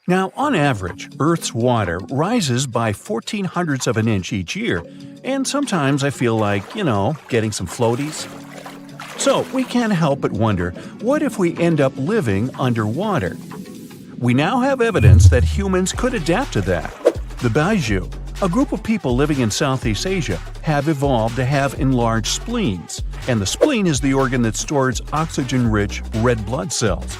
Now, on average, Earth's water rises by 1400ths of an inch each year, and sometimes I feel like, getting some floaties. So, we can't help but wonder, what if we end up living underwater? We now have evidence that humans could adapt to that. The Baiju, a group of people living in Southeast Asia, have evolved to have enlarged spleens, and the spleen is the organ that stores oxygen-rich red blood cells.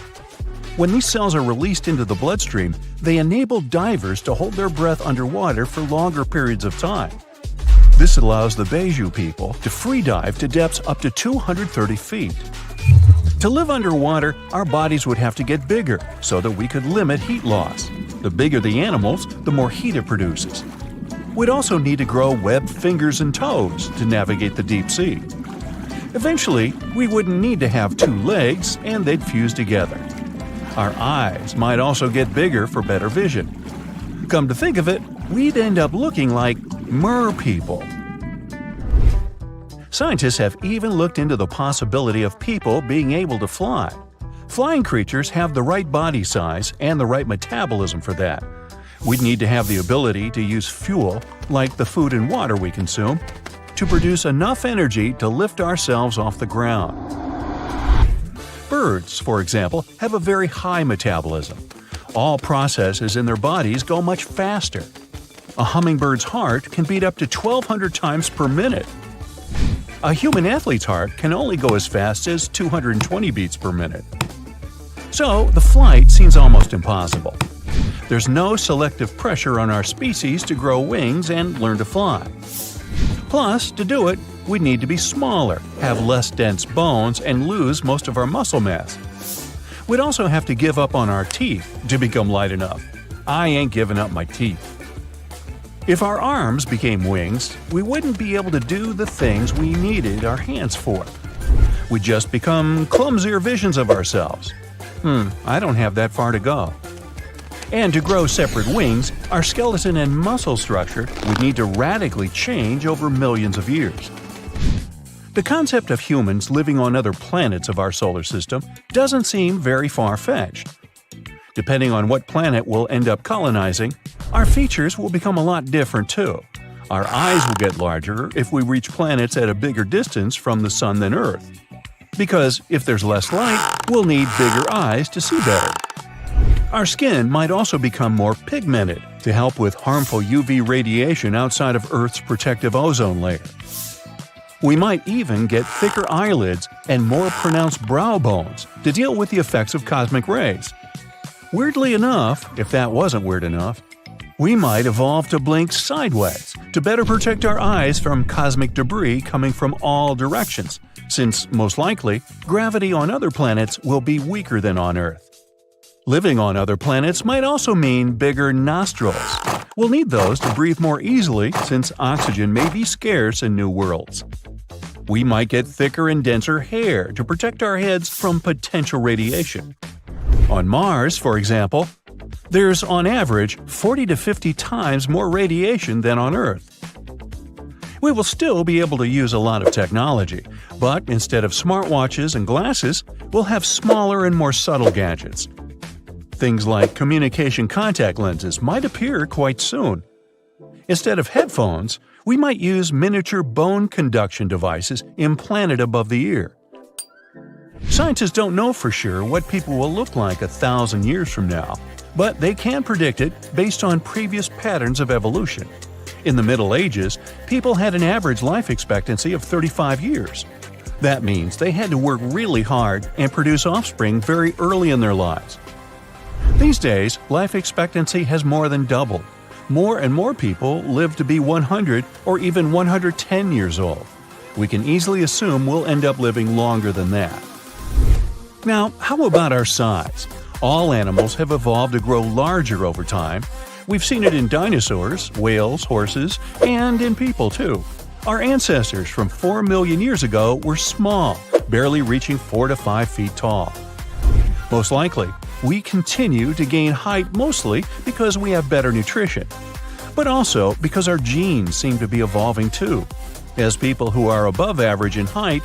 When these cells are released into the bloodstream, they enable divers to hold their breath underwater for longer periods of time. This allows the Baiju people to free dive to depths up to 230 feet. To live underwater, our bodies would have to get bigger so that we could limit heat loss. The bigger the animals, the more heat it produces. We'd also need to grow webbed fingers and toes to navigate the deep sea. Eventually, we wouldn't need to have two legs, and they'd fuse together. Our eyes might also get bigger for better vision. Come to think of it, we'd end up looking like mer people. Scientists have even looked into the possibility of people being able to fly. Flying creatures have the right body size and the right metabolism for that. We'd need to have the ability to use fuel, like the food and water we consume, to produce enough energy to lift ourselves off the ground. Birds, for example, have a very high metabolism. All processes in their bodies go much faster. A hummingbird's heart can beat up to 1,200 times per minute. A human athlete's heart can only go as fast as 220 beats per minute. So, the flight seems almost impossible. There's no selective pressure on our species to grow wings and learn to fly. Plus, to do it, we'd need to be smaller, have less dense bones, and lose most of our muscle mass. We'd also have to give up on our teeth to become light enough. I ain't giving up my teeth. If our arms became wings, we wouldn't be able to do the things we needed our hands for. We'd just become clumsier visions of ourselves. I don't have that far to go. And to grow separate wings, our skeleton and muscle structure would need to radically change over millions of years. The concept of humans living on other planets of our solar system doesn't seem very far-fetched. Depending on what planet we'll end up colonizing, our features will become a lot different too. Our eyes will get larger if we reach planets at a bigger distance from the Sun than Earth. Because if there's less light, we'll need bigger eyes to see better. Our skin might also become more pigmented to help with harmful UV radiation outside of Earth's protective ozone layer. We might even get thicker eyelids and more pronounced brow bones to deal with the effects of cosmic rays. Weirdly enough, if that wasn't weird enough, we might evolve to blink sideways to better protect our eyes from cosmic debris coming from all directions, since most likely, gravity on other planets will be weaker than on Earth. Living on other planets might also mean bigger nostrils. We'll need those to breathe more easily since oxygen may be scarce in new worlds. We might get thicker and denser hair to protect our heads from potential radiation. On Mars, for example, there's on average 40 to 50 times more radiation than on Earth. We will still be able to use a lot of technology, but instead of smartwatches and glasses, we'll have smaller and more subtle gadgets. Things like communication contact lenses might appear quite soon. Instead of headphones, we might use miniature bone conduction devices implanted above the ear. Scientists don't know for sure what people will look like 1,000 years from now, but they can predict it based on previous patterns of evolution. In the Middle Ages, people had an average life expectancy of 35 years. That means they had to work really hard and produce offspring very early in their lives. These days, life expectancy has more than doubled. More and more people live to be 100 or even 110 years old. We can easily assume we'll end up living longer than that. Now, how about our size? All animals have evolved to grow larger over time. We've seen it in dinosaurs, whales, horses, and in people too. Our ancestors from 4 million years ago were small, barely reaching 4 to 5 feet tall. Most likely, we continue to gain height mostly because we have better nutrition, but also because our genes seem to be evolving too, as people who are above average in height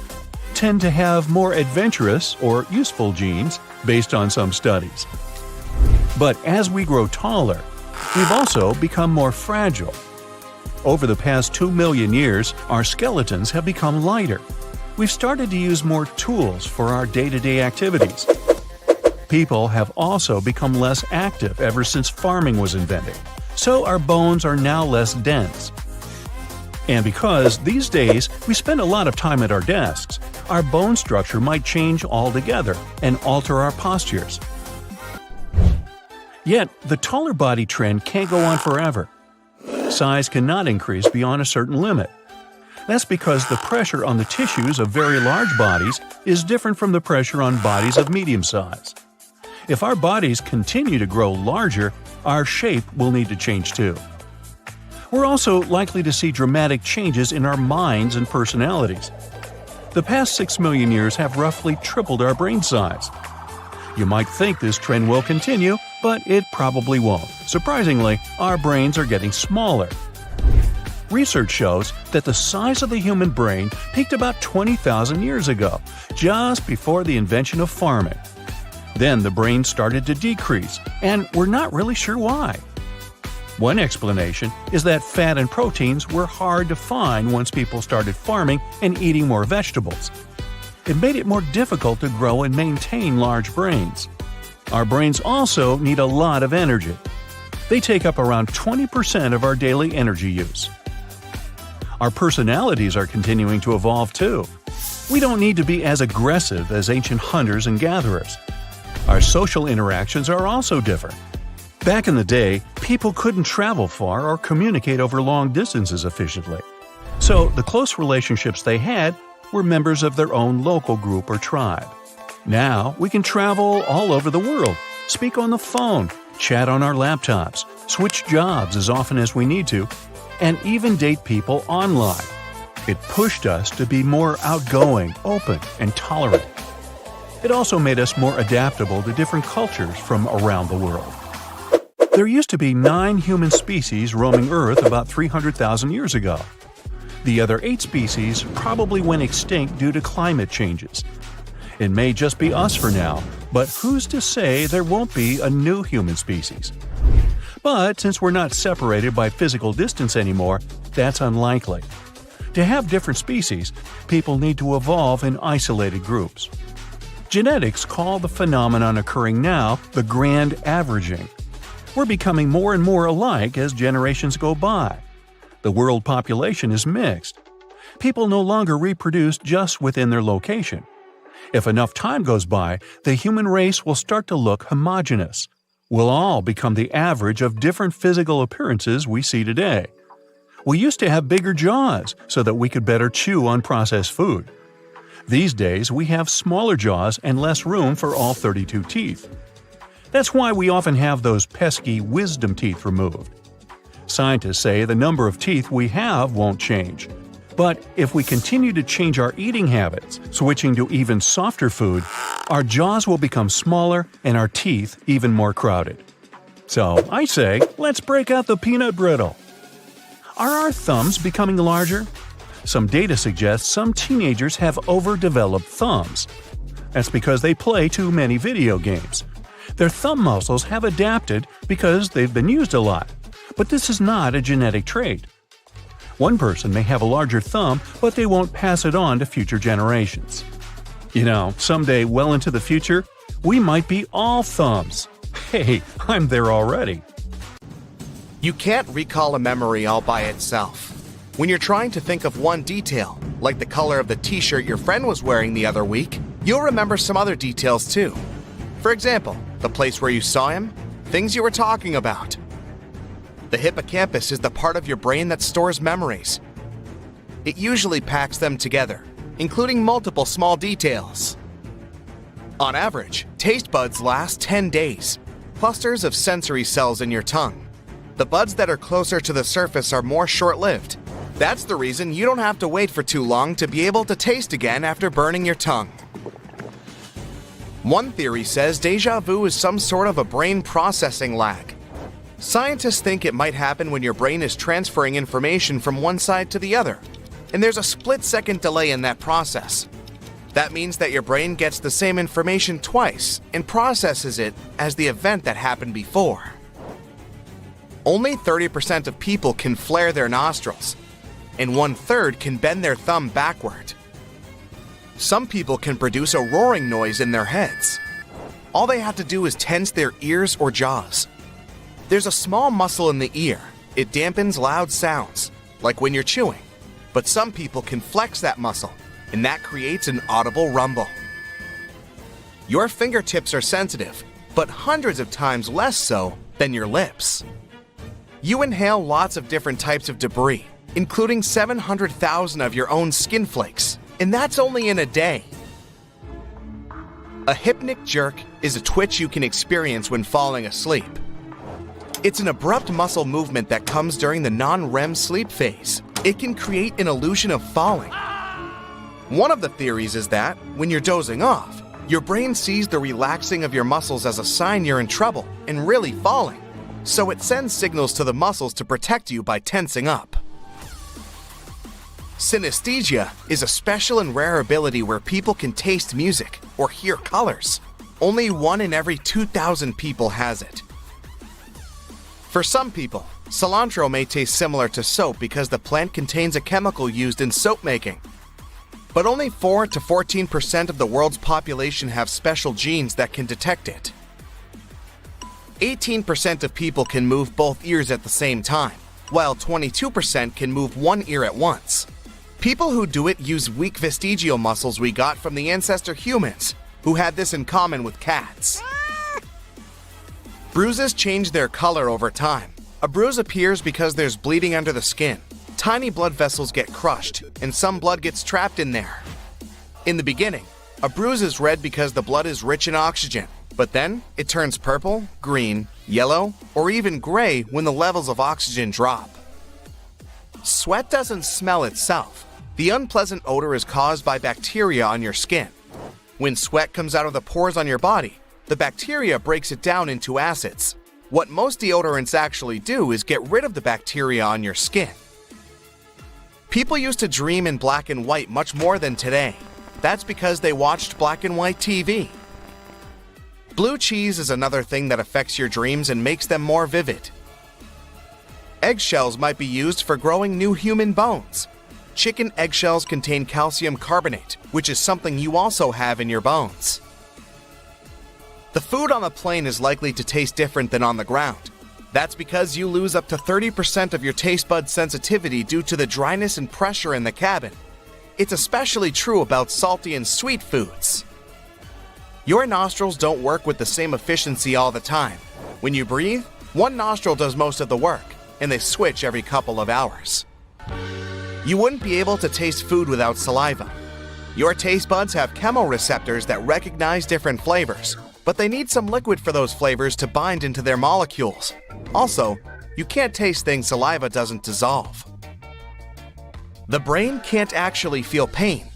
tend to have more adventurous or useful genes based on some studies. But as we grow taller, we've also become more fragile. Over the past 2 million years, our skeletons have become lighter. We've started to use more tools for our day-to-day activities. People have also become less active ever since farming was invented, so our bones are now less dense. And because these days we spend a lot of time at our desks, our bone structure might change altogether and alter our postures. Yet, the taller body trend can't go on forever. Size cannot increase beyond a certain limit. That's because the pressure on the tissues of very large bodies is different from the pressure on bodies of medium size. If our bodies continue to grow larger, our shape will need to change too. We're also likely to see dramatic changes in our minds and personalities. The past 6 million years have roughly tripled our brain size. You might think this trend will continue, but it probably won't. Surprisingly, our brains are getting smaller. Research shows that the size of the human brain peaked about 20,000 years ago, just before the invention of farming. Then the brain started to decrease, and we're not really sure why. One explanation is that fat and proteins were hard to find once people started farming and eating more vegetables. It made it more difficult to grow and maintain large brains. Our brains also need a lot of energy. They take up around 20% of our daily energy use. Our personalities are continuing to evolve too. We don't need to be as aggressive as ancient hunters and gatherers. Our social interactions are also different. Back in the day, people couldn't travel far or communicate over long distances efficiently. So the close relationships they had were members of their own local group or tribe. Now we can travel all over the world, speak on the phone, chat on our laptops, switch jobs as often as we need to, and even date people online. It pushed us to be more outgoing, open, and tolerant. It also made us more adaptable to different cultures from around the world. There used to be 9 human species roaming Earth about 300,000 years ago. The other 8 species probably went extinct due to climate changes. It may just be us for now, but who's to say there won't be a new human species? But since we're not separated by physical distance anymore, that's unlikely. To have different species, people need to evolve in isolated groups. Genetics call the phenomenon occurring now the grand averaging. We're becoming more and more alike as generations go by. The world population is mixed. People no longer reproduce just within their location. If enough time goes by, the human race will start to look homogeneous. We'll all become the average of different physical appearances we see today. We used to have bigger jaws so that we could better chew on processed food. These days, we have smaller jaws and less room for all 32 teeth. That's why we often have those pesky wisdom teeth removed. Scientists say the number of teeth we have won't change. But if we continue to change our eating habits, switching to even softer food, our jaws will become smaller and our teeth even more crowded. So I say, let's break out the peanut brittle. Are our thumbs becoming larger? Some data suggests some teenagers have overdeveloped thumbs. That's because they play too many video games. Their thumb muscles have adapted because they've been used a lot. But this is not a genetic trait. One person may have a larger thumb, but they won't pass it on to future generations. You know, someday well into the future, we might be all thumbs. Hey, I'm there already. You can't recall a memory all by itself. When you're trying to think of one detail, like the color of the t-shirt your friend was wearing the other week, you'll remember some other details too. For example, the place where you saw him, things you were talking about. The hippocampus is the part of your brain that stores memories. It usually packs them together, including multiple small details. On average, taste buds last 10 days. Clusters of sensory cells in your tongue. The buds that are closer to the surface are more short-lived. That's the reason you don't have to wait for too long to be able to taste again after burning your tongue. One theory says déjà vu is some sort of a brain processing lag. Scientists think it might happen when your brain is transferring information from one side to the other, and there's a split-second delay in that process. That means that your brain gets the same information twice and processes it as the event that happened before. Only 30% of people can flare their nostrils, and 1/3 can bend their thumb backward. Some people can produce a roaring noise in their heads. All they have to do is tense their ears or jaws. There's a small muscle in the ear. It dampens loud sounds, like when you're chewing. But some people can flex that muscle, and that creates an audible rumble. Your fingertips are sensitive, but hundreds of times less so than your lips. You inhale lots of different types of debris, including 700,000 of your own skin flakes, and that's only in a day. A hypnic jerk is a twitch you can experience when falling asleep. It's an abrupt muscle movement that comes during the non-REM sleep phase. It can create an illusion of falling. One of the theories is that, when you're dozing off, your brain sees the relaxing of your muscles as a sign you're in trouble and really falling, so it sends signals to the muscles to protect you by tensing up. Synesthesia is a special and rare ability where people can taste music or hear colors. Only 1 in every 2,000 people has it. For some people, cilantro may taste similar to soap because the plant contains a chemical used in soap making. But only 4 to 14% of the world's population have special genes that can detect it. 18% of people can move both ears at the same time, while 22% can move one ear at once. People who do it use weak vestigial muscles we got from the ancestor humans, who had this in common with cats. Bruises change their color over time. A bruise appears because there's bleeding under the skin. Tiny blood vessels get crushed, and some blood gets trapped in there. In the beginning, a bruise is red because the blood is rich in oxygen, but then it turns purple, green, yellow, or even gray when the levels of oxygen drop. Sweat doesn't smell itself. The unpleasant odor is caused by bacteria on your skin. When sweat comes out of the pores on your body, the bacteria breaks it down into acids. What most deodorants actually do is get rid of the bacteria on your skin. People used to dream in black and white much more than today. That's because they watched black and white TV. Blue cheese is another thing that affects your dreams and makes them more vivid. Eggshells might be used for growing new human bones. Chicken eggshells contain calcium carbonate, which is something you also have in your bones. The food on the plane is likely to taste different than on the ground. That's because you lose up to 30% of your taste bud sensitivity due to the dryness and pressure in the cabin. It's especially true about salty and sweet foods. Your nostrils don't work with the same efficiency all the time. When you breathe, one nostril does most of the work, and they switch every couple of hours. You wouldn't be able to taste food without saliva. Your taste buds have chemoreceptors that recognize different flavors, but they need some liquid for those flavors to bind into their molecules. Also, you can't taste things saliva doesn't dissolve. The brain can't actually feel pain.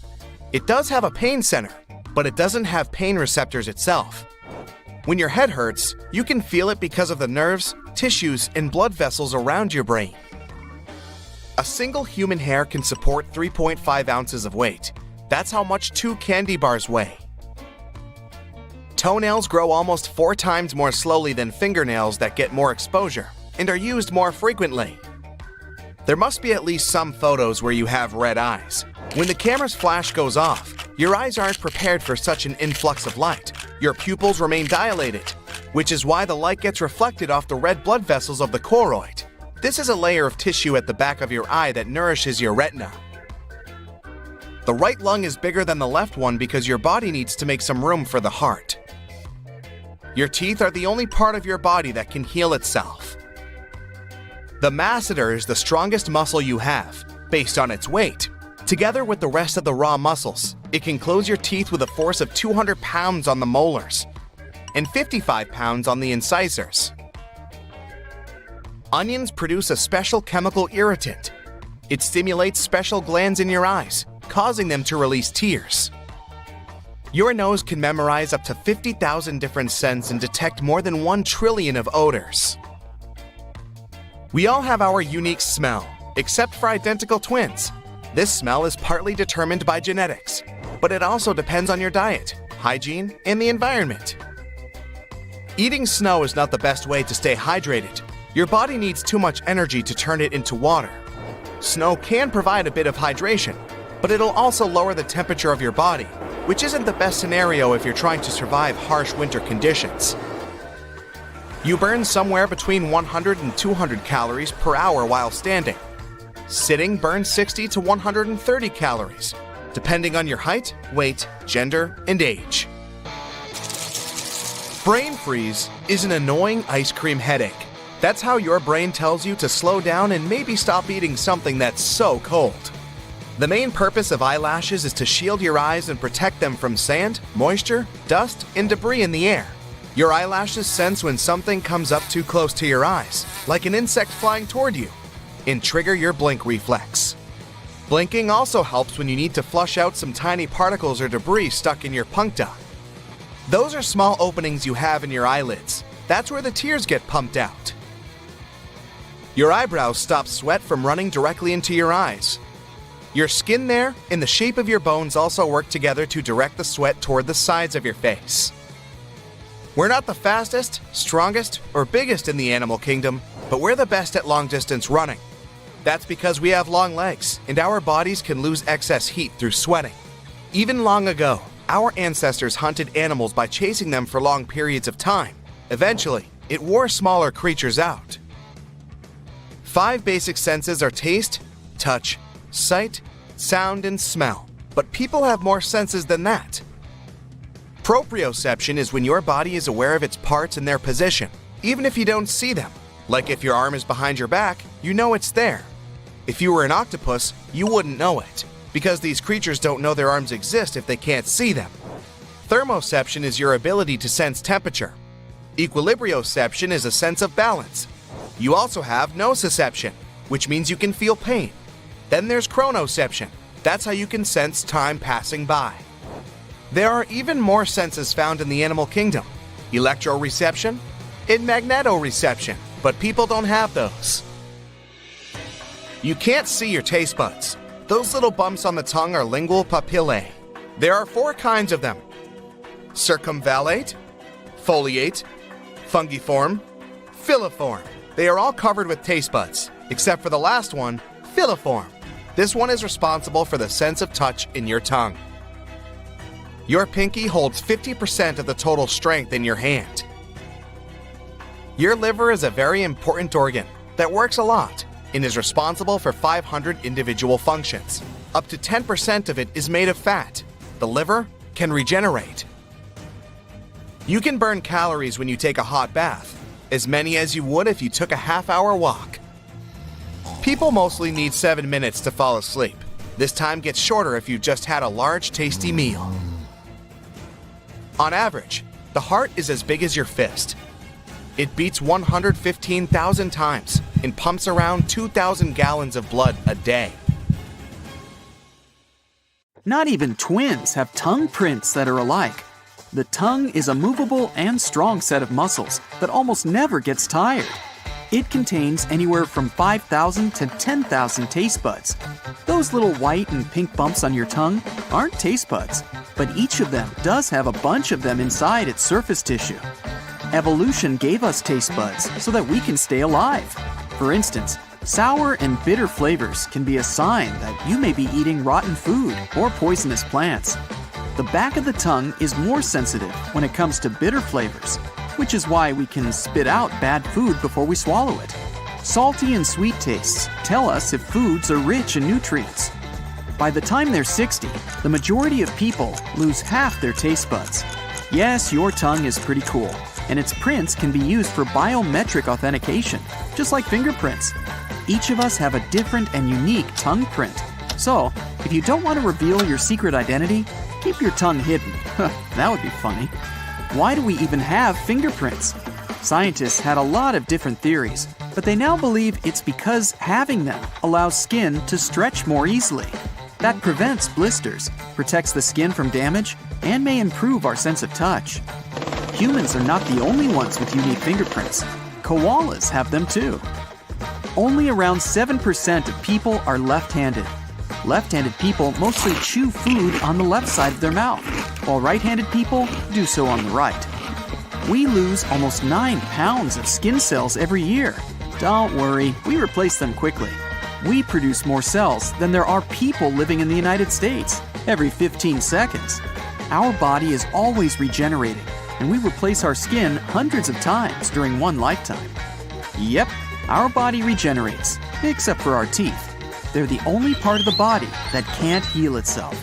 It does have a pain center, but it doesn't have pain receptors itself. When your head hurts, you can feel it because of the nerves, tissues, and blood vessels around your brain. A single human hair can support 3.5 ounces of weight. That's how much 2 candy bars weigh. Toenails grow almost 4 times more slowly than fingernails that get more exposure and are used more frequently. There must be at least some photos where you have red eyes. When the camera's flash goes off, your eyes aren't prepared for such an influx of light. Your pupils remain dilated, which is why the light gets reflected off the red blood vessels of the choroid. This is a layer of tissue at the back of your eye that nourishes your retina. The right lung is bigger than the left one because your body needs to make some room for the heart. Your teeth are the only part of your body that can heal itself. The masseter is the strongest muscle you have, based on its weight. Together with the rest of the raw muscles, it can close your teeth with a force of 200 pounds on the molars and 55 pounds on the incisors. Onions produce a special chemical irritant. It stimulates special glands in your eyes, causing them to release tears. Your nose can memorize up to 50,000 different scents and detect more than 1 trillion of odors. We all have our unique smell, except for identical twins. This smell is partly determined by genetics, but it also depends on your diet, hygiene, and the environment. Eating snow is not the best way to stay hydrated. Your body needs too much energy to turn it into water. Snow can provide a bit of hydration, but it'll also lower the temperature of your body, which isn't the best scenario if you're trying to survive harsh winter conditions. You burn somewhere between 100 and 200 calories per hour while standing. Sitting burns 60 to 130 calories, depending on your height, weight, gender, and age. Brain freeze is an annoying ice cream headache. That's how your brain tells you to slow down and maybe stop eating something that's so cold. The main purpose of eyelashes is to shield your eyes and protect them from sand, moisture, dust, and debris in the air. Your eyelashes sense when something comes up too close to your eyes, like an insect flying toward you, and trigger your blink reflex. Blinking also helps when you need to flush out some tiny particles or debris stuck in your puncta. Those are small openings you have in your eyelids. That's where the tears get pumped out. Your eyebrows stop sweat from running directly into your eyes. Your skin there and the shape of your bones also work together to direct the sweat toward the sides of your face. We're not the fastest, strongest, or biggest in the animal kingdom, but we're the best at long-distance running. That's because we have long legs, and our bodies can lose excess heat through sweating. Even long ago, our ancestors hunted animals by chasing them for long periods of time. Eventually, it wore smaller creatures out. 5 basic senses are taste, touch, sight, sound, and smell. But people have more senses than that. Proprioception is when your body is aware of its parts and their position, even if you don't see them. Like if your arm is behind your back, you know it's there. If you were an octopus, you wouldn't know it, because these creatures don't know their arms exist if they can't see them. Thermoception is your ability to sense temperature. Equilibrioception is a sense of balance. You also have nociception, which means you can feel pain. Then there's chronoception. That's how you can sense time passing by. There are even more senses found in the animal kingdom: electroreception and magnetoreception, but people don't have those. You can't see your taste buds. Those little bumps on the tongue are lingual papillae. There are 4 kinds of them: circumvallate, foliate, fungiform, filiform. They are all covered with taste buds, except for the last one, filiform. This one is responsible for the sense of touch in your tongue. Your pinky holds 50% of the total strength in your hand. Your liver is a very important organ that works a lot and is responsible for 500 individual functions. Up to 10% of it is made of fat. The liver can regenerate. You can burn calories when you take a hot bath, as many as you would if you took a half-hour walk. People mostly need 7 minutes to fall asleep. This time gets shorter if you just had a large, tasty meal. On average, the heart is as big as your fist. It beats 115,000 times and pumps around 2,000 gallons of blood a day. Not even twins have tongue prints that are alike. The tongue is a movable and strong set of muscles that almost never gets tired. It contains anywhere from 5,000 to 10,000 taste buds. Those little white and pink bumps on your tongue aren't taste buds, but each of them does have a bunch of them inside its surface tissue. Evolution gave us taste buds so that we can stay alive. For instance, sour and bitter flavors can be a sign that you may be eating rotten food or poisonous plants. The back of the tongue is more sensitive when it comes to bitter flavors, which is why we can spit out bad food before we swallow it. Salty and sweet tastes tell us if foods are rich in nutrients. By the time they're 60, the majority of people lose half their taste buds. Yes, your tongue is pretty cool, and its prints can be used for biometric authentication, just like fingerprints. Each of us have a different and unique tongue print. So, if you don't want to reveal your secret identity, keep your tongue hidden. That would be funny. Why do we even have fingerprints? Scientists had a lot of different theories, but they now believe it's because having them allows skin to stretch more easily. That prevents blisters, protects the skin from damage, and may improve our sense of touch. Humans are not the only ones with unique fingerprints. Koalas have them too. Only around 7% of people are left-handed. Left-handed people mostly chew food on the left side of their mouth, while right-handed people do so on the right. We lose almost 9 pounds of skin cells every year. Don't worry, we replace them quickly. We produce more cells than there are people living in the United States every 15 seconds. Our body is always regenerating, and we replace our skin hundreds of times during one lifetime. Yep, our body regenerates, except for our teeth. They're the only part of the body that can't heal itself.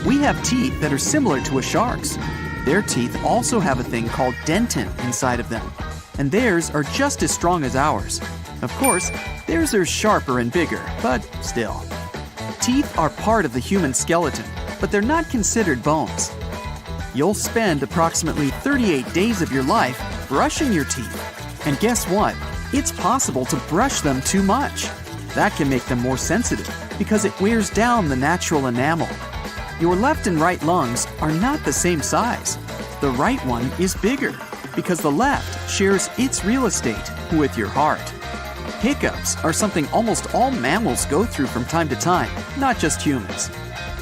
We have teeth that are similar to a shark's. Their teeth also have a thing called dentin inside of them, and theirs are just as strong as ours. Of course, theirs are sharper and bigger, but still. Teeth are part of the human skeleton, but they're not considered bones. You'll spend approximately 38 days of your life brushing your teeth. And guess what? It's possible to brush them too much. That can make them more sensitive because it wears down the natural enamel. Your left and right lungs are not the same size. The right one is bigger because the left shares its real estate with your heart. Hiccups are something almost all mammals go through from time to time, not just humans.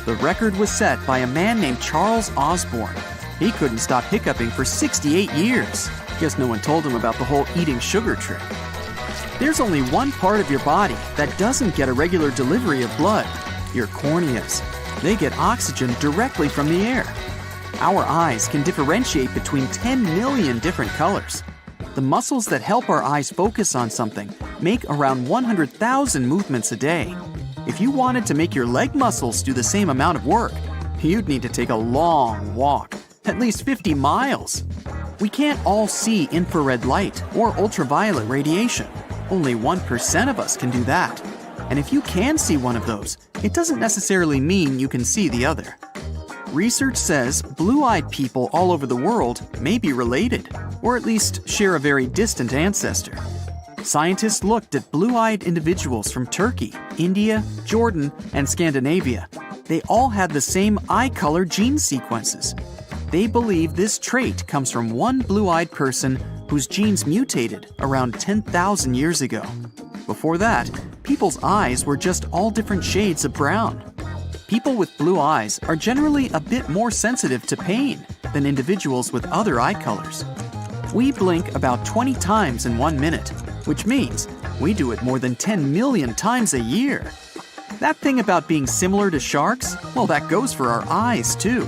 The record was set by a man named Charles Osborne. He couldn't stop hiccuping for 68 years. Guess no one told him about the whole eating sugar trick. There's only one part of your body that doesn't get a regular delivery of blood, your corneas. They get oxygen directly from the air. Our eyes can differentiate between 10 million different colors. The muscles that help our eyes focus on something make around 100,000 movements a day. If you wanted to make your leg muscles do the same amount of work, you'd need to take a long walk, at least 50 miles. We can't all see infrared light or ultraviolet radiation. Only 1% of us can do that. And if you can see one of those, it doesn't necessarily mean you can see the other. Research says blue-eyed people all over the world may be related, or at least share a very distant ancestor. Scientists looked at blue-eyed individuals from Turkey, India, Jordan, and Scandinavia. They all had the same eye color gene sequences. They believe this trait comes from one blue-eyed person whose genes mutated around 10,000 years ago. Before that, people's eyes were just all different shades of brown. People with blue eyes are generally a bit more sensitive to pain than individuals with other eye colors. We blink about 20 times in 1 minute, which means we do it more than 10 million times a year. That thing about being similar to sharks, well, that goes for our eyes too.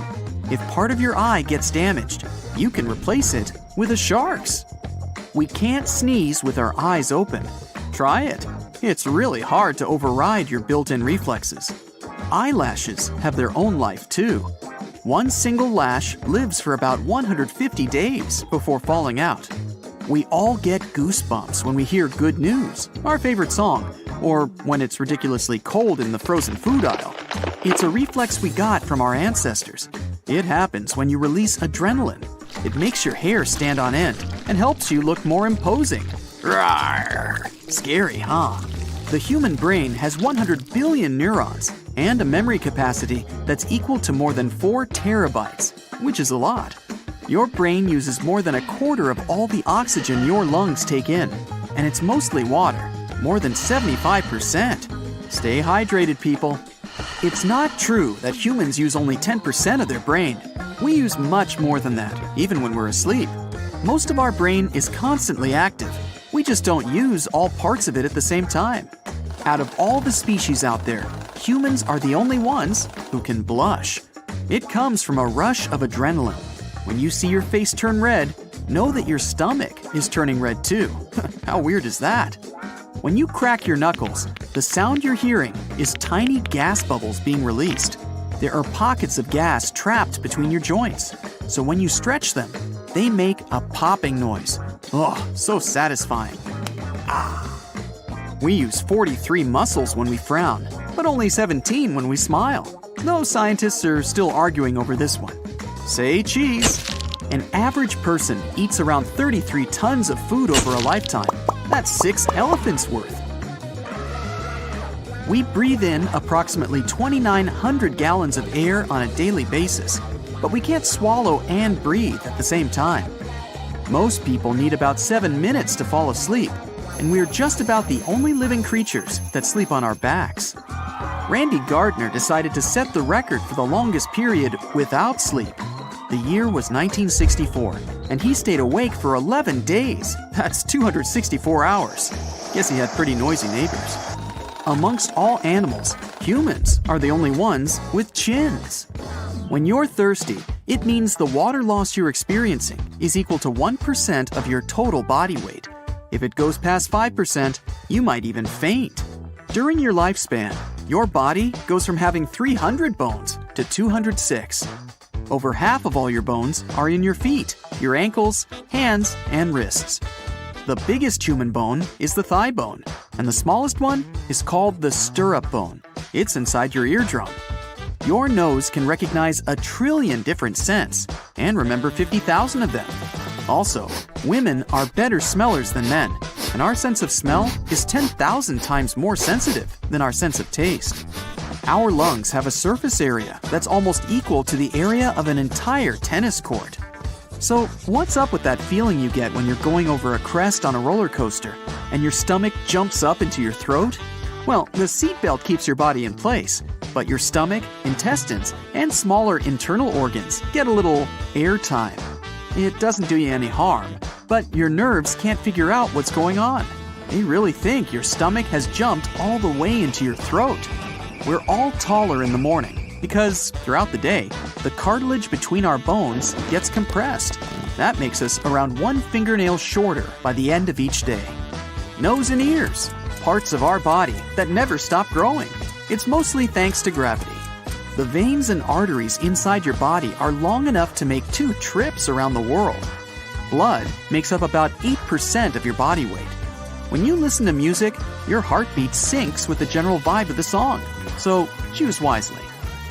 If part of your eye gets damaged, you can replace it with a shark's. We can't sneeze with our eyes open. Try it. It's really hard to override your built-in reflexes. Eyelashes have their own life too. One single lash lives for about 150 days before falling out. We all get goosebumps when we hear good news, our favorite song, or when it's ridiculously cold in the frozen food aisle. It's a reflex we got from our ancestors. It happens when you release adrenaline. It makes your hair stand on end and helps you look more imposing. Rawr! Scary, huh? The human brain has 100 billion neurons and a memory capacity that's equal to more than 4 terabytes, which is a lot. Your brain uses more than 1/4 of all the oxygen your lungs take in, and it's mostly water, more than 75%. Stay hydrated, people. It's not true that humans use only 10% of their brain. We use much more than that, even when we're asleep. Most of our brain is constantly active. We just don't use all parts of it at the same time. Out of all the species out there, humans are the only ones who can blush. It comes from a rush of adrenaline. When you see your face turn red, know that your stomach is turning red too. How weird is that? When you crack your knuckles, the sound you're hearing is tiny gas bubbles being released. There are pockets of gas trapped between your joints, so when you stretch them, they make a popping noise. Oh, so satisfying. We use 43 muscles when we frown, but only 17 when we smile. Though scientists are still arguing over this one. Say cheese. An average person eats around 33 tons of food over a lifetime. That's 6 elephants worth. We breathe in approximately 2,900 gallons of air on a daily basis, but we can't swallow and breathe at the same time. Most people need about 7 minutes to fall asleep, and we're just about the only living creatures that sleep on our backs. Randy Gardner decided to set the record for the longest period without sleep. The year was 1964, and he stayed awake for 11 days. That's 264 hours. Guess he had pretty noisy neighbors. Amongst all animals, humans are the only ones with chins. When you're thirsty, it means the water loss you're experiencing is equal to 1% of your total body weight. If it goes past 5%, you might even faint. During your lifespan, your body goes from having 300 bones to 206. Over half of all your bones are in your feet, your ankles, hands, and wrists. The biggest human bone is the thigh bone, and the smallest one is called the stirrup bone. It's inside your eardrum. Your nose can recognize 1 trillion different scents and remember 50,000 of them. Also, women are better smellers than men, and our sense of smell is 10,000 times more sensitive than our sense of taste. Our lungs have a surface area that's almost equal to the area of an entire tennis court. So, what's up with that feeling you get when you're going over a crest on a roller coaster and your stomach jumps up into your throat? Well, the seatbelt keeps your body in place, but your stomach, intestines, and smaller internal organs get a little airtime. It doesn't do you any harm, but your nerves can't figure out what's going on. They really think your stomach has jumped all the way into your throat. We're all taller in the morning because, throughout the day, the cartilage between our bones gets compressed. That makes us around 1 fingernail shorter by the end of each day. Nose and ears, parts of our body that never stop growing. It's mostly thanks to gravity. The veins and arteries inside your body are long enough to make 2 trips around the world. Blood makes up about 8% of your body weight. When you listen to music, your heartbeat syncs with the general vibe of the song. So choose wisely.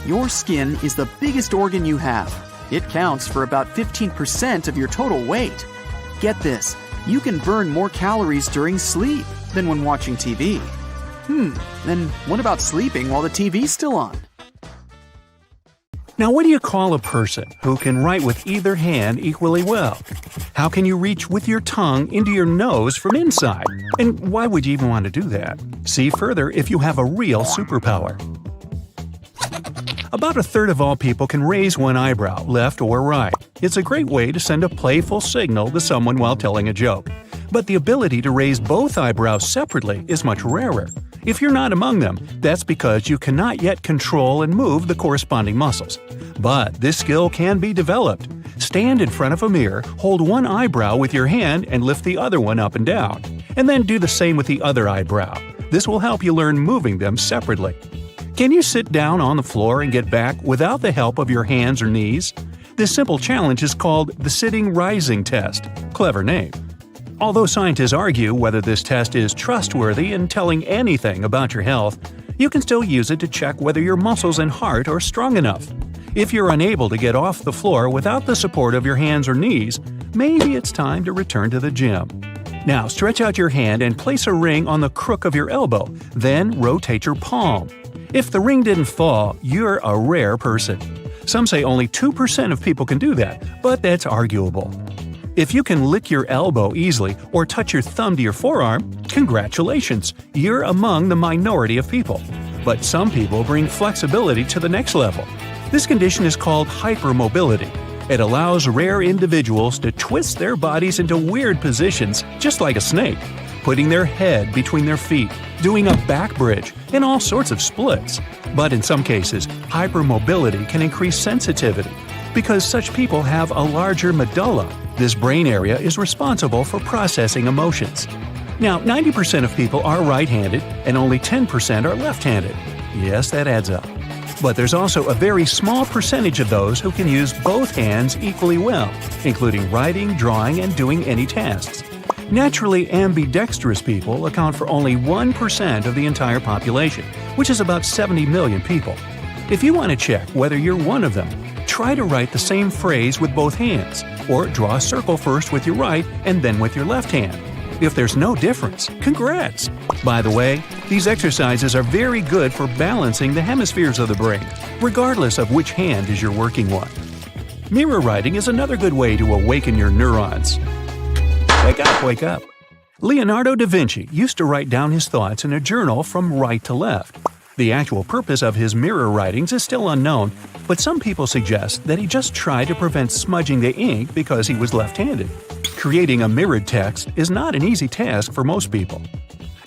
Your skin is the biggest organ you have. It counts for about 15% of your total weight. Get this, you can burn more calories during sleep than when watching TV. Then what about sleeping while the TV's still on? Now, what do you call a person who can write with either hand equally well? How can you reach with your tongue into your nose from inside? And why would you even want to do that? See further if you have a real superpower. About 1/3 of all people can raise one eyebrow, left or right. It's a great way to send a playful signal to someone while telling a joke. But the ability to raise both eyebrows separately is much rarer. If you're not among them, that's because you cannot yet control and move the corresponding muscles. But this skill can be developed. Stand in front of a mirror, hold one eyebrow with your hand and lift the other one up and down. And then do the same with the other eyebrow. This will help you learn moving them separately. Can you sit down on the floor and get back without the help of your hands or knees? This simple challenge is called the sitting rising test. Clever name. Although scientists argue whether this test is trustworthy in telling anything about your health, you can still use it to check whether your muscles and heart are strong enough. If you're unable to get off the floor without the support of your hands or knees, maybe it's time to return to the gym. Now stretch out your hand and place a ring on the crook of your elbow, then rotate your palm. If the ring didn't fall, you're a rare person. Some say only 2% of people can do that, but that's arguable. If you can lick your elbow easily or touch your thumb to your forearm, congratulations, you're among the minority of people. But some people bring flexibility to the next level. This condition is called hypermobility. It allows rare individuals to twist their bodies into weird positions, just like a snake, putting their head between their feet, doing a back bridge, and all sorts of splits. But in some cases, hypermobility can increase sensitivity. Because such people have a larger medulla, this brain area is responsible for processing emotions. Now, 90% of people are right-handed and only 10% are left-handed. Yes, that adds up. But there's also a very small percentage of those who can use both hands equally well, including writing, drawing, and doing any tasks. Naturally ambidextrous people account for only 1% of the entire population, which is about 70 million people. If you want to check whether you're one of them, try to write the same phrase with both hands, or draw a circle first with your right and then with your left hand. If there's no difference, congrats! By the way, these exercises are very good for balancing the hemispheres of the brain, regardless of which hand is your working one. Mirror writing is another good way to awaken your neurons. Wake up, wake up! Leonardo da Vinci used to write down his thoughts in a journal from right to left. The actual purpose of his mirror writings is still unknown, but some people suggest that he just tried to prevent smudging the ink because he was left-handed. Creating a mirrored text is not an easy task for most people.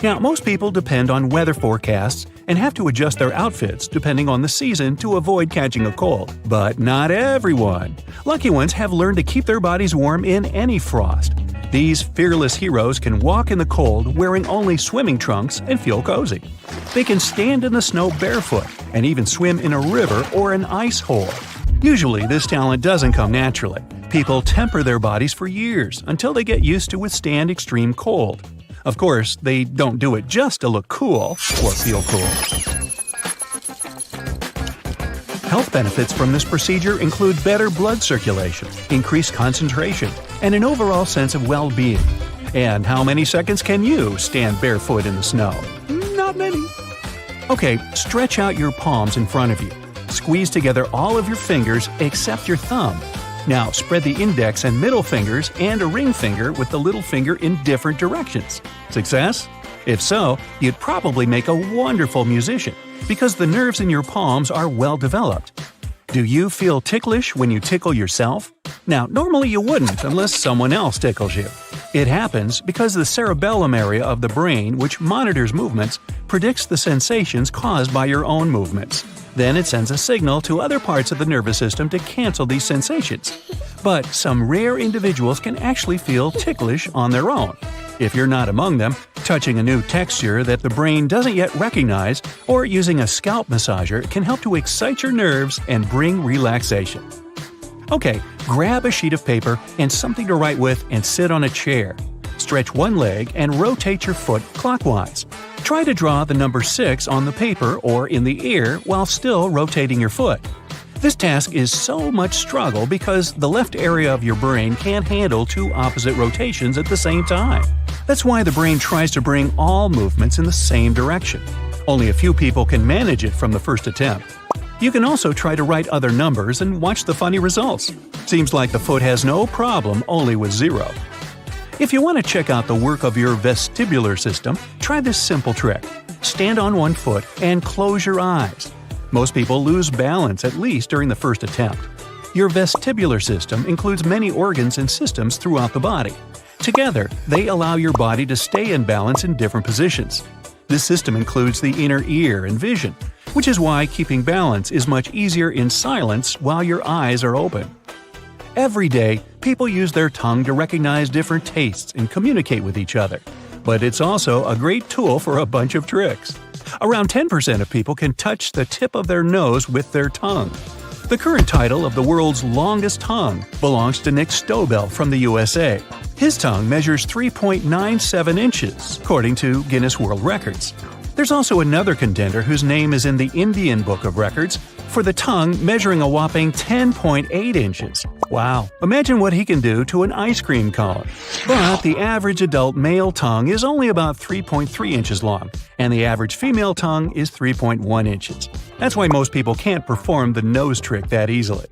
Now, most people depend on weather forecasts and have to adjust their outfits depending on the season to avoid catching a cold. But not everyone. Lucky ones have learned to keep their bodies warm in any frost. These fearless heroes can walk in the cold wearing only swimming trunks and feel cozy. They can stand in the snow barefoot and even swim in a river or an ice hole. Usually, this talent doesn't come naturally. People temper their bodies for years until they get used to withstand extreme cold. Of course, they don't do it just to look cool or feel cool. Health benefits from this procedure include better blood circulation, increased concentration, and an overall sense of well-being. And how many seconds can you stand barefoot in the snow? Not many. Okay, stretch out your palms in front of you. Squeeze together all of your fingers except your thumb. Now spread the index and middle fingers and a ring finger with the little finger in different directions. Success? If so, you'd probably make a wonderful musician because the nerves in your palms are well developed. Do you feel ticklish when you tickle yourself? Now, normally you wouldn't unless someone else tickles you. It happens because the cerebellum area of the brain, which monitors movements, predicts the sensations caused by your own movements. Then it sends a signal to other parts of the nervous system to cancel these sensations. But some rare individuals can actually feel ticklish on their own. If you're not among them, touching a new texture that the brain doesn't yet recognize or using a scalp massager can help to excite your nerves and bring relaxation. Okay, grab a sheet of paper and something to write with and sit on a chair. Stretch one leg and rotate your foot clockwise. Try to draw the number 6 on the paper or in the air while still rotating your foot. This task is so much struggle because the left area of your brain can't handle two opposite rotations at the same time. That's why the brain tries to bring all movements in the same direction. Only a few people can manage it from the first attempt. You can also try to write other numbers and watch the funny results. Seems like the foot has no problem only with 0. If you want to check out the work of your vestibular system, try this simple trick. Stand on one foot and close your eyes. Most people lose balance at least during the first attempt. Your vestibular system includes many organs and systems throughout the body. Together, they allow your body to stay in balance in different positions. This system includes the inner ear and vision, which is why keeping balance is much easier in silence while your eyes are open. Every day, people use their tongue to recognize different tastes and communicate with each other. But it's also a great tool for a bunch of tricks. Around 10% of people can touch the tip of their nose with their tongue. The current title of the world's longest tongue belongs to Nick Stobel from the USA. His tongue measures 3.97 inches, according to Guinness World Records. There's also another contender whose name is in the Indian Book of Records for the tongue measuring a whopping 10.8 inches. Wow, imagine what he can do to an ice cream cone. But the average adult male tongue is only about 3.3 inches long, and the average female tongue is 3.1 inches. That's why most people can't perform the nose trick that easily.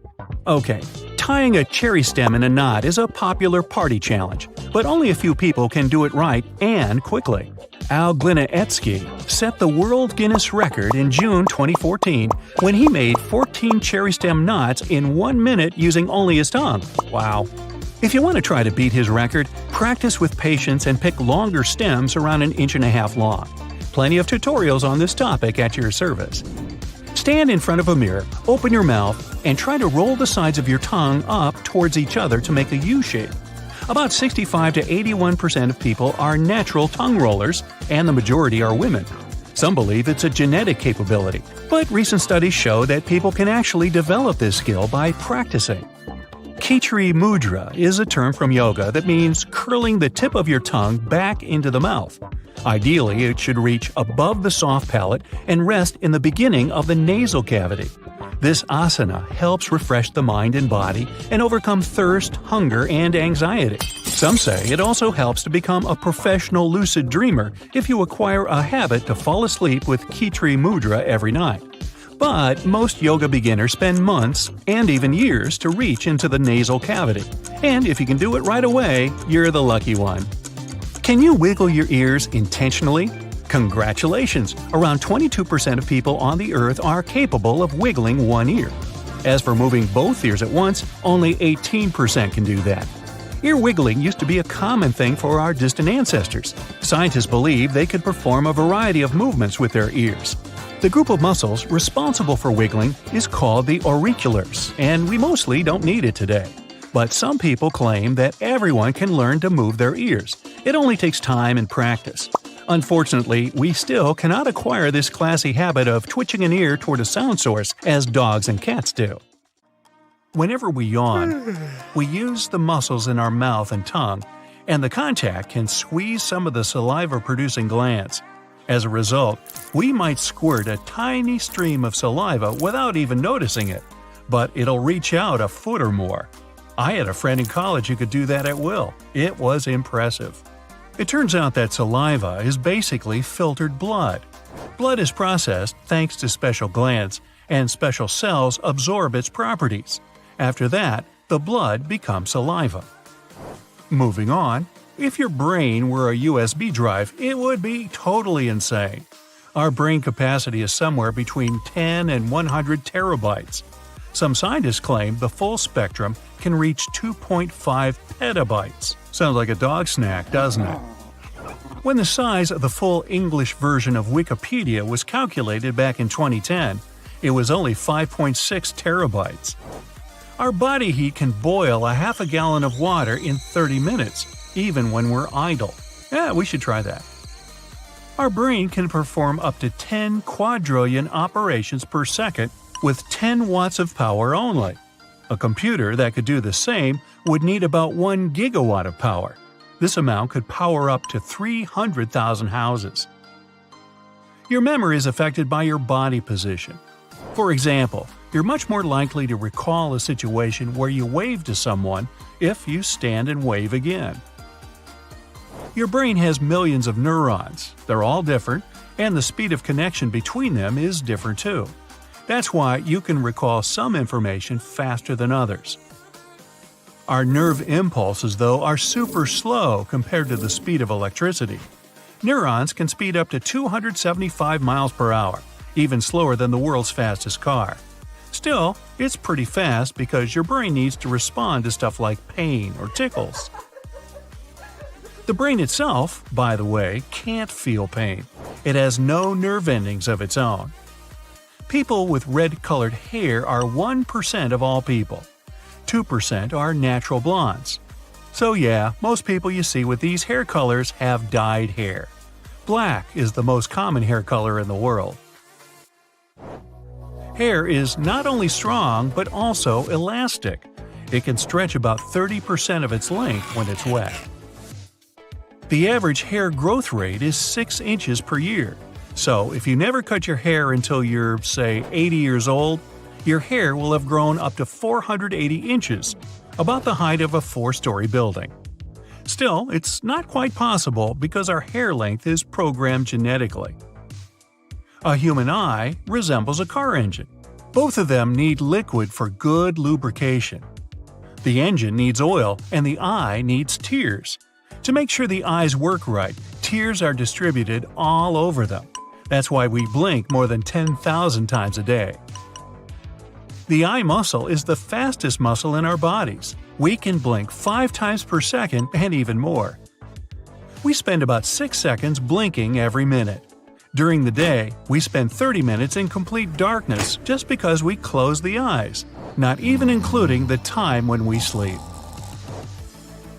Okay, tying a cherry stem in a knot is a popular party challenge, but only a few people can do it right and quickly. Al Glinietsky set the World Guinness record in June 2014 when he made 14 cherry stem knots in 1 minute using only his tongue. Wow. If you want to try to beat his record, practice with patience and pick longer stems around 1.5 inches long. Plenty of tutorials on this topic at your service. Stand in front of a mirror, open your mouth, and try to roll the sides of your tongue up towards each other to make a U shape. About 65 to 81% of people are natural tongue rollers, and the majority are women. Some believe it's a genetic capability, but recent studies show that people can actually develop this skill by practicing. Khichri mudra is a term from yoga that means curling the tip of your tongue back into the mouth. Ideally, it should reach above the soft palate and rest in the beginning of the nasal cavity. This asana helps refresh the mind and body and overcome thirst, hunger, and anxiety. Some say it also helps to become a professional lucid dreamer if you acquire a habit to fall asleep with Khichri mudra every night. But most yoga beginners spend months and even years to reach into the nasal cavity. And if you can do it right away, you're the lucky one. Can you wiggle your ears intentionally? Congratulations! Around 22% of people on the Earth are capable of wiggling one ear. As for moving both ears at once, only 18% can do that. Ear wiggling used to be a common thing for our distant ancestors. Scientists believe they could perform a variety of movements with their ears. The group of muscles responsible for wiggling is called the auriculars, and we mostly don't need it today. But some people claim that everyone can learn to move their ears. It only takes time and practice. Unfortunately, we still cannot acquire this classy habit of twitching an ear toward a sound source as dogs and cats do. Whenever we yawn, we use the muscles in our mouth and tongue, and the contact can squeeze some of the saliva-producing glands. As a result, we might squirt a tiny stream of saliva without even noticing it, but it'll reach out a foot or more. I had a friend in college who could do that at will. It was impressive. It turns out that saliva is basically filtered blood. Blood is processed thanks to special glands, and special cells absorb its properties. After that, the blood becomes saliva. Moving on, if your brain were a USB drive, it would be totally insane. Our brain capacity is somewhere between 10 and 100 terabytes. Some scientists claim the full spectrum can reach 2.5 petabytes. Sounds like a dog snack, doesn't it? When the size of the full English version of Wikipedia was calculated back in 2010, it was only 5.6 terabytes. Our body heat can boil a half a gallon of water in 30 minutes, even when we're idle. Yeah, we should try that. Our brain can perform up to 10 quadrillion operations per second with 10 watts of power only. A computer that could do the same would need about 1 gigawatt of power. This amount could power up to 300,000 houses. Your memory is affected by your body position. For example, you're much more likely to recall a situation where you waved to someone if you stand and wave again. Your brain has millions of neurons. They're all different, and the speed of connection between them is different too. That's why you can recall some information faster than others. Our nerve impulses, though, are super slow compared to the speed of electricity. Neurons can speed up to 275 miles per hour, even slower than the world's fastest car. Still, it's pretty fast because your brain needs to respond to stuff like pain or tickles. The brain itself, by the way, can't feel pain. It has no nerve endings of its own. People with red-colored hair are 1% of all people. 2% are natural blondes. So yeah, most people you see with these hair colors have dyed hair. Black is the most common hair color in the world. Hair is not only strong, but also elastic. It can stretch about 30% of its length when it's wet. The average hair growth rate is 6 inches per year. So if you never cut your hair until you're, say, 80 years old, your hair will have grown up to 480 inches, about the height of a 4-story building. Still, it's not quite possible because our hair length is programmed genetically. A human eye resembles a car engine. Both of them need liquid for good lubrication. The engine needs oil and the eye needs tears. To make sure the eyes work right, tears are distributed all over them. That's why we blink more than 10,000 times a day. The eye muscle is the fastest muscle in our bodies. We can blink 5 times per second and even more. We spend about 6 seconds blinking every minute. During the day, we spend 30 minutes in complete darkness just because we close the eyes, not even including the time when we sleep.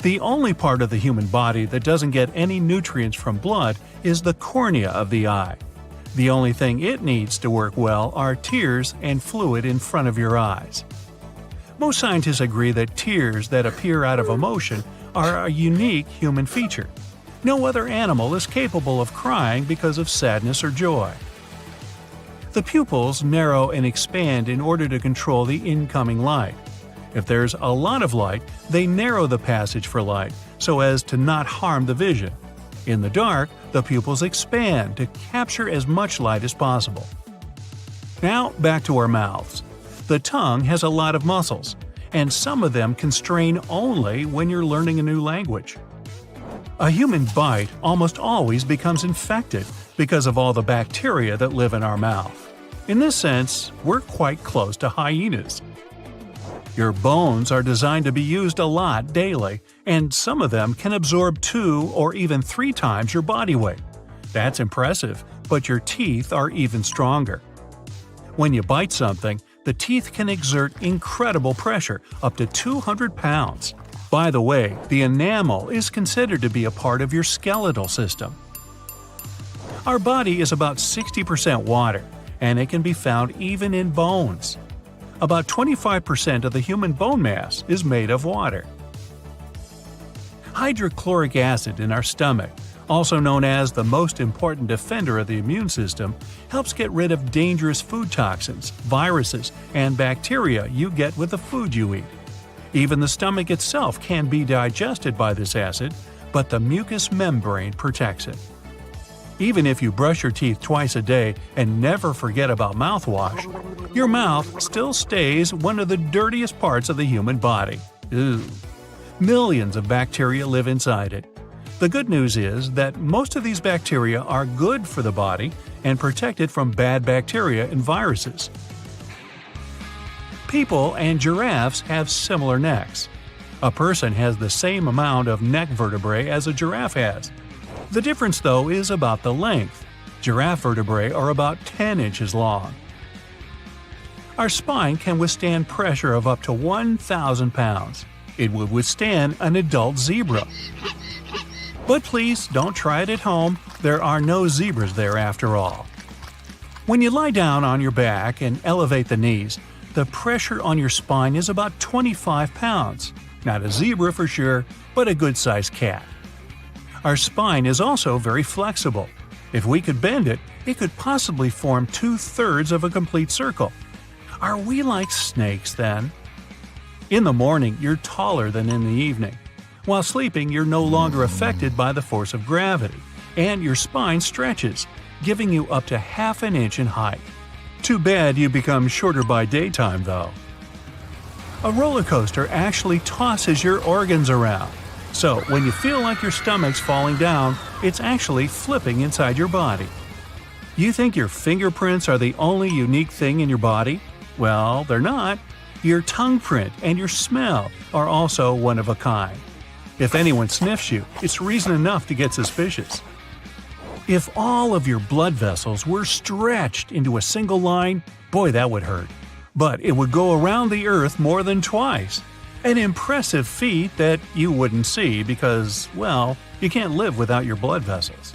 The only part of the human body that doesn't get any nutrients from blood is the cornea of the eye. The only thing it needs to work well are tears and fluid in front of your eyes. Most scientists agree that tears that appear out of emotion are a unique human feature. No other animal is capable of crying because of sadness or joy. The pupils narrow and expand in order to control the incoming light. If there's a lot of light, they narrow the passage for light so as to not harm the vision. In the dark, the pupils expand to capture as much light as possible. Now, back to our mouths. The tongue has a lot of muscles, and some of them constrain only when you're learning a new language. A human bite almost always becomes infected because of all the bacteria that live in our mouth. In this sense, we're quite close to hyenas. Your bones are designed to be used a lot daily, and some of them can absorb 2 or even 3 times your body weight. That's impressive, but your teeth are even stronger. When you bite something, the teeth can exert incredible pressure, up to 200 pounds. By the way, the enamel is considered to be a part of your skeletal system. Our body is about 60% water, and it can be found even in bones. About 25% of the human bone mass is made of water. Hydrochloric acid in our stomach, also known as the most important defender of the immune system, helps get rid of dangerous food toxins, viruses, and bacteria you get with the food you eat. Even the stomach itself can be digested by this acid, but the mucous membrane protects it. Even if you brush your teeth twice a day and never forget about mouthwash, your mouth still stays one of the dirtiest parts of the human body. Ew. Millions of bacteria live inside it. The good news is that most of these bacteria are good for the body and protect it from bad bacteria and viruses. People and giraffes have similar necks. A person has the same amount of neck vertebrae as a giraffe has. The difference, though, is about the length. Giraffe vertebrae are about 10 inches long. Our spine can withstand pressure of up to 1,000 pounds. It would withstand an adult zebra. But please don't try it at home. There are no zebras there after all. When you lie down on your back and elevate the knees, the pressure on your spine is about 25 pounds. Not a zebra for sure, but a good-sized cat. Our spine is also very flexible. If we could bend it, it could possibly form 2/3 of a complete circle. Are we like snakes then? In the morning, you're taller than in the evening. While sleeping, you're no longer affected by the force of gravity, and your spine stretches, giving you up to ½ an inch in height. Too bad you become shorter by daytime, though. A roller coaster actually tosses your organs around. So, when you feel like your stomach's falling down, it's actually flipping inside your body. You think your fingerprints are the only unique thing in your body? Well, they're not. Your tongue print and your smell are also one of a kind. If anyone sniffs you, it's reason enough to get suspicious. If all of your blood vessels were stretched into a single line, boy, that would hurt. But it would go around the Earth more than twice. An impressive feat that you wouldn't see because, well, you can't live without your blood vessels.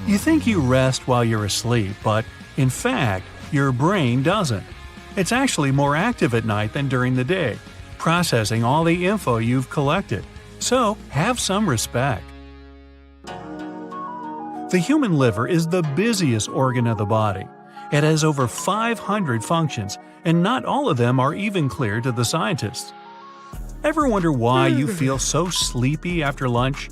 You think you rest while you're asleep, but in fact, your brain doesn't. It's actually more active at night than during the day, processing all the info you've collected. So, have some respect. The human liver is the busiest organ of the body. It has over 500 functions, and not all of them are even clear to the scientists. Ever wonder why you feel so sleepy after lunch?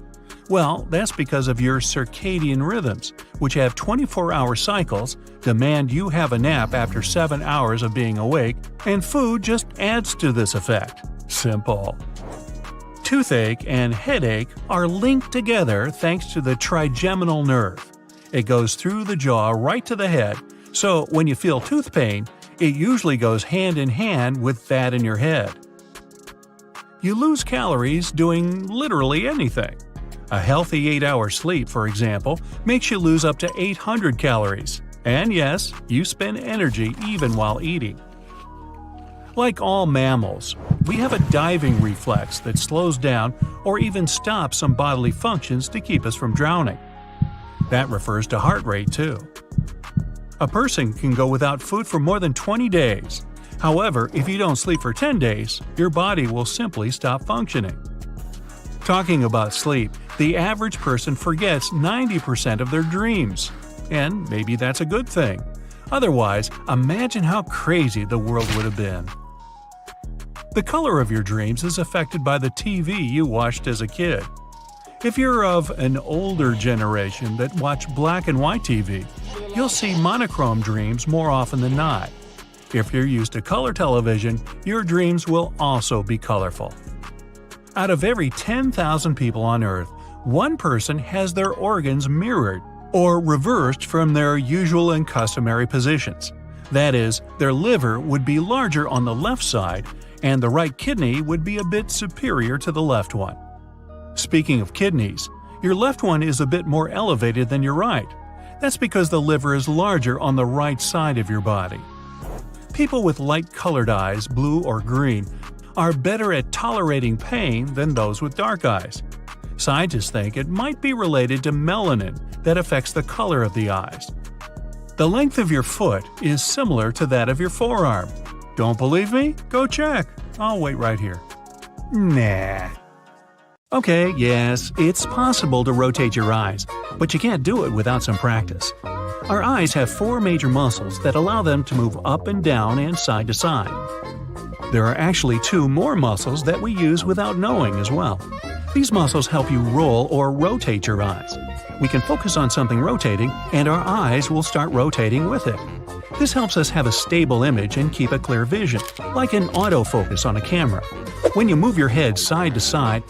Well, that's because of your circadian rhythms, which have 24-hour cycles, demand you have a nap after 7 hours of being awake, and food just adds to this effect. Simple. Toothache and headache are linked together thanks to the trigeminal nerve. It goes through the jaw right to the head, so when you feel tooth pain, it usually goes hand in hand with that in your head. You lose calories doing literally anything. A healthy 8-hour sleep, for example, makes you lose up to 800 calories. And yes, you spend energy even while eating. Like all mammals, we have a diving reflex that slows down or even stops some bodily functions to keep us from drowning. That refers to heart rate too. A person can go without food for more than 20 days. However, if you don't sleep for 10 days, your body will simply stop functioning. Talking about sleep, the average person forgets 90% of their dreams. And maybe that's a good thing. Otherwise, imagine how crazy the world would have been. The color of your dreams is affected by the TV you watched as a kid. If you're of an older generation that watched black and white TV, you'll see monochrome dreams more often than not. If you're used to color television, your dreams will also be colorful. Out of every 10,000 people on Earth, one person has their organs mirrored or reversed from their usual and customary positions. That is, their liver would be larger on the left side and the right kidney would be a bit superior to the left one. Speaking of kidneys, your left one is a bit more elevated than your right. That's because the liver is larger on the right side of your body. People with light-colored eyes, blue or green, are better at tolerating pain than those with dark eyes. Scientists think it might be related to melanin that affects the color of the eyes. The length of your foot is similar to that of your forearm. Don't believe me? Go check. I'll wait right here. Nah. Okay, yes, it's possible to rotate your eyes, but you can't do it without some practice. Our eyes have 4 major muscles that allow them to move up and down and side to side. There are actually 2 more muscles that we use without knowing as well. These muscles help you roll or rotate your eyes. We can focus on something rotating, and our eyes will start rotating with it. This helps us have a stable image and keep a clear vision, like an autofocus on a camera. When you move your head side to side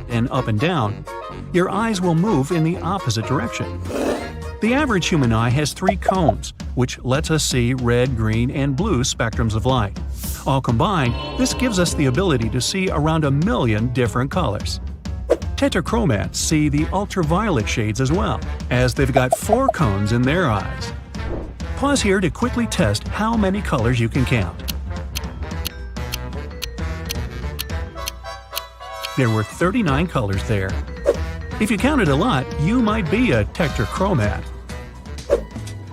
and up and down, your eyes will move in the opposite direction. The average human eye has 3 cones, which lets us see red, green, and blue spectrums of light. All combined, this gives us the ability to see around 1 million different colors. Tetrachromats see the ultraviolet shades as well, as they've got 4 cones in their eyes. Pause here to quickly test how many colors you can count. There were 39 colors there. If you counted a lot, you might be a tetrachromat.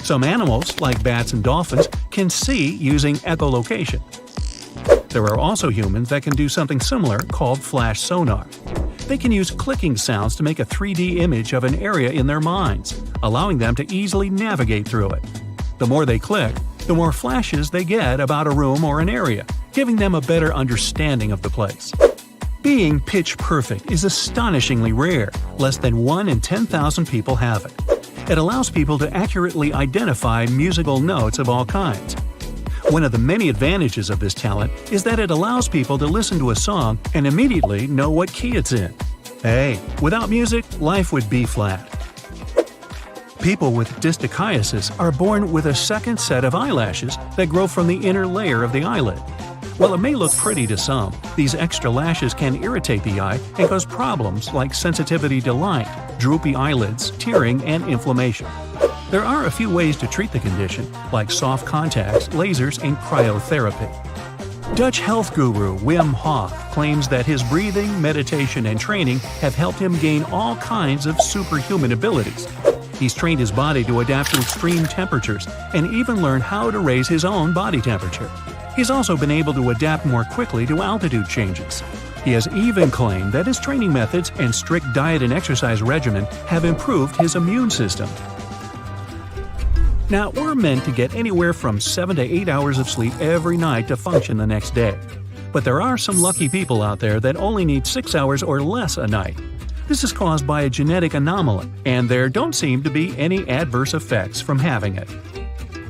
Some animals, like bats and dolphins, can see using echolocation. There are also humans that can do something similar called flash sonar. They can use clicking sounds to make a 3D image of an area in their minds, allowing them to easily navigate through it. The more they click, the more flashes they get about a room or an area, giving them a better understanding of the place. Being pitch perfect is astonishingly rare. Less than 1 in 10,000 people have it. It allows people to accurately identify musical notes of all kinds. One of the many advantages of this talent is that it allows people to listen to a song and immediately know what key it's in. Hey, without music, life would be flat. People with dystichiasis are born with a second set of eyelashes that grow from the inner layer of the eyelid. While it may look pretty to some, these extra lashes can irritate the eye and cause problems like sensitivity to light, droopy eyelids, tearing, and inflammation. There are a few ways to treat the condition, like soft contacts, lasers, and cryotherapy. Dutch health guru Wim Hof claims that his breathing, meditation, and training have helped him gain all kinds of superhuman abilities. He's trained his body to adapt to extreme temperatures and even learned how to raise his own body temperature. He's also been able to adapt more quickly to altitude changes. He has even claimed that his training methods and strict diet and exercise regimen have improved his immune system. Now, we're meant to get anywhere from 7 to 8 hours of sleep every night to function the next day. But there are some lucky people out there that only need 6 hours or less a night. This is caused by a genetic anomaly, and there don't seem to be any adverse effects from having it.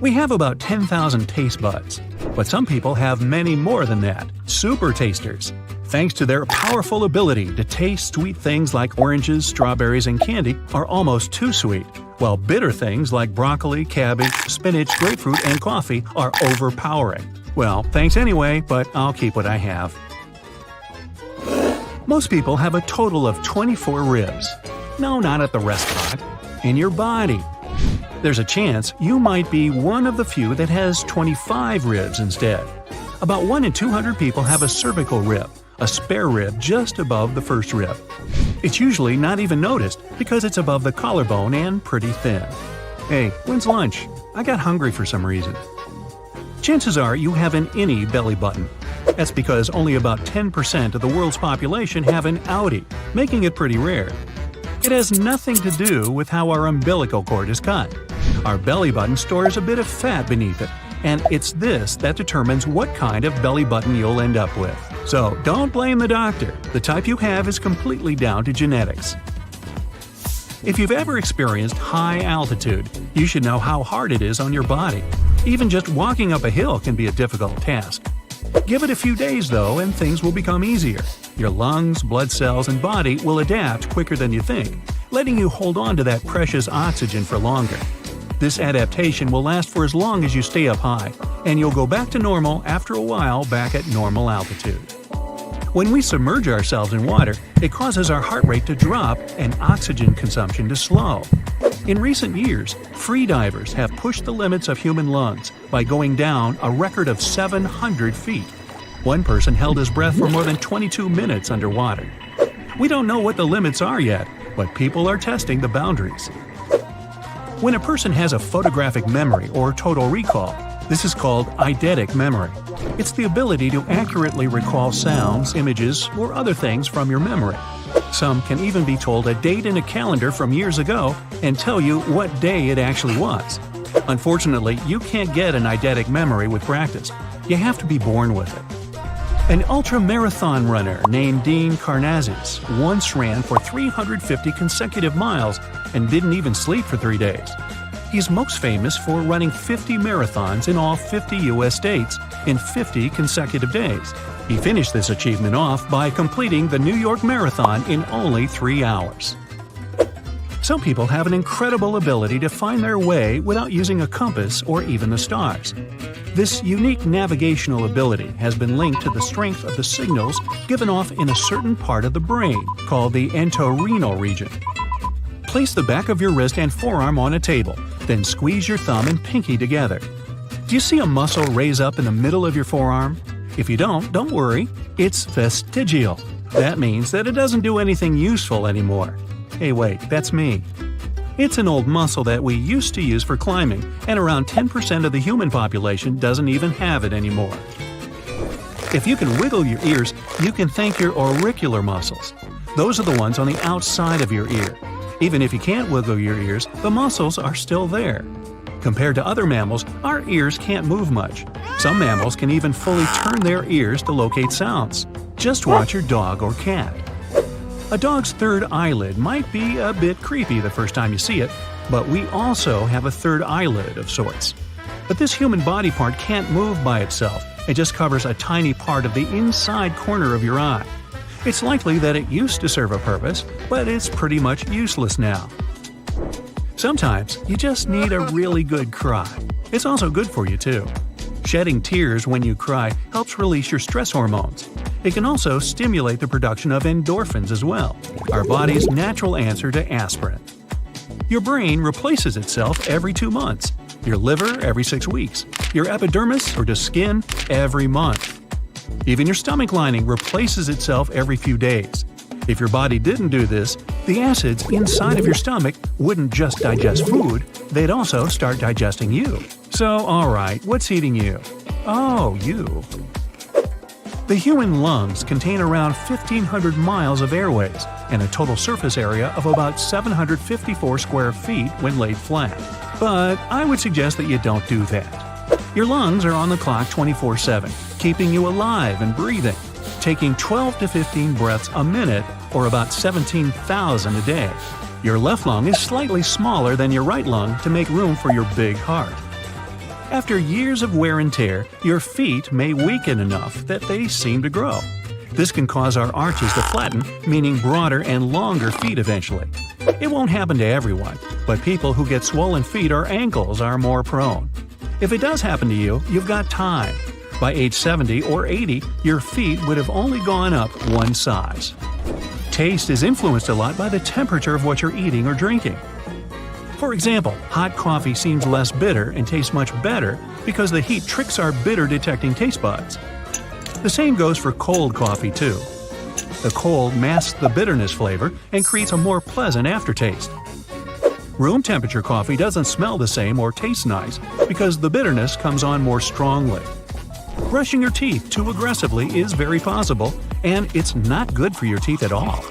We have about 10,000 taste buds, but some people have many more than that, super tasters. Thanks to their powerful ability to taste sweet things like oranges, strawberries, and candy are almost too sweet, while bitter things like broccoli, cabbage, spinach, grapefruit, and coffee are overpowering. Well, thanks anyway, but I'll keep what I have. Most people have a total of 24 ribs. No, not at the restaurant. In your body. There's a chance you might be one of the few that has 25 ribs instead. About 1 in 200 people have a cervical rib, a spare rib just above the first rib. It's usually not even noticed because it's above the collarbone and pretty thin. Hey, when's lunch? I got hungry for some reason. Chances are you have an innie belly button. That's because only about 10% of the world's population have an outie, making it pretty rare. It has nothing to do with how our umbilical cord is cut. Our belly button stores a bit of fat beneath it, and it's this that determines what kind of belly button you'll end up with. So don't blame the doctor. The type you have is completely down to genetics. If you've ever experienced high altitude, you should know how hard it is on your body. Even just walking up a hill can be a difficult task. Give it a few days though and things will become easier. Your lungs, blood cells, and body will adapt quicker than you think, letting you hold on to that precious oxygen for longer. This adaptation will last for as long as you stay up high, and you'll go back to normal after a while back at normal altitude. When we submerge ourselves in water, it causes our heart rate to drop and oxygen consumption to slow. In recent years, freedivers have pushed the limits of human lungs by going down a record of 700 feet. One person held his breath for more than 22 minutes underwater. We don't know what the limits are yet, but people are testing the boundaries. When a person has a photographic memory or total recall, this is called eidetic memory. It's the ability to accurately recall sounds, images, or other things from your memory. Some can even be told a date in a calendar from years ago and tell you what day it actually was. Unfortunately, you can't get an eidetic memory with practice. You have to be born with it. An ultra-marathon runner named Dean Karnazes once ran for 350 consecutive miles and didn't even sleep for 3 days. He's most famous for running 50 marathons in all 50 U.S. states in 50 consecutive days. He finished this achievement off by completing the New York Marathon in only 3 hours. Some people have an incredible ability to find their way without using a compass or even the stars. This unique navigational ability has been linked to the strength of the signals given off in a certain part of the brain called the entorhinal region. Place the back of your wrist and forearm on a table, then squeeze your thumb and pinky together. Do you see a muscle raise up in the middle of your forearm? If you don't worry, it's vestigial. That means that it doesn't do anything useful anymore. Hey wait, that's me. It's an old muscle that we used to use for climbing, and around 10% of the human population doesn't even have it anymore. If you can wiggle your ears, you can thank your auricular muscles. Those are the ones on the outside of your ear. Even if you can't wiggle your ears, the muscles are still there. Compared to other mammals, our ears can't move much. Some mammals can even fully turn their ears to locate sounds. Just watch your dog or cat. A dog's third eyelid might be a bit creepy the first time you see it, but we also have a third eyelid of sorts. But this human body part can't move by itself. It just covers a tiny part of the inside corner of your eye. It's likely that it used to serve a purpose, but it's pretty much useless now. Sometimes you just need a really good cry. It's also good for you too. Shedding tears when you cry helps release your stress hormones. It can also stimulate the production of endorphins as well, our body's natural answer to aspirin. Your brain replaces itself every 2 months, your liver every 6 weeks, your epidermis or just skin every month. Even your stomach lining replaces itself every few days. If your body didn't do this, the acids inside of your stomach wouldn't just digest food, they'd also start digesting you. So, alright, what's eating you? Oh, you. The human lungs contain around 1,500 miles of airways and a total surface area of about 754 square feet when laid flat. But I would suggest that you don't do that. Your lungs are on the clock 24/7, keeping you alive and breathing, taking 12 to 15 breaths a minute or about 17,000 a day. Your left lung is slightly smaller than your right lung to make room for your big heart. After years of wear and tear, your feet may weaken enough that they seem to grow. This can cause our arches to flatten, meaning broader and longer feet eventually. It won't happen to everyone, but people who get swollen feet or ankles are more prone. If it does happen to you, you've got time. By age 70 or 80, your feet would have only gone up one size. Taste is influenced a lot by the temperature of what you're eating or drinking. For example, hot coffee seems less bitter and tastes much better because the heat tricks our bitter-detecting taste buds. The same goes for cold coffee too. The cold masks the bitterness flavor and creates a more pleasant aftertaste. Room temperature coffee doesn't smell the same or taste nice because the bitterness comes on more strongly. Brushing your teeth too aggressively is very possible, and it's not good for your teeth at all.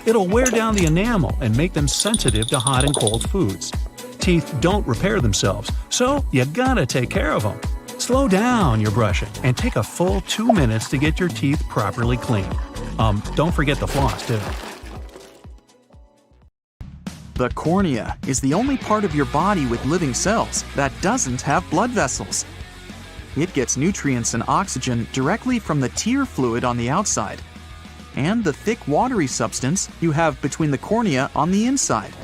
It'll wear down the enamel and make them sensitive to hot and cold foods. Teeth don't repair themselves, so you gotta take care of them. Slow down your brushing and take a full 2 minutes to get your teeth properly clean. Don't forget the floss too. The cornea is the only part of your body with living cells that doesn't have blood vessels. It gets nutrients and oxygen directly from the tear fluid on the outside, and the thick watery substance you have between the cornea on the inside,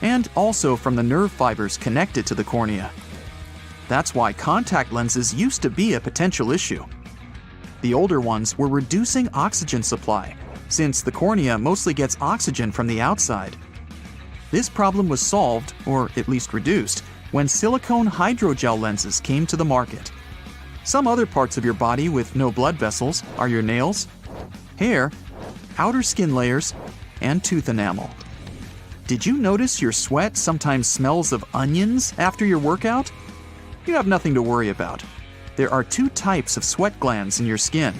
and also from the nerve fibers connected to the cornea. That's why contact lenses used to be a potential issue. The older ones were reducing oxygen supply, since the cornea mostly gets oxygen from the outside. This problem was solved, or at least reduced, when silicone hydrogel lenses came to the market. Some other parts of your body with no blood vessels are your nails, hair, outer skin layers, and tooth enamel. Did you notice your sweat sometimes smells of onions after your workout? You have nothing to worry about. There are two types of sweat glands in your skin.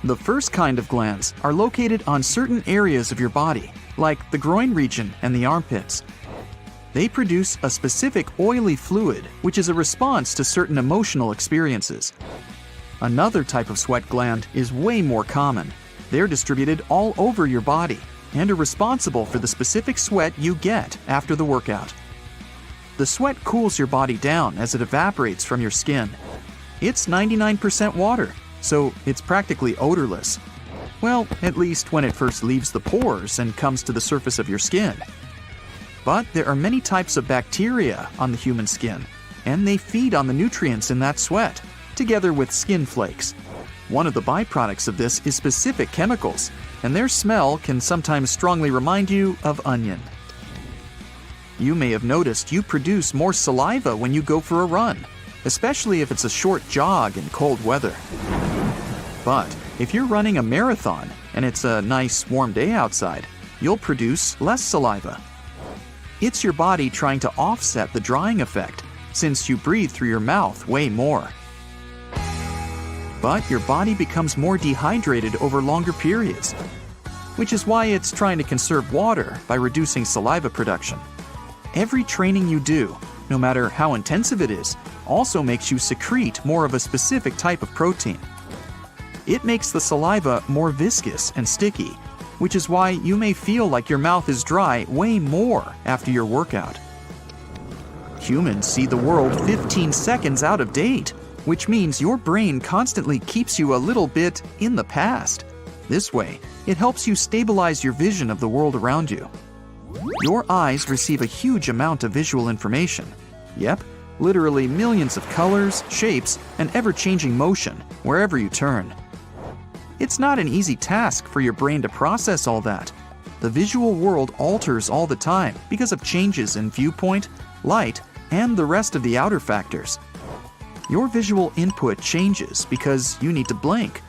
The first kind of glands are located on certain areas of your body, like the groin region and the armpits. They produce a specific oily fluid, which is a response to certain emotional experiences. Another type of sweat gland is way more common. They're distributed all over your body and are responsible for the specific sweat you get after the workout. The sweat cools your body down as it evaporates from your skin. It's 99% water, so it's practically odorless. Well, at least when it first leaves the pores and comes to the surface of your skin. But there are many types of bacteria on the human skin, and they feed on the nutrients in that sweat, together with skin flakes. One of the byproducts of this is specific chemicals, and their smell can sometimes strongly remind you of onion. You may have noticed you produce more saliva when you go for a run, especially if it's a short jog in cold weather. But if you're running a marathon and it's a nice warm day outside, you'll produce less saliva. It's your body trying to offset the drying effect, since you breathe through your mouth way more. But your body becomes more dehydrated over longer periods, which is why it's trying to conserve water by reducing saliva production. Every training you do, no matter how intensive it is, also makes you secrete more of a specific type of protein. It makes the saliva more viscous and sticky, which is why you may feel like your mouth is dry way more after your workout. Humans see the world 15 seconds out of date, which means your brain constantly keeps you a little bit in the past. This way, it helps you stabilize your vision of the world around you. Your eyes receive a huge amount of visual information. Yep, literally millions of colors, shapes, and ever-changing motion wherever you turn. It's not an easy task for your brain to process all that. The visual world alters all the time because of changes in viewpoint, light, and the rest of the outer factors. Your visual input changes because you need to blink.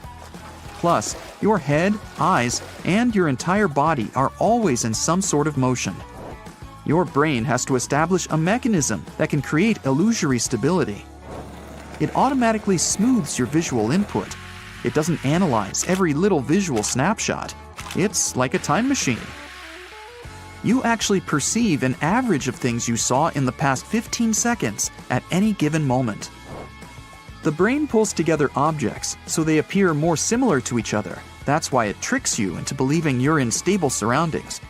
Plus, your head, eyes, and your entire body are always in some sort of motion. Your brain has to establish a mechanism that can create illusory stability. It automatically smooths your visual input. It doesn't analyze every little visual snapshot. It's like a time machine. You actually perceive an average of things you saw in the past 15 seconds at any given moment. The brain pulls together objects so they appear more similar to each other. That's why it tricks you into believing you're in stable surroundings.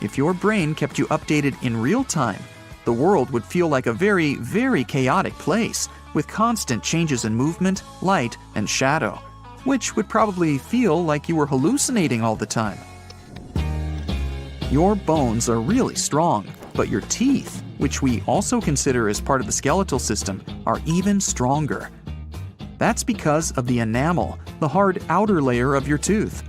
If your brain kept you updated in real time, the world would feel like a very, very chaotic place with constant changes in movement, light, and shadow, which would probably feel like you were hallucinating all the time. Your bones are really strong, but your teeth, which we also consider as part of the skeletal system, are even stronger. That's because of the enamel, the hard outer layer of your tooth.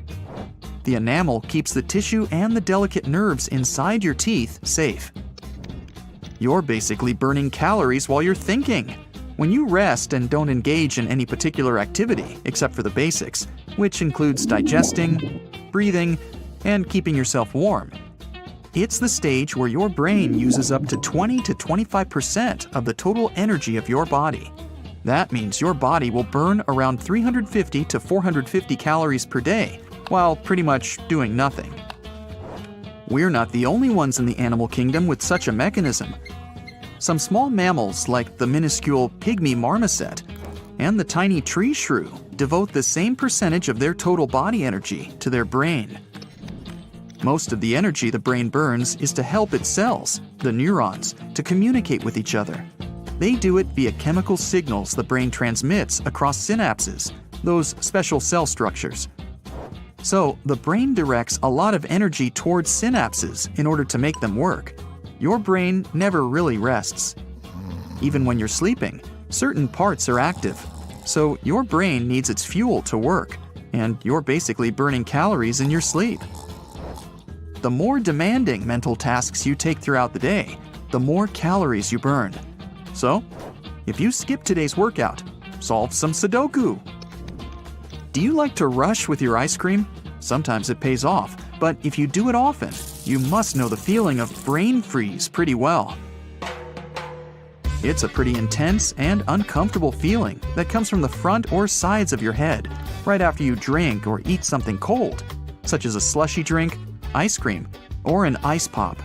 The enamel keeps the tissue and the delicate nerves inside your teeth safe. You're basically burning calories while you're thinking. When you rest and don't engage in any particular activity except for the basics, which includes digesting, breathing, and keeping yourself warm, it's the stage where your brain uses up to 20 to 25% of the total energy of your body. That means your body will burn around 350 to 450 calories per day while pretty much doing nothing. We're not the only ones in the animal kingdom with such a mechanism. Some small mammals like the minuscule pygmy marmoset and the tiny tree shrew devote the same percentage of their total body energy to their brain. Most of the energy the brain burns is to help its cells, the neurons, to communicate with each other. They do it via chemical signals the brain transmits across synapses, those special cell structures. So, the brain directs a lot of energy towards synapses in order to make them work. Your brain never really rests. Even when you're sleeping, certain parts are active. So, your brain needs its fuel to work, and you're basically burning calories in your sleep. The more demanding mental tasks you take throughout the day, the more calories you burn. So, if you skip today's workout, solve some Sudoku. Do you like to rush with your ice cream? Sometimes it pays off, but if you do it often, you must know the feeling of brain freeze pretty well. It's a pretty intense and uncomfortable feeling that comes from the front or sides of your head right after you drink or eat something cold, such as a slushy drink, ice cream, or an ice pop.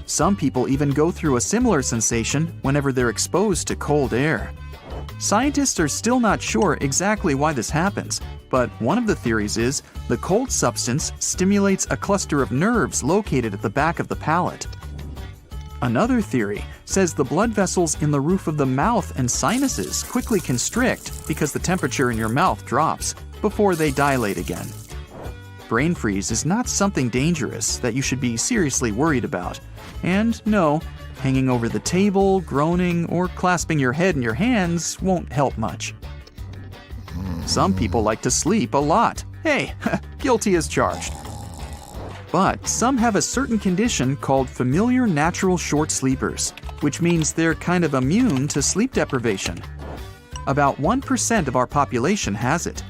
Some people even go through a similar sensation whenever they're exposed to cold air. Scientists are still not sure exactly why this happens, but one of the theories is the cold substance stimulates a cluster of nerves located at the back of the palate. Another theory says the blood vessels in the roof of the mouth and sinuses quickly constrict because the temperature in your mouth drops before they dilate again. Brain freeze is not something dangerous that you should be seriously worried about. And no, hanging over the table, groaning, or clasping your head in your hands won't help much. Some people like to sleep a lot. Hey, guilty as charged. But some have a certain condition called familiar natural short sleepers, which means they're kind of immune to sleep deprivation. About 1% of our population has it.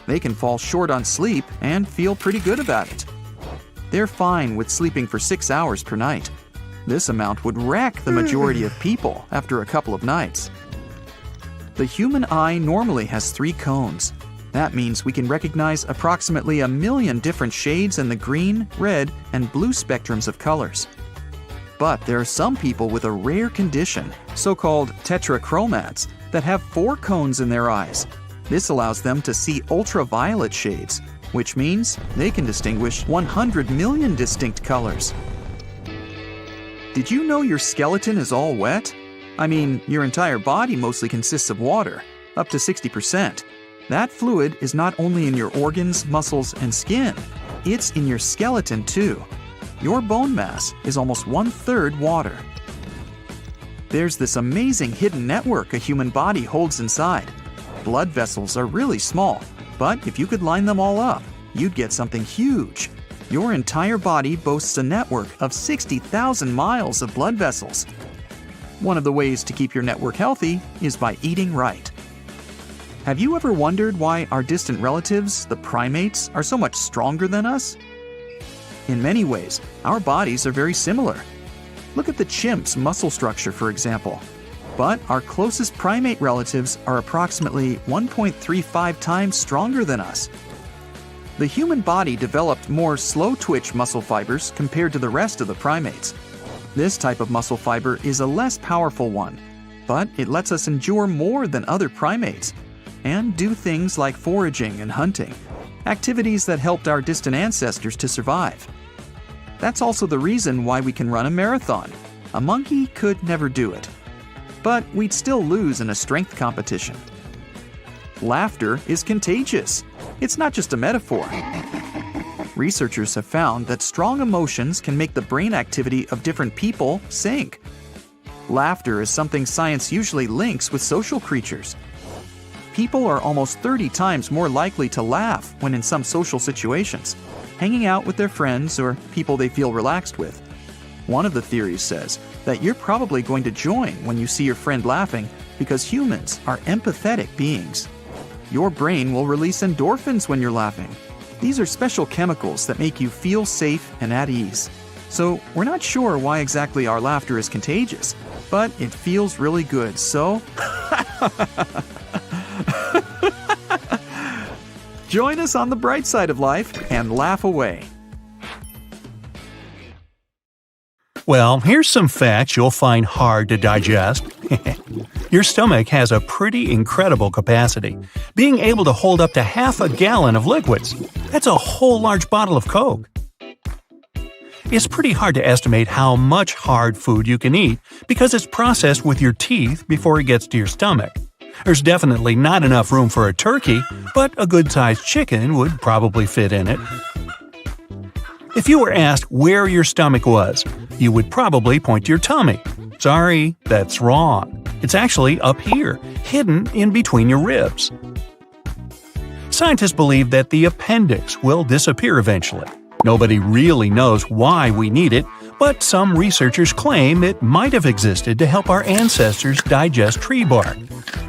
They can fall short on sleep and feel pretty good about it. They're fine with sleeping for 6 hours per night. This amount would wreck the majority of people after a couple of nights. The human eye normally has 3 cones. That means we can recognize approximately 1 million different shades in the green, red, and blue spectrums of colors. But there are some people with a rare condition, so-called tetrachromats, that have 4 cones in their eyes. This allows them to see ultraviolet shades, which means they can distinguish 100 million distinct colors. Did you know your skeleton is all wet? I mean, your entire body mostly consists of water, up to 60%. That fluid is not only in your organs, muscles, and skin, it's in your skeleton too. Your bone mass is almost 1/3 water. There's this amazing hidden network a human body holds inside. Blood vessels are really small, but if you could line them all up, you'd get something huge. Your entire body boasts a network of 60,000 miles of blood vessels. One of the ways to keep your network healthy is by eating right. Have you ever wondered why our distant relatives, the primates, are so much stronger than us? In many ways, our bodies are very similar. Look at the chimp's muscle structure, for example. But our closest primate relatives are approximately 1.35 times stronger than us. The human body developed more slow-twitch muscle fibers compared to the rest of the primates. This type of muscle fiber is a less powerful one, but it lets us endure more than other primates and do things like foraging and hunting, activities that helped our distant ancestors to survive. That's also the reason why we can run a marathon. A monkey could never do it. But we'd still lose in a strength competition. Laughter is contagious. It's not just a metaphor. Researchers have found that strong emotions can make the brain activity of different people sync. Laughter is something science usually links with social creatures. People are almost 30 times more likely to laugh when in some social situations, hanging out with their friends or people they feel relaxed with. One of the theories says that you're probably going to join when you see your friend laughing because humans are empathetic beings. Your brain will release endorphins when you're laughing. These are special chemicals that make you feel safe and at ease. So we're not sure why exactly our laughter is contagious, but it feels really good, so... Join us on the bright side of life and laugh away. Well, here's some facts you'll find hard to digest. Your stomach has a pretty incredible capacity, being able to hold up to half a gallon of liquids. That's a whole large bottle of Coke. It's pretty hard to estimate how much hard food you can eat because it's processed with your teeth before it gets to your stomach. There's definitely not enough room for a turkey, but a good-sized chicken would probably fit in it. If you were asked where your stomach was, you would probably point to your tummy. Sorry, that's wrong. It's actually up here, hidden in between your ribs. Scientists believe that the appendix will disappear eventually. Nobody really knows why we need it, but some researchers claim it might have existed to help our ancestors digest tree bark.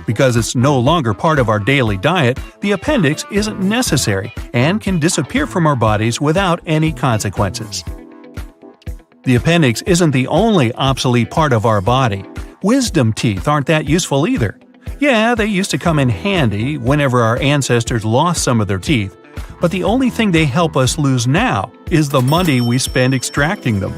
Because it's no longer part of our daily diet, the appendix isn't necessary and can disappear from our bodies without any consequences. The appendix isn't the only obsolete part of our body. Wisdom teeth aren't that useful either. Yeah, they used to come in handy whenever our ancestors lost some of their teeth, but the only thing they help us lose now is the money we spend extracting them.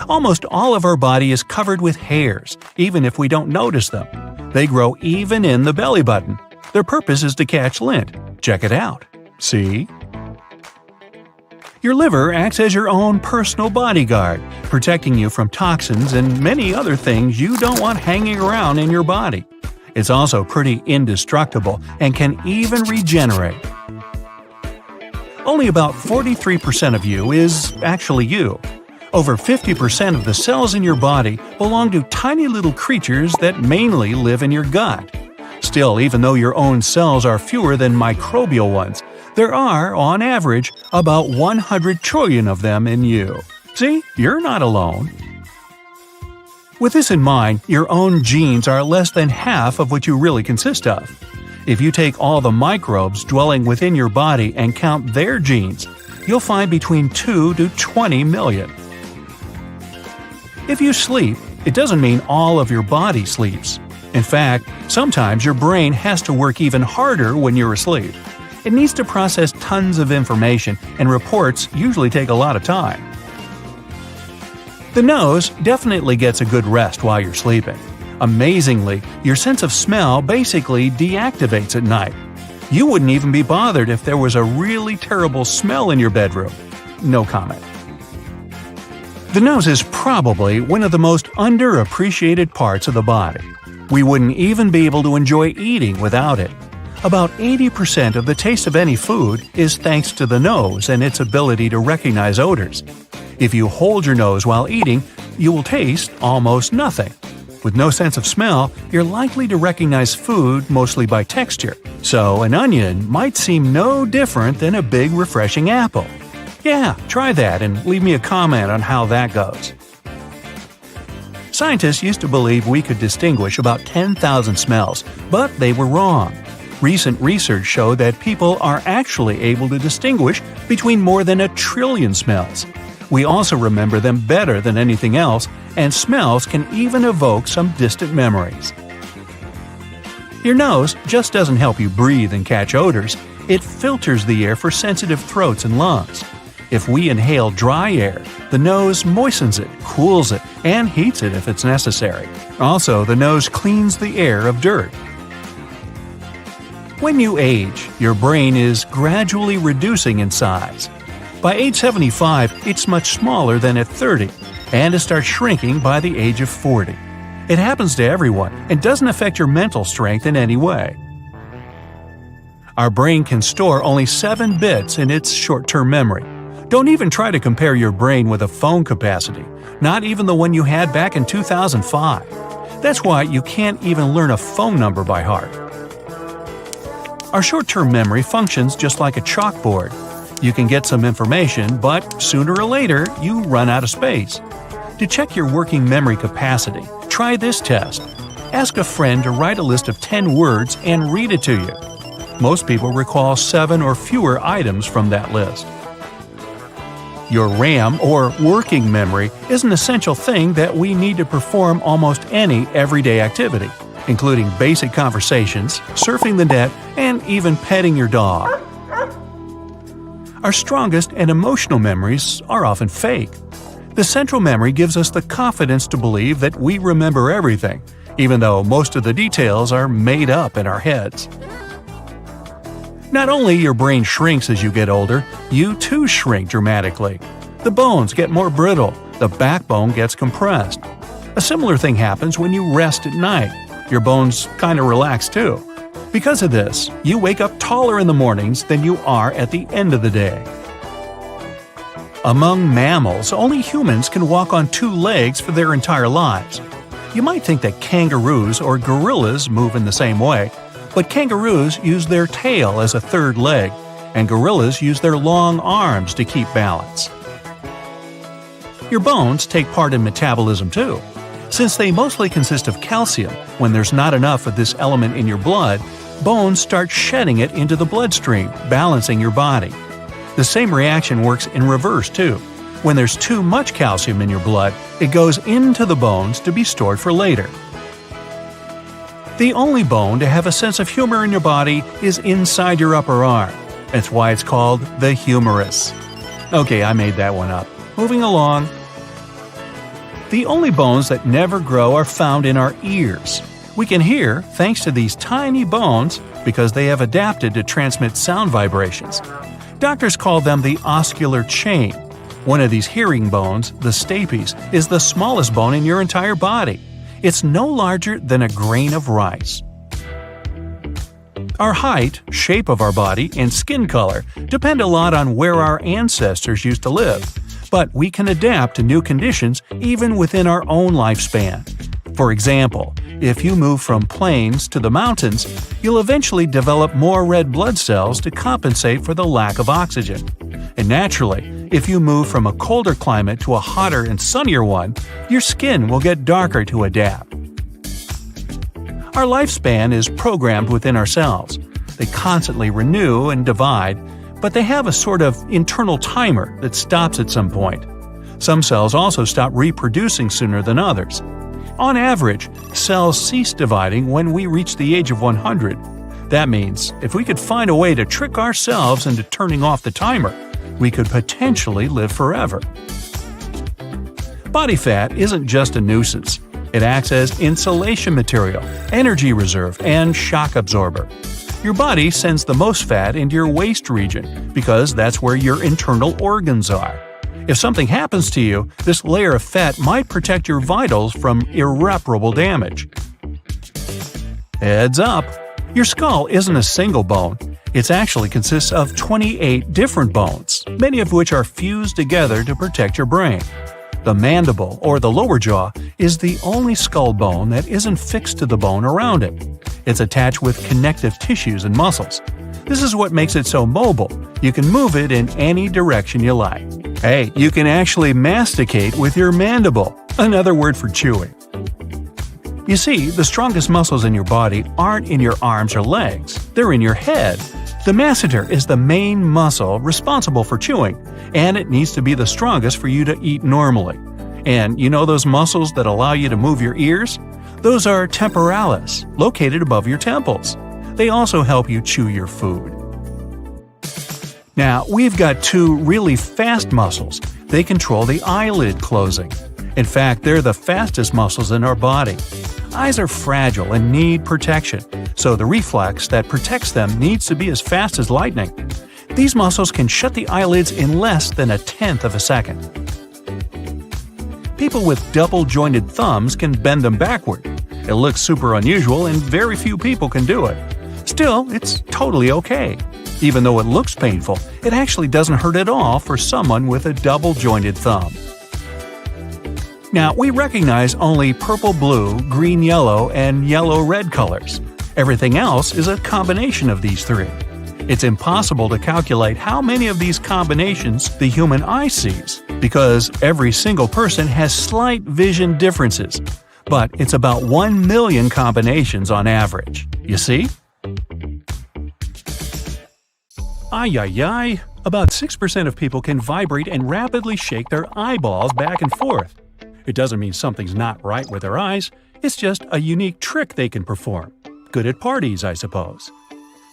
Almost all of our body is covered with hairs, even if we don't notice them. They grow even in the belly button. Their purpose is to catch lint. Check it out. See? Your liver acts as your own personal bodyguard, protecting you from toxins and many other things you don't want hanging around in your body. It's also pretty indestructible and can even regenerate. Only about 43% of you is actually you. Over 50% of the cells in your body belong to tiny little creatures that mainly live in your gut. Still, even though your own cells are fewer than microbial ones, there are, on average, about 100 trillion of them in you. See, you're not alone. With this in mind, your own genes are less than half of what you really consist of. If you take all the microbes dwelling within your body and count their genes, you'll find between 2 to 20 million. If you sleep, it doesn't mean all of your body sleeps. In fact, sometimes your brain has to work even harder when you're asleep. It needs to process tons of information, and reports usually take a lot of time. The nose definitely gets a good rest while you're sleeping. Amazingly, your sense of smell basically deactivates at night. You wouldn't even be bothered if there was a really terrible smell in your bedroom. No comment. The nose is probably one of the most underappreciated parts of the body. We wouldn't even be able to enjoy eating without it. About 80% of the taste of any food is thanks to the nose and its ability to recognize odors. If you hold your nose while eating, you will taste almost nothing. With no sense of smell, you're likely to recognize food mostly by texture, so an onion might seem no different than a big refreshing apple. Yeah, try that and leave me a comment on how that goes. Scientists used to believe we could distinguish about 10,000 smells, but they were wrong. Recent research showed that people are actually able to distinguish between more than 1 trillion smells. We also remember them better than anything else, and smells can even evoke some distant memories. Your nose just doesn't help you breathe and catch odors, it filters the air for sensitive throats and lungs. If we inhale dry air, the nose moistens it, cools it, and heats it if it's necessary. Also, the nose cleans the air of dirt. When you age, your brain is gradually reducing in size. By age 75, it's much smaller than at 30, and it starts shrinking by the age of 40. It happens to everyone and doesn't affect your mental strength in any way. Our brain can store only 7 bits in its short-term memory. Don't even try to compare your brain with a phone capacity, not even the one you had back in 2005. That's why you can't even learn a phone number by heart. Our short-term memory functions just like a chalkboard. You can get some information, but sooner or later, you run out of space. To check your working memory capacity, try this test. Ask a friend to write a list of 10 words and read it to you. Most people recall 7 or fewer items from that list. Your RAM, or working memory, is an essential thing that we need to perform almost any everyday activity, including basic conversations, surfing the net, and even petting your dog. Our strongest and emotional memories are often fake. The central memory gives us the confidence to believe that we remember everything, even though most of the details are made up in our heads. Not only your brain shrinks as you get older, you too shrink dramatically. The bones get more brittle, the backbone gets compressed. A similar thing happens when you rest at night. Your bones kind of relax too. Because of this, you wake up taller in the mornings than you are at the end of the day. Among mammals, only humans can walk on 2 legs for their entire lives. You might think that kangaroos or gorillas move in the same way, but kangaroos use their tail as a 3rd leg, and gorillas use their long arms to keep balance. Your bones take part in metabolism too. Since they mostly consist of calcium, when there's not enough of this element in your blood, bones start shedding it into the bloodstream, balancing your body. The same reaction works in reverse too. When there's too much calcium in your blood, it goes into the bones to be stored for later. The only bone to have a sense of humor in your body is inside your upper arm. That's why it's called the humerus. Okay, I made that one up. Moving along. The only bones that never grow are found in our ears. We can hear thanks to these tiny bones because they have adapted to transmit sound vibrations. Doctors call them the oscular chain. One of these hearing bones, the stapes, is the smallest bone in your entire body. It's no larger than a grain of rice. Our height, shape of our body, and skin color depend a lot on where our ancestors used to live, but we can adapt to new conditions even within our own lifespan. For example, if you move from plains to the mountains, you'll eventually develop more red blood cells to compensate for the lack of oxygen. And naturally, if you move from a colder climate to a hotter and sunnier one, your skin will get darker to adapt. Our lifespan is programmed within our cells. They constantly renew and divide, but they have a sort of internal timer that stops at some point. Some cells also stop reproducing sooner than others. On average, cells cease dividing when we reach the age of 100. That means, if we could find a way to trick ourselves into turning off the timer, we could potentially live forever. Body fat isn't just a nuisance. It acts as insulation material, energy reserve, and shock absorber. Your body sends the most fat into your waist region because that's where your internal organs are. If something happens to you, this layer of fat might protect your vitals from irreparable damage. Heads up! Your skull isn't a single bone. It actually consists of 28 different bones, many of which are fused together to protect your brain. The mandible, or the lower jaw, is the only skull bone that isn't fixed to the bone around it. It's attached with connective tissues and muscles. This is what makes it so mobile. You can move it in any direction you like. Hey, you can actually masticate with your mandible, another word for chewing. You see, the strongest muscles in your body aren't in your arms or legs, they're in your head. The masseter is the main muscle responsible for chewing, and it needs to be the strongest for you to eat normally. And you know those muscles that allow you to move your ears? Those are temporalis, located above your temples. They also help you chew your food. Now, we've got 2 really fast muscles. They control the eyelid closing. In fact, they're the fastest muscles in our body. Eyes are fragile and need protection, so the reflex that protects them needs to be as fast as lightning. These muscles can shut the eyelids in less than 1/10 of a second. People with double-jointed thumbs can bend them backward. It looks super unusual and very few people can do it. Still, it's totally okay. Even though it looks painful, it actually doesn't hurt at all for someone with a double-jointed thumb. Now, we recognize only purple-blue, green-yellow, and yellow-red colors. Everything else is a combination of these 3. It's impossible to calculate how many of these combinations the human eye sees, because every single person has slight vision differences. But it's about 1 million combinations on average. You see? Ay. About 6% of people can vibrate and rapidly shake their eyeballs back and forth. It doesn't mean something's not right with their eyes, it's just a unique trick they can perform. Good at parties, I suppose.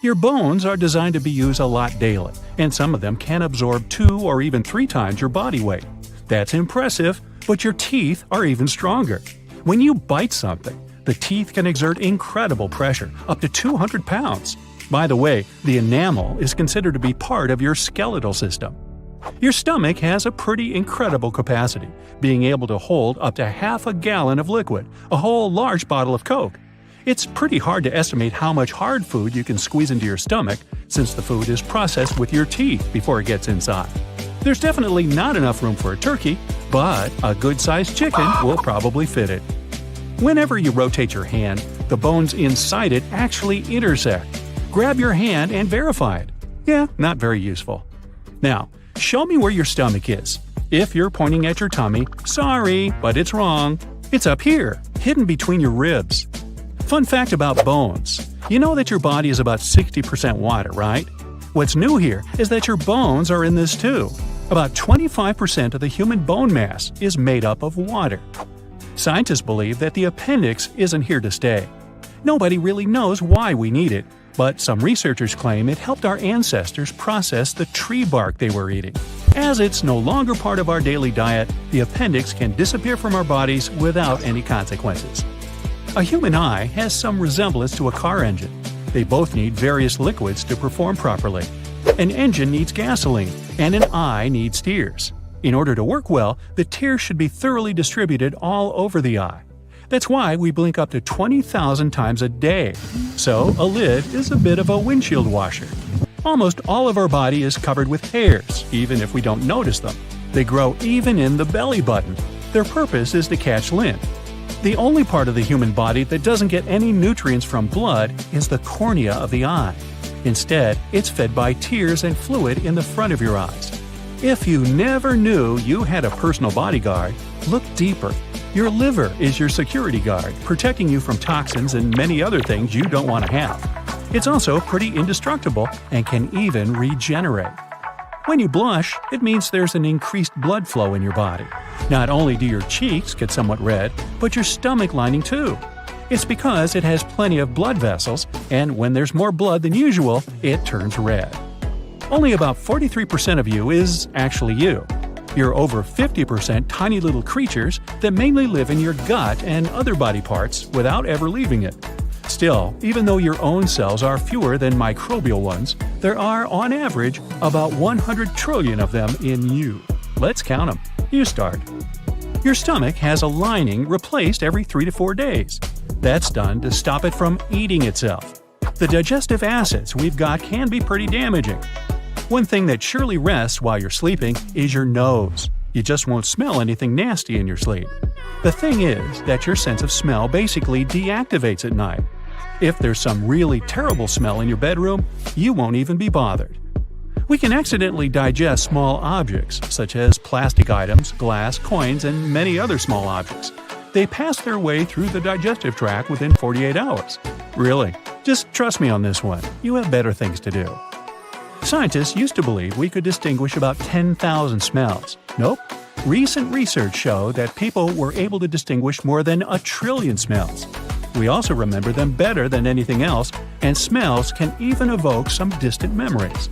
Your bones are designed to be used a lot daily, and some of them can absorb 2 or even 3 times your body weight. That's impressive, but your teeth are even stronger. When you bite something, the teeth can exert incredible pressure, up to 200 pounds. By the way, the enamel is considered to be part of your skeletal system. Your stomach has a pretty incredible capacity, being able to hold up to half a gallon of liquid, a whole large bottle of Coke. It's pretty hard to estimate how much hard food you can squeeze into your stomach, since the food is processed with your teeth before it gets inside. There's definitely not enough room for a turkey, but a good-sized chicken will probably fit it. Whenever you rotate your hand, the bones inside it actually intersect. Grab your hand and verify it. Yeah, not very useful. Now, show me where your stomach is. If you're pointing at your tummy, sorry, but it's wrong. It's up here, hidden between your ribs. Fun fact about bones. You know that your body is about 60% water, right? What's new here is that your bones are in this too. About 25% of the human bone mass is made up of water. Scientists believe that the appendix isn't here to stay. Nobody really knows why we need it, but some researchers claim it helped our ancestors process the tree bark they were eating. As it's no longer part of our daily diet, the appendix can disappear from our bodies without any consequences. A human eye has some resemblance to a car engine. They both need various liquids to perform properly. An engine needs gasoline, and an eye needs tears. In order to work well, the tears should be thoroughly distributed all over the eye. That's why we blink up to 20,000 times a day. So, a lid is a bit of a windshield washer. Almost all of our body is covered with hairs, even if we don't notice them. They grow even in the belly button. Their purpose is to catch lint. The only part of the human body that doesn't get any nutrients from blood is the cornea of the eye. Instead, it's fed by tears and fluid in the front of your eyes. If you never knew you had a personal bodyguard, look deeper. Your liver is your security guard, protecting you from toxins and many other things you don't want to have. It's also pretty indestructible and can even regenerate. When you blush, it means there's an increased blood flow in your body. Not only do your cheeks get somewhat red, but your stomach lining too. It's because it has plenty of blood vessels, and when there's more blood than usual, it turns red. Only about 43% of you is actually you. You're over 50% tiny little creatures that mainly live in your gut and other body parts without ever leaving it. Still, even though your own cells are fewer than microbial ones, there are, on average, about 100 trillion of them in you. Let's count them. You start. Your stomach has a lining replaced every 3 to 4 days. That's done to stop it from eating itself. The digestive acids we've got can be pretty damaging. One thing that surely rests while you're sleeping is your nose. You just won't smell anything nasty in your sleep. The thing is that your sense of smell basically deactivates at night. If there's some really terrible smell in your bedroom, you won't even be bothered. We can accidentally digest small objects, such as plastic items, glass, coins, and many other small objects. They pass their way through the digestive tract within 48 hours. Really, just trust me on this one. You have better things to do. Scientists used to believe we could distinguish about 10,000 smells. Nope. Recent research showed that people were able to distinguish more than 1 trillion smells. We also remember them better than anything else, and smells can even evoke some distant memories.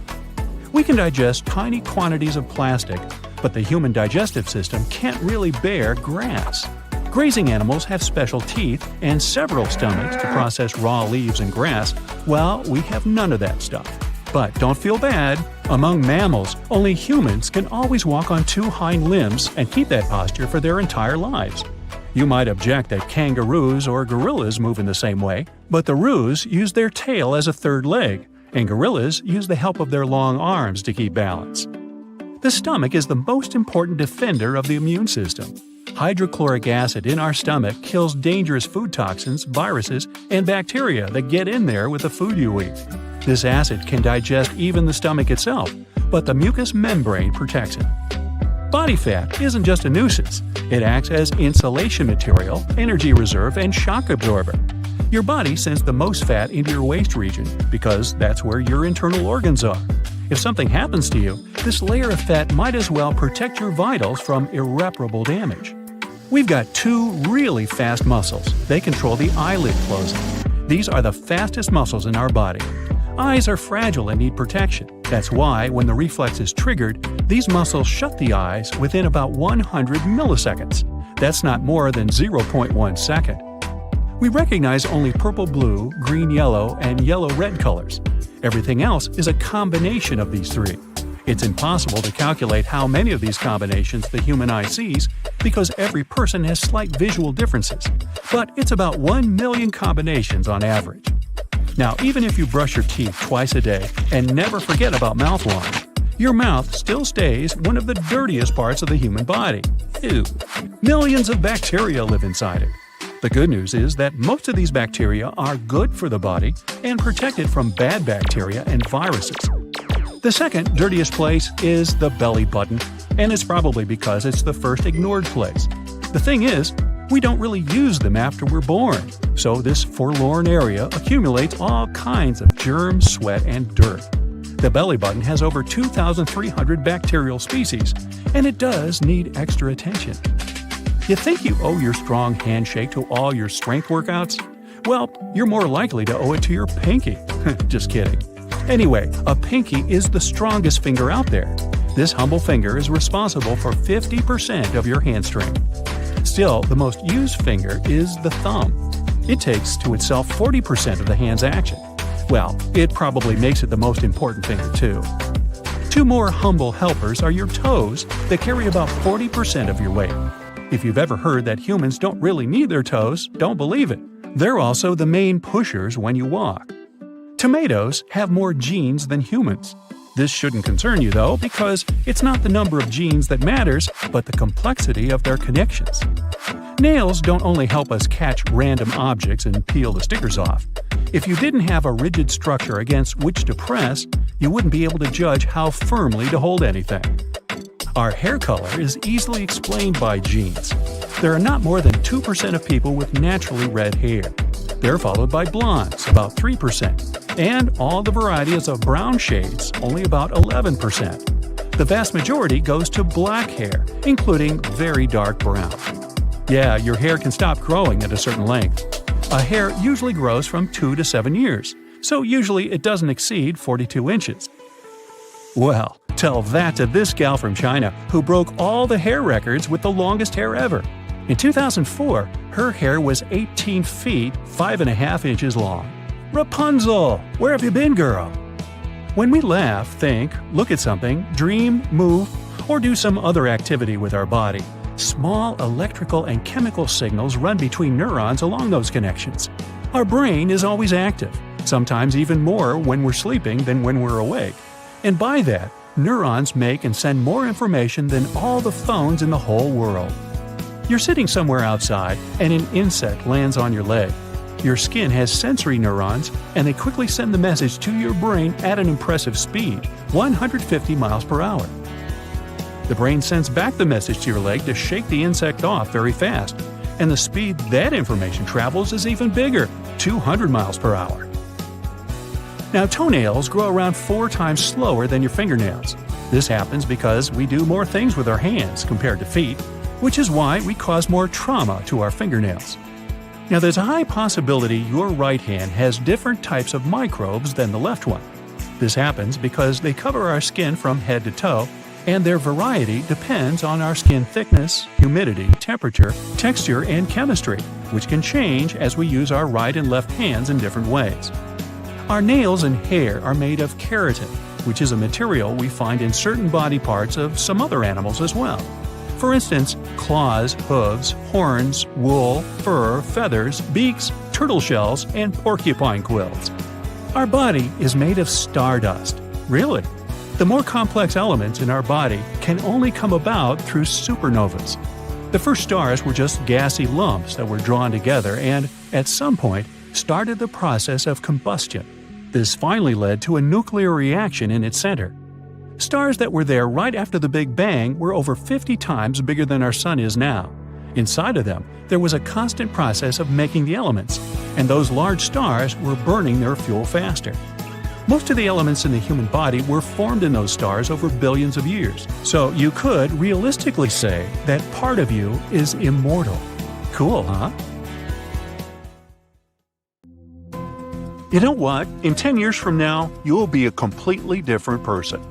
We can digest tiny quantities of plastic, but the human digestive system can't really bear grass. Grazing animals have special teeth and several stomachs to process raw leaves and grass, while we have none of that stuff. But don't feel bad. Among mammals, only humans can always walk on 2 hind limbs and keep that posture for their entire lives. You might object that kangaroos or gorillas move in the same way, but the roos use their tail as a third leg, and gorillas use the help of their long arms to keep balance. The stomach is the most important defender of the immune system. Hydrochloric acid in our stomach kills dangerous food toxins, viruses, and bacteria that get in there with the food you eat. This acid can digest even the stomach itself, but the mucous membrane protects it. Body fat isn't just a nuisance. It acts as insulation material, energy reserve, and shock absorber. Your body sends the most fat into your waist region because that's where your internal organs are. If something happens to you, this layer of fat might as well protect your vitals from irreparable damage. We've got 2 really fast muscles. They control the eyelid closing. These are the fastest muscles in our body. Eyes are fragile and need protection. That's why, when the reflex is triggered, these muscles shut the eyes within about 100 milliseconds. That's not more than 0.1 second. We recognize only purple-blue, green-yellow, and yellow-red colors. Everything else is a combination of these 3. It's impossible to calculate how many of these combinations the human eye sees because every person has slight visual differences, but it's about 1 million combinations on average. Now, even if you brush your teeth twice a day and never forget about mouthwash, your mouth still stays one of the dirtiest parts of the human body. Ew. Millions of bacteria live inside it. The good news is that most of these bacteria are good for the body and protect it from bad bacteria and viruses. The second dirtiest place is the belly button, and it's probably because it's the first ignored place. The thing is, we don't really use them after we're born, so this forlorn area accumulates all kinds of germs, sweat, and dirt. The belly button has over 2,300 bacterial species, and it does need extra attention. You think you owe your strong handshake to all your strength workouts? Well, you're more likely to owe it to your pinky. Just kidding. Anyway, a pinky is the strongest finger out there. This humble finger is responsible for 50% of your hand strength. Still, the most used finger is the thumb. It takes to itself 40% of the hand's action. Well, it probably makes it the most important finger too. Two more humble helpers are your toes that carry about 40% of your weight. If you've ever heard that humans don't really need their toes, don't believe it. They're also the main pushers when you walk. Tomatoes have more genes than humans. This shouldn't concern you though, because it's not the number of genes that matters, but the complexity of their connections. Nails don't only help us catch random objects and peel the stickers off. If you didn't have a rigid structure against which to press, you wouldn't be able to judge how firmly to hold anything. Our hair color is easily explained by genes. There are not more than 2% of people with naturally red hair. They're followed by blondes, about 3%, and all the varieties of brown shades, only about 11%. The vast majority goes to black hair, including very dark brown. Yeah, your hair can stop growing at a certain length. A hair usually grows from 2 to 7 years, so usually it doesn't exceed 42 inches. Well, tell that to this gal from China who broke all the hair records with the longest hair ever. In 2004, her hair was 18 feet 5.5 inches long. Rapunzel, where have you been, girl? When we laugh, think, look at something, dream, move, or do some other activity with our body, small electrical and chemical signals run between neurons along those connections. Our brain is always active, sometimes even more when we're sleeping than when we're awake. And by that, neurons make and send more information than all the phones in the whole world. You're sitting somewhere outside and an insect lands on your leg. Your skin has sensory neurons, and they quickly send the message to your brain at an impressive speed, 150 miles per hour. The brain sends back the message to your leg to shake the insect off very fast, and the speed that information travels is even bigger, 200 miles per hour. Now, toenails grow around 4 times slower than your fingernails. This happens because we do more things with our hands compared to feet, which is why we cause more trauma to our fingernails. Now, there's a high possibility your right hand has different types of microbes than the left one. This happens because they cover our skin from head to toe, and their variety depends on our skin thickness, humidity, temperature, texture, and chemistry, which can change as we use our right and left hands in different ways. Our nails and hair are made of keratin, which is a material we find in certain body parts of some other animals as well. For instance, claws, hooves, horns, wool, fur, feathers, beaks, turtle shells, and porcupine quills. Our body is made of stardust. Really? The more complex elements in our body can only come about through supernovas. The first stars were just gassy lumps that were drawn together and, at some point, started the process of combustion. This finally led to a nuclear reaction in its center. Stars that were there right after the Big Bang were over 50 times bigger than our Sun is now. Inside of them, there was a constant process of making the elements, and those large stars were burning their fuel faster. Most of the elements in the human body were formed in those stars over billions of years, so you could realistically say that part of you is immortal. Cool, huh? You know what? In 10 years from now, you'll be a completely different person.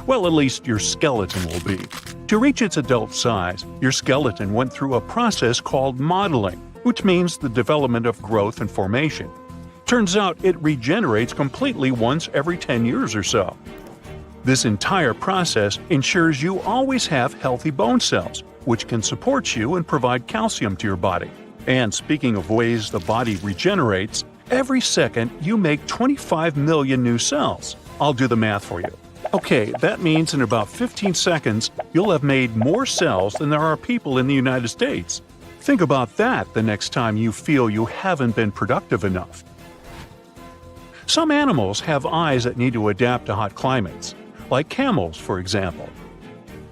Well, at least your skeleton will be. To reach its adult size, your skeleton went through a process called modeling, which means the development of growth and formation. Turns out it regenerates completely once every 10 years or so. This entire process ensures you always have healthy bone cells, which can support you and provide calcium to your body. And speaking of ways the body regenerates, every second you make 25 million new cells. I'll do the math for you. Okay, that means in about 15 seconds, you'll have made more cells than there are people in the United States. Think about that the next time you feel you haven't been productive enough. Some animals have eyes that need to adapt to hot climates, like camels, for example.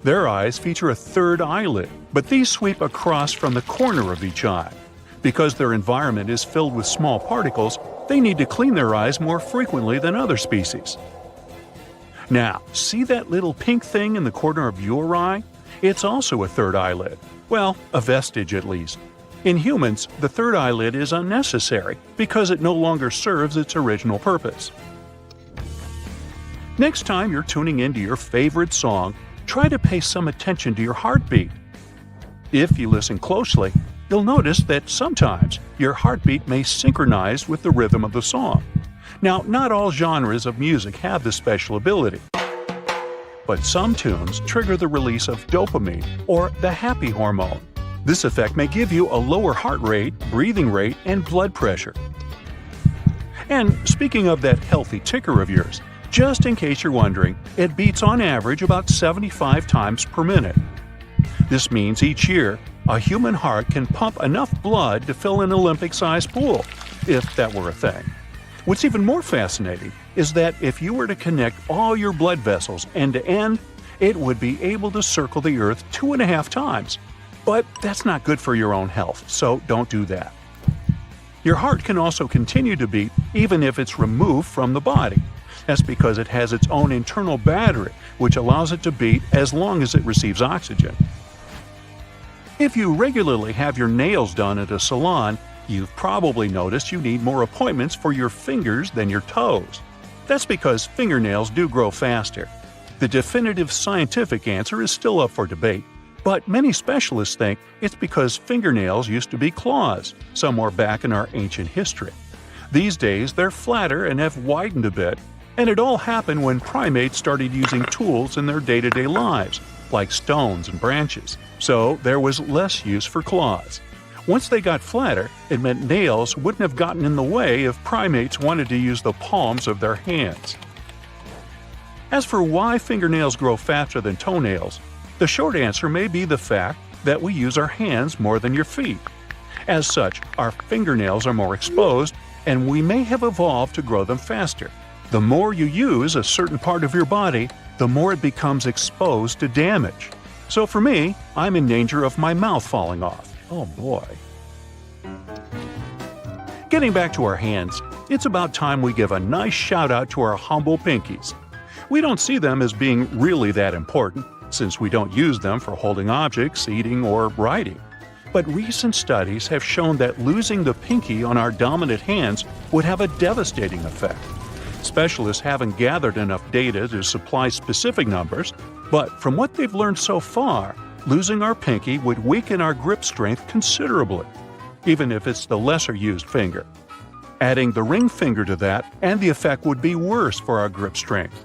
Their eyes feature a third eyelid, but these sweep across from the corner of each eye. Because their environment is filled with small particles, they need to clean their eyes more frequently than other species. Now, see that little pink thing in the corner of your eye? It's also a third eyelid. Well, a vestige at least. In humans, the third eyelid is unnecessary because it no longer serves its original purpose. Next time you're tuning into your favorite song, try to pay some attention to your heartbeat. If you listen closely, you'll notice that sometimes your heartbeat may synchronize with the rhythm of the song. Now, not all genres of music have this special ability, but some tunes trigger the release of dopamine, or the happy hormone. This effect may give you a lower heart rate, breathing rate, and blood pressure. And speaking of that healthy ticker of yours, just in case you're wondering, it beats on average about 75 times per minute. This means each year, a human heart can pump enough blood to fill an Olympic-sized pool, if that were a thing. What's even more fascinating is that if you were to connect all your blood vessels end to end, it would be able to circle the Earth 2.5 times. But that's not good for your own health, so don't do that. Your heart can also continue to beat even if it's removed from the body. That's because it has its own internal battery, which allows it to beat as long as it receives oxygen. If you regularly have your nails done at a salon, you've probably noticed you need more appointments for your fingers than your toes. That's because fingernails do grow faster. The definitive scientific answer is still up for debate, but many specialists think it's because fingernails used to be claws, somewhere back in our ancient history. These days, they're flatter and have widened a bit, and it all happened when primates started using tools in their day-to-day lives, like stones and branches, so there was less use for claws. Once they got flatter, it meant nails wouldn't have gotten in the way if primates wanted to use the palms of their hands. As for why fingernails grow faster than toenails, the short answer may be the fact that we use our hands more than your feet. As such, our fingernails are more exposed, and we may have evolved to grow them faster. The more you use a certain part of your body, the more it becomes exposed to damage. So for me, I'm in danger of my mouth falling off. Oh boy. Getting back to our hands, it's about time we give a nice shout out to our humble pinkies. We don't see them as being really that important, since we don't use them for holding objects, eating, or writing. But recent studies have shown that losing the pinky on our dominant hands would have a devastating effect. Specialists haven't gathered enough data to supply specific numbers, but from what they've learned so far, losing our pinky would weaken our grip strength considerably, even if it's the lesser used finger. Adding the ring finger to that, and the effect would be worse for our grip strength.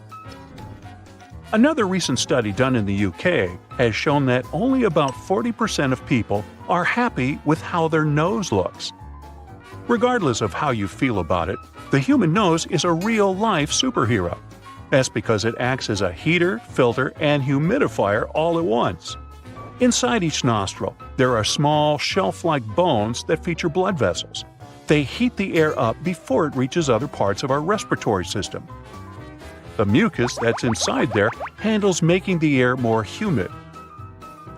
Another recent study done in the UK has shown that only about 40% of people are happy with how their nose looks. Regardless of how you feel about it, the human nose is a real-life superhero. That's because it acts as a heater, filter, and humidifier all at once. Inside each nostril, there are small, shelf-like bones that feature blood vessels. They heat the air up before it reaches other parts of our respiratory system. The mucus that's inside there handles making the air more humid.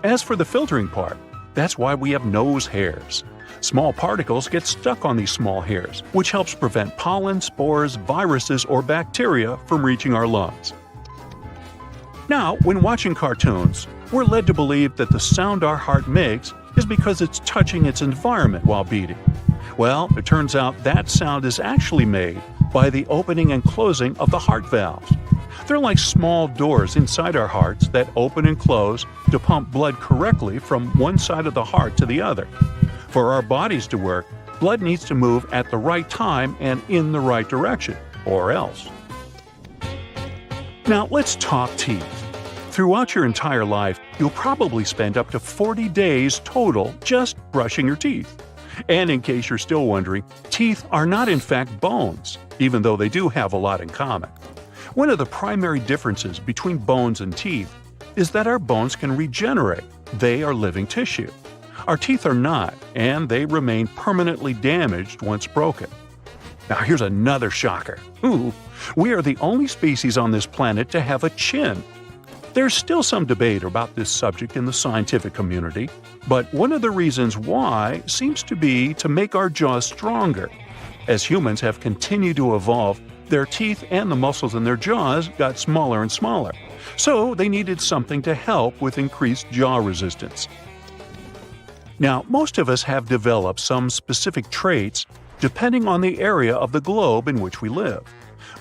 As for the filtering part, that's why we have nose hairs. Small particles get stuck on these small hairs, which helps prevent pollen, spores, viruses, or bacteria from reaching our lungs. Now, when watching cartoons, we're led to believe that the sound our heart makes is because it's touching its environment while beating. Well, it turns out that sound is actually made by the opening and closing of the heart valves. They're like small doors inside our hearts that open and close to pump blood correctly from one side of the heart to the other. For our bodies to work, blood needs to move at the right time and in the right direction, or else. Now let's talk teeth. Throughout your entire life, you'll probably spend up to 40 days total just brushing your teeth. And in case you're still wondering, teeth are not in fact bones, even though they do have a lot in common. One of the primary differences between bones and teeth is that our bones can regenerate. They are living tissue. Our teeth are not, and they remain permanently damaged once broken. Now here's another shocker. We are the only species on this planet to have a chin. There's still some debate about this subject in the scientific community, but one of the reasons why seems to be to make our jaws stronger. As humans have continued to evolve, their teeth and the muscles in their jaws got smaller and smaller, so they needed something to help with increased jaw resistance. Now, most of us have developed some specific traits depending on the area of the globe in which we live.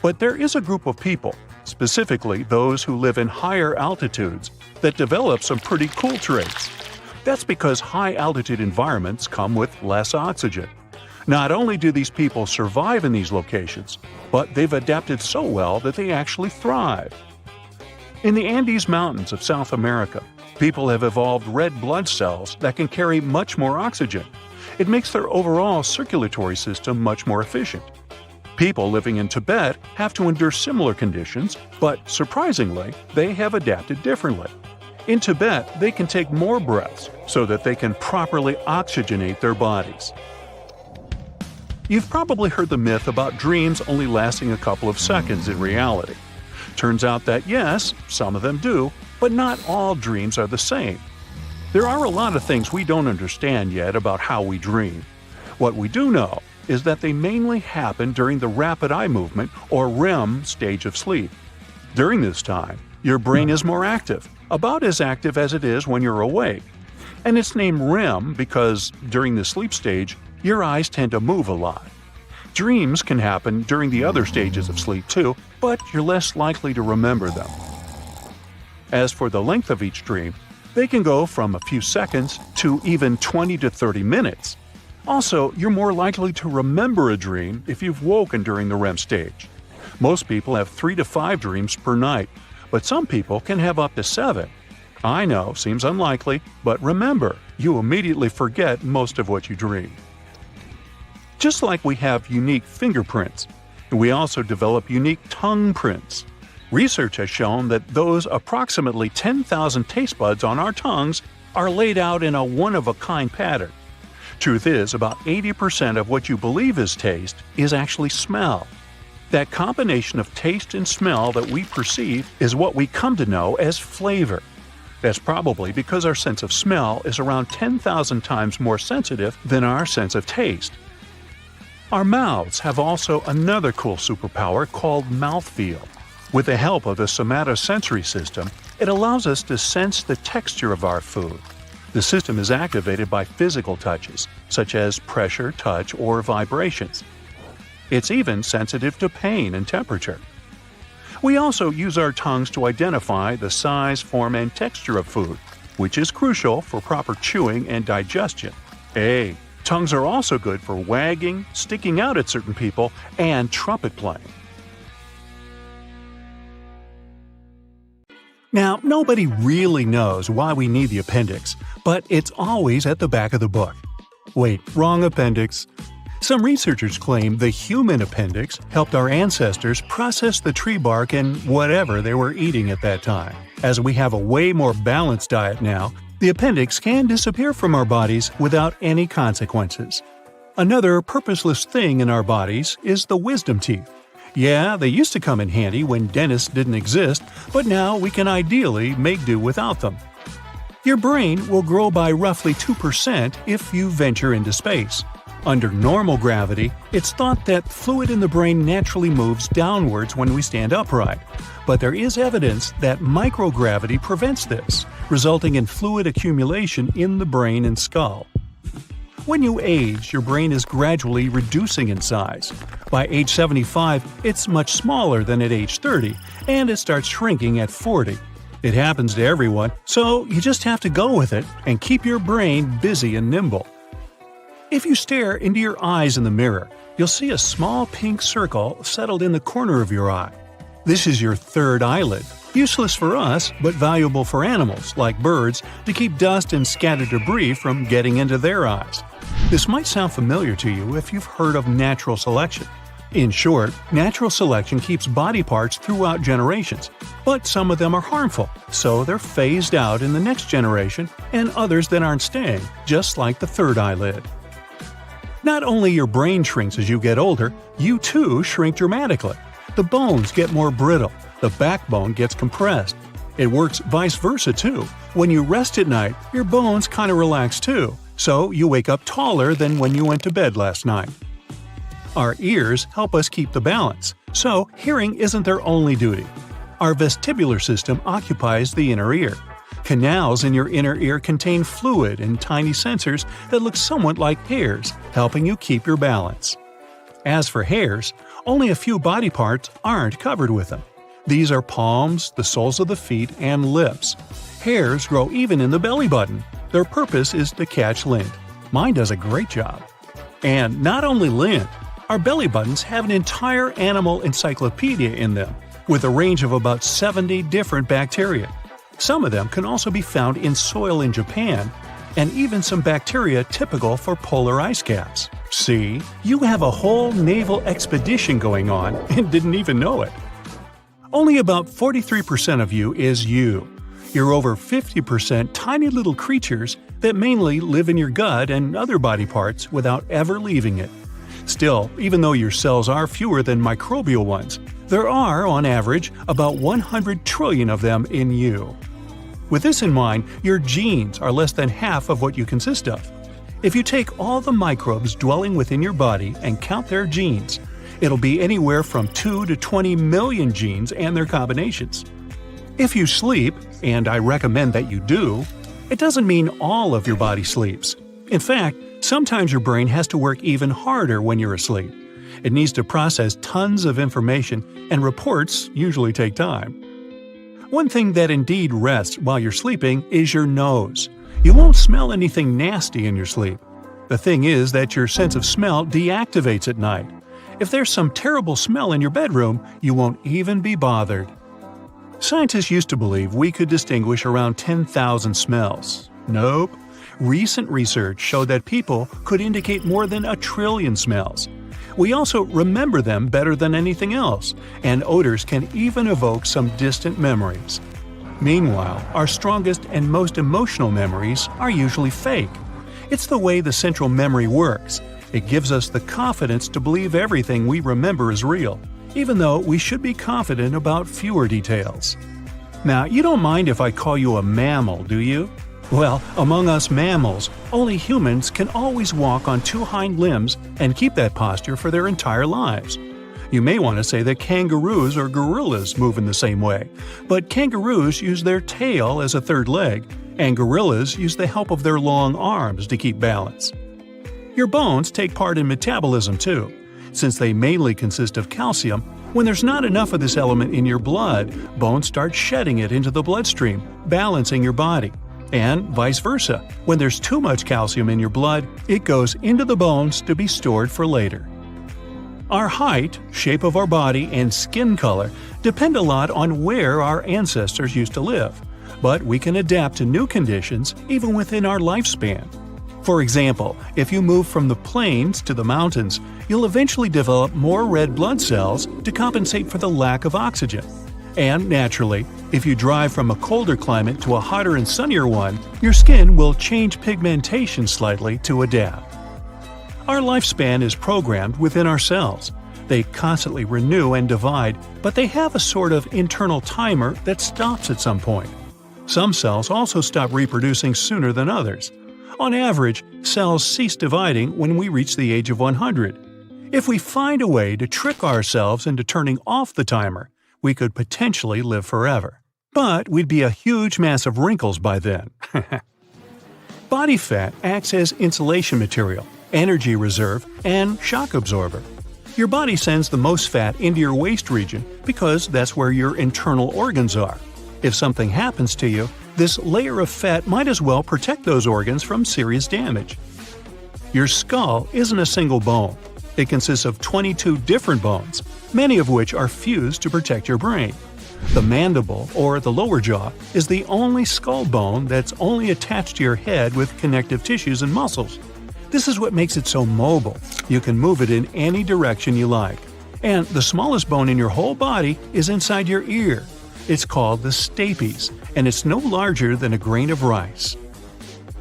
But there is a group of people, specifically those who live in higher altitudes, that develop some pretty cool traits. That's because high-altitude environments come with less oxygen. Not only do these people survive in these locations, but they've adapted so well that they actually thrive. In the Andes Mountains of South America, people have evolved red blood cells that can carry much more oxygen. It makes their overall circulatory system much more efficient. People living in Tibet have to endure similar conditions, but surprisingly, they have adapted differently. In Tibet, they can take more breaths so that they can properly oxygenate their bodies. You've probably heard the myth about dreams only lasting a couple of seconds in reality. Turns out that yes, some of them do, but not all dreams are the same. There are a lot of things we don't understand yet about how we dream. What we do know is that they mainly happen during the rapid eye movement or REM stage of sleep. During this time, your brain is more active, about as active as it is when you're awake. And it's named REM because during the sleep stage, your eyes tend to move a lot. Dreams can happen during the other stages of sleep too, but you're less likely to remember them. As for the length of each dream, they can go from a few seconds to even 20 to 30 minutes. Also, you're more likely to remember a dream if you've woken during the REM stage. Most people have 3 to 5 dreams per night, but some people can have up to 7. I know, seems unlikely, but remember, you immediately forget most of what you dream. Just like we have unique fingerprints, we also develop unique tongue prints. Research has shown that those approximately 10,000 taste buds on our tongues are laid out in a one-of-a-kind pattern. Truth is, about 80% of what you believe is taste is actually smell. That combination of taste and smell that we perceive is what we come to know as flavor. That's probably because our sense of smell is around 10,000 times more sensitive than our sense of taste. Our mouths have also another cool superpower called mouthfeel. With the help of the somatosensory system, it allows us to sense the texture of our food. The system is activated by physical touches, such as pressure, touch, or vibrations. It's even sensitive to pain and temperature. We also use our tongues to identify the size, form, and texture of food, which is crucial for proper chewing and digestion. Hey, tongues are also good for wagging, sticking out at certain people, and trumpet playing. Now, nobody really knows why we need the appendix, but it's always at the back of the book. Wait, wrong appendix. Some researchers claim the human appendix helped our ancestors process the tree bark and whatever they were eating at that time. As we have a way more balanced diet now, the appendix can disappear from our bodies without any consequences. Another purposeless thing in our bodies is the wisdom teeth. Yeah, they used to come in handy when dentists didn't exist, but now we can ideally make do without them. Your brain will grow by roughly 2% if you venture into space. Under normal gravity, it's thought that fluid in the brain naturally moves downwards when we stand upright, but there is evidence that microgravity prevents this, resulting in fluid accumulation in the brain and skull. When you age, your brain is gradually reducing in size. By age 75, it's much smaller than at age 30, and it starts shrinking at 40. It happens to everyone, so you just have to go with it and keep your brain busy and nimble. If you stare into your eyes in the mirror, you'll see a small pink circle settled in the corner of your eye. This is your third eyelid, useless for us but valuable for animals, like birds, to keep dust and scattered debris from getting into their eyes. This might sound familiar to you if you've heard of natural selection. In short, natural selection keeps body parts throughout generations, but some of them are harmful, so they're phased out in the next generation, and others that aren't staying, just like the third eyelid. Not only your brain shrinks as you get older, you too shrink dramatically. The bones get more brittle, the backbone gets compressed. It works vice versa too. When you rest at night, your bones kind of relax too, so you wake up taller than when you went to bed last night. Our ears help us keep the balance, so hearing isn't their only duty. Our vestibular system occupies the inner ear. Canals in your inner ear contain fluid and tiny sensors that look somewhat like hairs, helping you keep your balance. As for hairs, only a few body parts aren't covered with them. These are palms, the soles of the feet, and lips. Hairs grow even in the belly button. Their purpose is to catch lint. Mine does a great job. And not only lint, our belly buttons have an entire animal encyclopedia in them, with a range of about 70 different bacteria. Some of them can also be found in soil in Japan, and even some bacteria typical for polar ice caps. See, you have a whole naval expedition going on and didn't even know it. Only about 43% of you is you. You're over 50% tiny little creatures that mainly live in your gut and other body parts without ever leaving it. Still, even though your cells are fewer than microbial ones, there are, on average, about 100 trillion of them in you. With this in mind, your genes are less than half of what you consist of. If you take all the microbes dwelling within your body and count their genes, it'll be anywhere from 2 to 20 million genes and their combinations. If you sleep, and I recommend that you do, it doesn't mean all of your body sleeps. In fact, sometimes your brain has to work even harder when you're asleep. It needs to process tons of information, and reports usually take time. One thing that indeed rests while you're sleeping is your nose. You won't smell anything nasty in your sleep. The thing is that your sense of smell deactivates at night. If there's some terrible smell in your bedroom, you won't even be bothered. Scientists used to believe we could distinguish around 10,000 smells. Nope. Recent research showed that people could indicate more than 1 trillion smells. We also remember them better than anything else, and odors can even evoke some distant memories. Meanwhile, our strongest and most emotional memories are usually fake. It's the way the central memory works. It gives us the confidence to believe everything we remember is real, even though we should be confident about fewer details. Now, you don't mind if I call you a mammal, do you? Well, among us mammals, only humans can always walk on 2 hind limbs and keep that posture for their entire lives. You may want to say that kangaroos or gorillas move in the same way, but kangaroos use their tail as a third leg, and gorillas use the help of their long arms to keep balance. Your bones take part in metabolism too. Since they mainly consist of calcium, when there's not enough of this element in your blood, bones start shedding it into the bloodstream, balancing your body. And vice versa, when there's too much calcium in your blood, it goes into the bones to be stored for later. Our height, shape of our body, and skin color depend a lot on where our ancestors used to live, but we can adapt to new conditions even within our lifespan. For example, if you move from the plains to the mountains, you'll eventually develop more red blood cells to compensate for the lack of oxygen. And naturally, if you drive from a colder climate to a hotter and sunnier one, your skin will change pigmentation slightly to adapt. Our lifespan is programmed within our cells. They constantly renew and divide, but they have a sort of internal timer that stops at some point. Some cells also stop reproducing sooner than others. On average, cells cease dividing when we reach the age of 100. If we find a way to trick ourselves into turning off the timer, we could potentially live forever. But we'd be a huge mass of wrinkles by then. Body fat acts as insulation material, energy reserve, and shock absorber. Your body sends the most fat into your waist region because that's where your internal organs are. If something happens to you, this layer of fat might as well protect those organs from serious damage. Your skull isn't a single bone. It consists of 22 different bones. many of which are fused to protect your brain. The mandible, or the lower jaw, is the only skull bone that's only attached to your head with connective tissues and muscles. This is what makes it so mobile. You can move it in any direction you like. And the smallest bone in your whole body is inside your ear. It's called the stapes, and it's no larger than a grain of rice.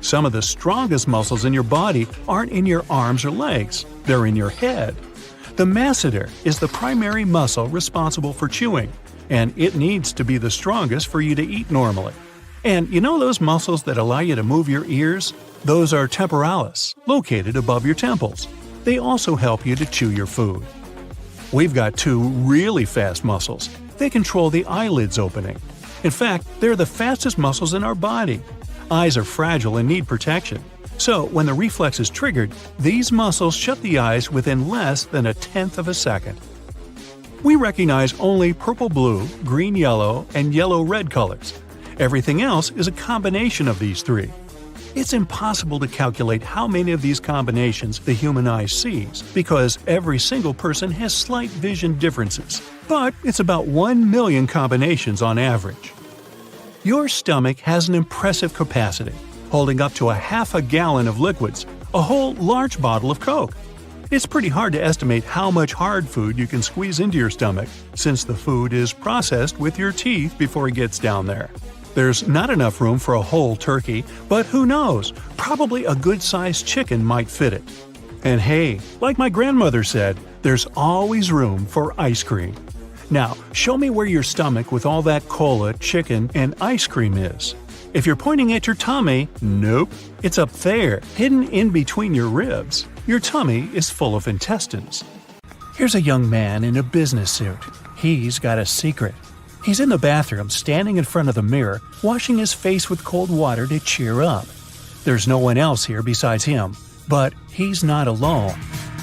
Some of the strongest muscles in your body aren't in your arms or legs, they're in your head. The masseter is the primary muscle responsible for chewing, and it needs to be the strongest for you to eat normally. And you know those muscles that allow you to move your ears? Those are temporalis, located above your temples. They also help you to chew your food. We've got two really fast muscles. They control the eyelids opening. In fact, they're the fastest muscles in our body. Eyes are fragile and need protection. So, when the reflex is triggered, these muscles shut the eyes within less than a tenth of a second. We recognize only purple-blue, green-yellow, and yellow-red colors. Everything else is a combination of these three. It's impossible to calculate how many of these combinations the human eye sees, because every single person has slight vision differences. But it's about 1 million combinations on average. Your stomach has an impressive capacity, holding up to a half a gallon of liquids, a whole large bottle of Coke. It's pretty hard to estimate how much hard food you can squeeze into your stomach, since the food is processed with your teeth before it gets down there. There's not enough room for a whole turkey, but who knows, probably a good-sized chicken might fit it. And hey, like my grandmother said, there's always room for ice cream. Now, show me where your stomach with all that cola, chicken, and ice cream is. If you're pointing at your tummy, nope, it's up there, hidden in between your ribs. Your tummy is full of intestines. Here's a young man in a business suit. He's got a secret. He's in the bathroom, standing in front of the mirror, washing his face with cold water to cheer up. There's no one else here besides him, but he's not alone.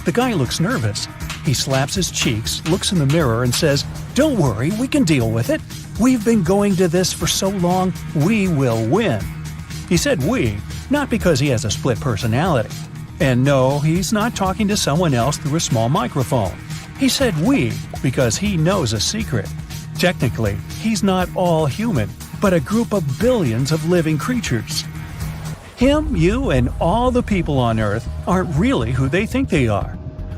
The guy looks nervous. He slaps his cheeks, looks in the mirror, and says, "Don't worry, we can deal with it. We've been going to this for so long, we will win." He said we, not because he has a split personality. And no, he's not talking to someone else through a small microphone. He said we because he knows a secret. Technically, he's not all human, but a group of billions of living creatures. Him, you, and all the people on Earth aren't really who they think they are.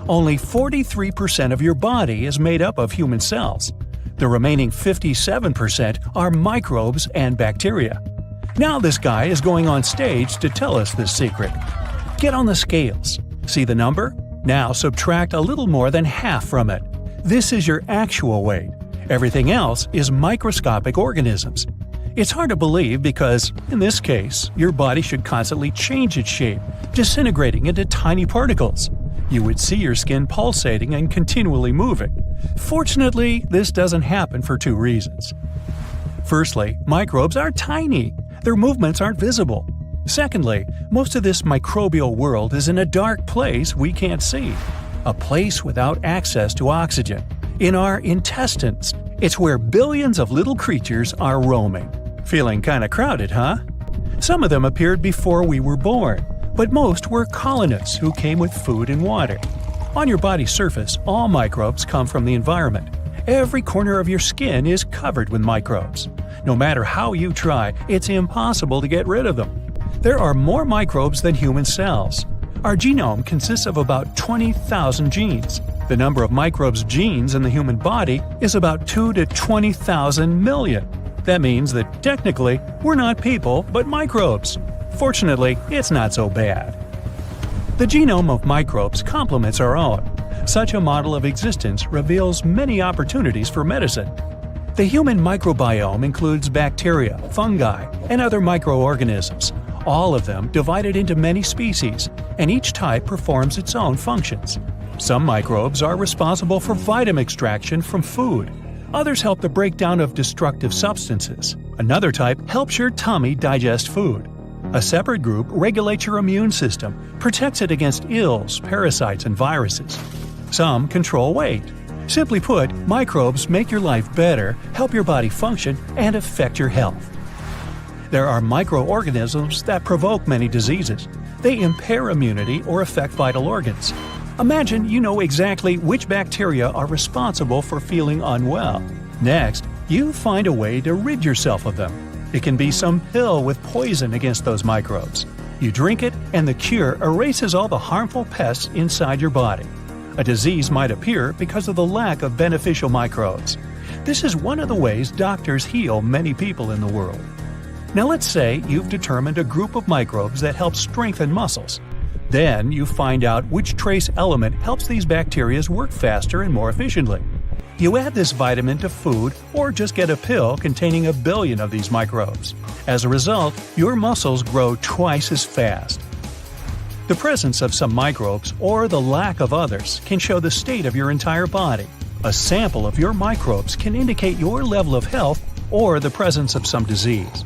Only 43% of your body is made up of human cells. The remaining 57% are microbes and bacteria. Now this guy is going on stage to tell us this secret. Get on the scales. See the number? Now subtract a little more than half from it. This is your actual weight. Everything else is microscopic organisms. It's hard to believe because, in this case, your body should constantly change its shape, disintegrating into tiny particles. You would see your skin pulsating and continually moving. Fortunately, this doesn't happen for two reasons. Firstly, microbes are tiny. Their movements aren't visible. Secondly, most of this microbial world is in a dark place we can't see. A place without access to oxygen. In our intestines. It's where billions of little creatures are roaming. Feeling kinda crowded, huh? Some of them appeared before we were born, but most were colonists who came with food and water. On your body's surface, all microbes come from the environment. Every corner of your skin is covered with microbes. No matter how you try, it's impossible to get rid of them. There are more microbes than human cells. Our genome consists of about 20,000 genes. The number of microbes genes in the human body is about 2 to 20,000 million. That means that technically, we're not people, but microbes. Fortunately, it's not so bad. The genome of microbes complements our own. Such a model of existence reveals many opportunities for medicine. The human microbiome includes bacteria, fungi, and other microorganisms, all of them divided into many species, and each type performs its own functions. Some microbes are responsible for vitamin extraction from food. Others help the breakdown of destructive substances. Another type helps your tummy digest food. A separate group regulates your immune system, protects it against ills, parasites, and viruses. Some control weight. Simply put, microbes make your life better, help your body function, and affect your health. There are microorganisms that provoke many diseases. They impair immunity or affect vital organs. Imagine you know exactly which bacteria are responsible for feeling unwell. Next, you find a way to rid yourself of them. It can be some pill with poison against those microbes. You drink it, and the cure erases all the harmful pests inside your body. A disease might appear because of the lack of beneficial microbes. This is one of the ways doctors heal many people in the world. Now let's say you've determined a group of microbes that help strengthen muscles. Then you find out which trace element helps these bacteria work faster and more efficiently. You add this vitamin to food or just get a pill containing 1 billion of these microbes. As a result, your muscles grow twice as fast. The presence of some microbes or the lack of others can show the state of your entire body. A sample of your microbes can indicate your level of health or the presence of some disease.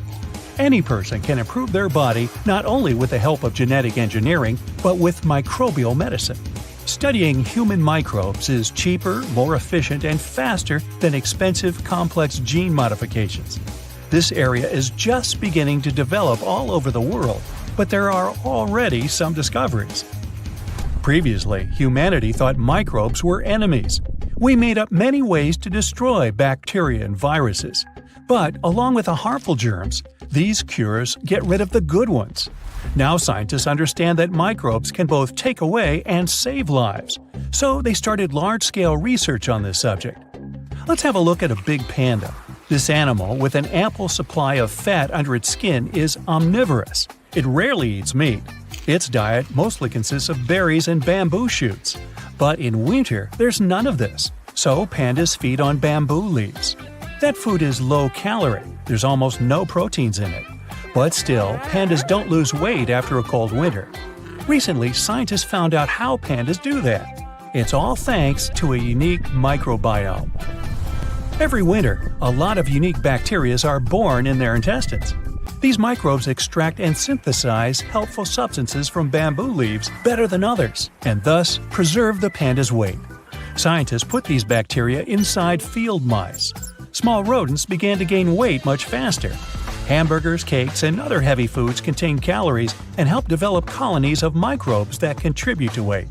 Any person can improve their body not only with the help of genetic engineering, but with microbial medicine. Studying human microbes is cheaper, more efficient, and faster than expensive, complex gene modifications. This area is just beginning to develop all over the world, but there are already some discoveries. Previously, humanity thought microbes were enemies. We made up many ways to destroy bacteria and viruses. But along with the harmful germs, these cures get rid of the good ones. Now scientists understand that microbes can both take away and save lives. So they started large-scale research on this subject. Let's have a look at a big panda. This animal, with an ample supply of fat under its skin, is omnivorous. It rarely eats meat. Its diet mostly consists of berries and bamboo shoots. But in winter, there's none of this. So pandas feed on bamboo leaves. That food is low-calorie. There's almost no proteins in it. But still, pandas don't lose weight after a cold winter. Recently, scientists found out how pandas do that. It's all thanks to a unique microbiome. Every winter, a lot of unique bacteria are born in their intestines. These microbes extract and synthesize helpful substances from bamboo leaves better than others, and thus preserve the panda's weight. Scientists put these bacteria inside field mice. Small rodents began to gain weight much faster. Hamburgers, cakes, and other heavy foods contain calories and help develop colonies of microbes that contribute to weight.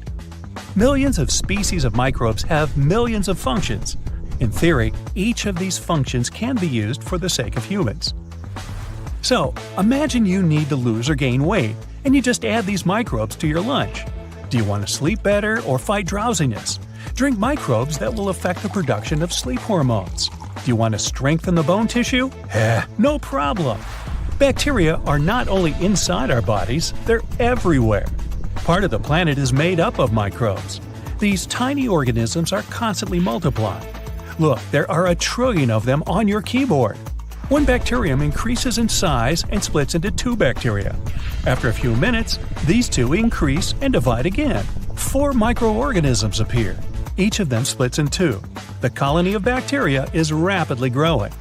Millions of species of microbes have millions of functions. In theory, each of these functions can be used for the sake of humans. So, imagine you need to lose or gain weight, and you just add these microbes to your lunch. Do you want to sleep better or fight drowsiness? Drink microbes that will affect the production of sleep hormones. Do you want to strengthen the bone tissue? No problem! Bacteria are not only inside our bodies, they're everywhere. Part of the planet is made up of microbes. These tiny organisms are constantly multiplying. Look, there are 1 trillion of them on your keyboard. One bacterium increases in size and splits into 2 bacteria. After a few minutes, these 2 increase and divide again. 4 microorganisms appear. Each of them splits in 2. The colony of bacteria is rapidly growing.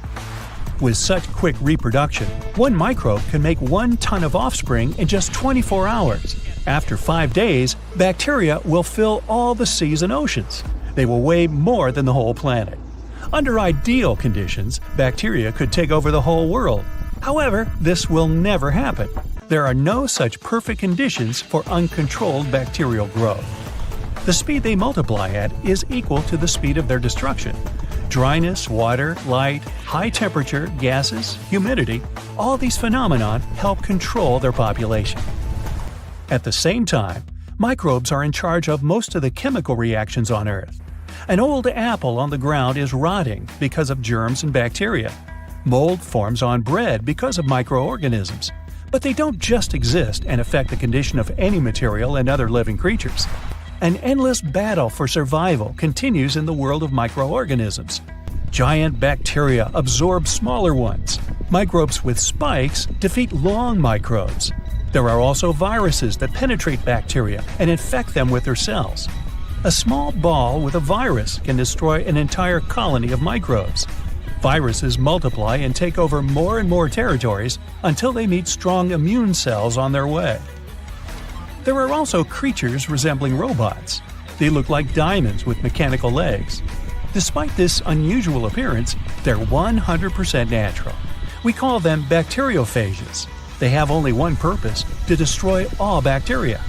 With such quick reproduction, one microbe can make 1 ton of offspring in just 24 hours. After 5 days, bacteria will fill all the seas and oceans. They will weigh more than the whole planet. Under ideal conditions, bacteria could take over the whole world. However, this will never happen. There are no such perfect conditions for uncontrolled bacterial growth. The speed they multiply at is equal to the speed of their destruction. Dryness, water, light, high temperature, gases, humidity, all these phenomena help control their population. At the same time, microbes are in charge of most of the chemical reactions on Earth. An old apple on the ground is rotting because of germs and bacteria. Mold forms on bread because of microorganisms. But they don't just exist and affect the condition of any material and other living creatures. An endless battle for survival continues in the world of microorganisms. Giant bacteria absorb smaller ones. Microbes with spikes defeat long microbes. There are also viruses that penetrate bacteria and infect them with their cells. A small ball with a virus can destroy an entire colony of microbes. Viruses multiply and take over more and more territories until they meet strong immune cells on their way. There are also creatures resembling robots. They look like diamonds with mechanical legs. Despite this unusual appearance, they're 100% natural. We call them bacteriophages. They have only one purpose: to destroy all bacteria.